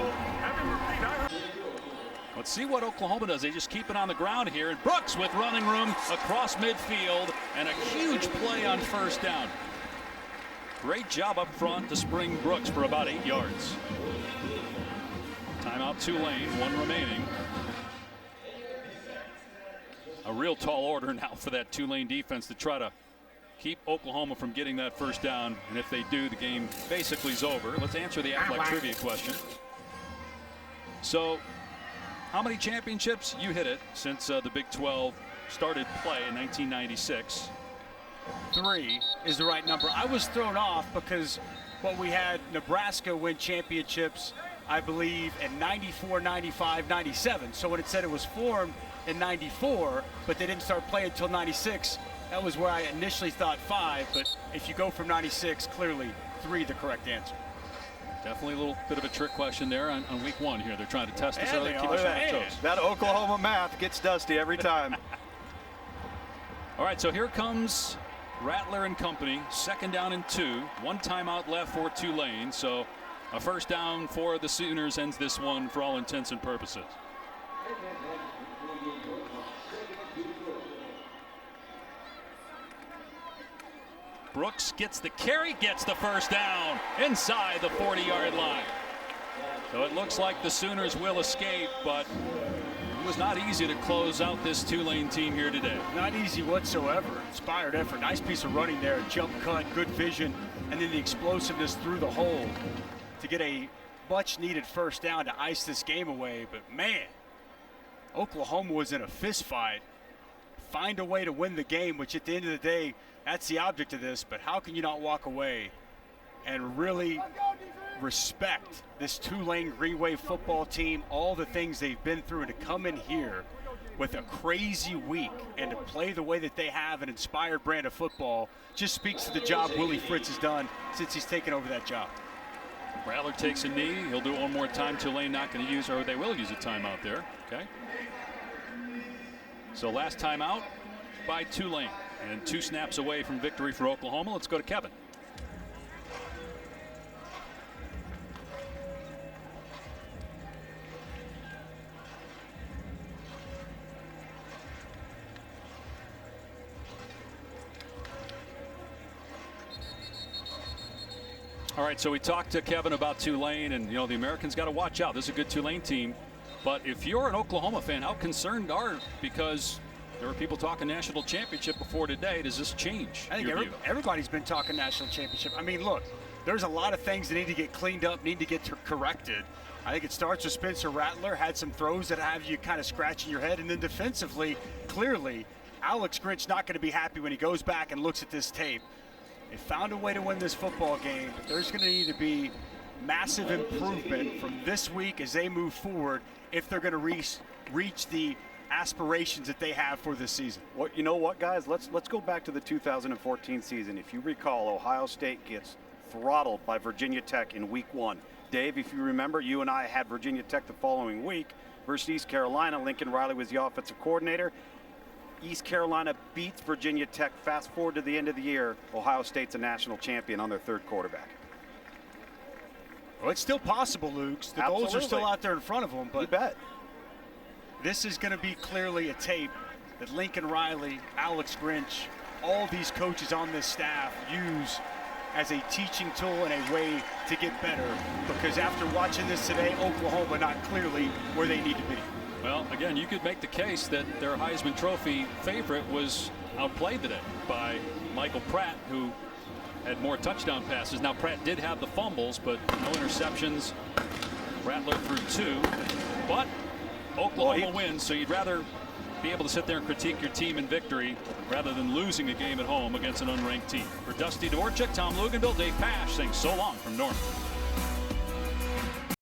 Let's see what Oklahoma does. They just keep it on the ground here. And Brooks with running room across midfield and a huge play on 1st down. Great job up front to spring Brooks for about 8 yards. Timeout Tulane, 1 remaining. A real tall order now for that Tulane defense to try to keep Oklahoma from getting that 1st down. And if they do, the game basically is over. Let's answer the Athletic trivia question. So, how many championships? You hit it since the Big 12 started play in 1996. 3 is the right number. I was thrown off because we had Nebraska win championships, I believe, in 94, 95, 97. So when it said it was formed in 94, but they didn't start playing until 96, that was where I initially thought 5. But if you go from 96, clearly 3 the correct answer. Definitely a little bit of a trick question there on week 1 here. They're trying to test us early, keep us on our toes. That Oklahoma math gets Dusty every time. All right, so here comes Rattler and company. 2nd down and 2. 1 timeout left for Tulane. So a 1st down for the Sooners ends this one for all intents and purposes. Brooks gets the carry, gets the 1st down inside the 40-yard line. So it looks like the Sooners will escape, but it was not easy to close out this Tulane team here today. Not easy whatsoever. Inspired effort. Nice piece of running there. Jump cut, good vision, and then the explosiveness through the hole to get a much needed first down to ice this game away, but man, Oklahoma was in a fist fight. Find a way to win the game, which at the end of the day, that's the object of this, but how can you not walk away and really respect this Tulane Green Wave football team, all the things they've been through, and to come in here with a crazy week and to play the way that they have, an inspired brand of football, just speaks to the job Willie Fritz has done since he's taken over that job. Rattler takes a knee. He'll do it one more time. Tulane not going to use, or they will use a timeout there. Okay. So last timeout by Tulane, and 2 snaps away from victory for Oklahoma. Let's go to Kevin. All right, so we talked to Kevin about Tulane, and the Americans got to watch out. This is a good Tulane team. But if you're an Oklahoma fan, how concerned are you? Because there were people talking national championship before today. Does this change? I think everybody's been talking national championship. I mean, look, there's a lot of things that need to get cleaned up, need to get corrected. I think it starts with Spencer Rattler, had some throws that have you kind of scratching your head. And then defensively, clearly, Alex Grinch not going to be happy when he goes back and looks at this tape. They found a way to win this football game, but there's going to need to be massive improvement from this week as they move forward if they're going to reach the aspirations that they have for this season. What, you know what, guys? Let's go back to the 2014 season. If you recall, Ohio State gets throttled by Virginia Tech in week 1. Dave, if you remember, you and I had Virginia Tech the following week versus East Carolina. Lincoln Riley was the offensive coordinator. East Carolina beats Virginia Tech. Fast forward to the end of the year, Ohio State's a national champion on their 3rd quarterback. Well, it's still possible, Luke. The goals are still out there in front of them, but you bet. This is going to be clearly a tape that Lincoln Riley, Alex Grinch, all these coaches on this staff use as a teaching tool and a way to get better, because after watching this today, Oklahoma not clearly where they need to be. Well, again, you could make the case that their Heisman Trophy favorite was outplayed today by Michael Pratt, who had more touchdown passes. Now, Pratt did have the fumbles, but no interceptions. Rattler threw 2. But Oklahoma wins, so you'd rather be able to sit there and critique your team in victory rather than losing a game at home against an unranked team. For Dusty Dvorak, Tom Luganville, Dave Pasch saying so long from Norman.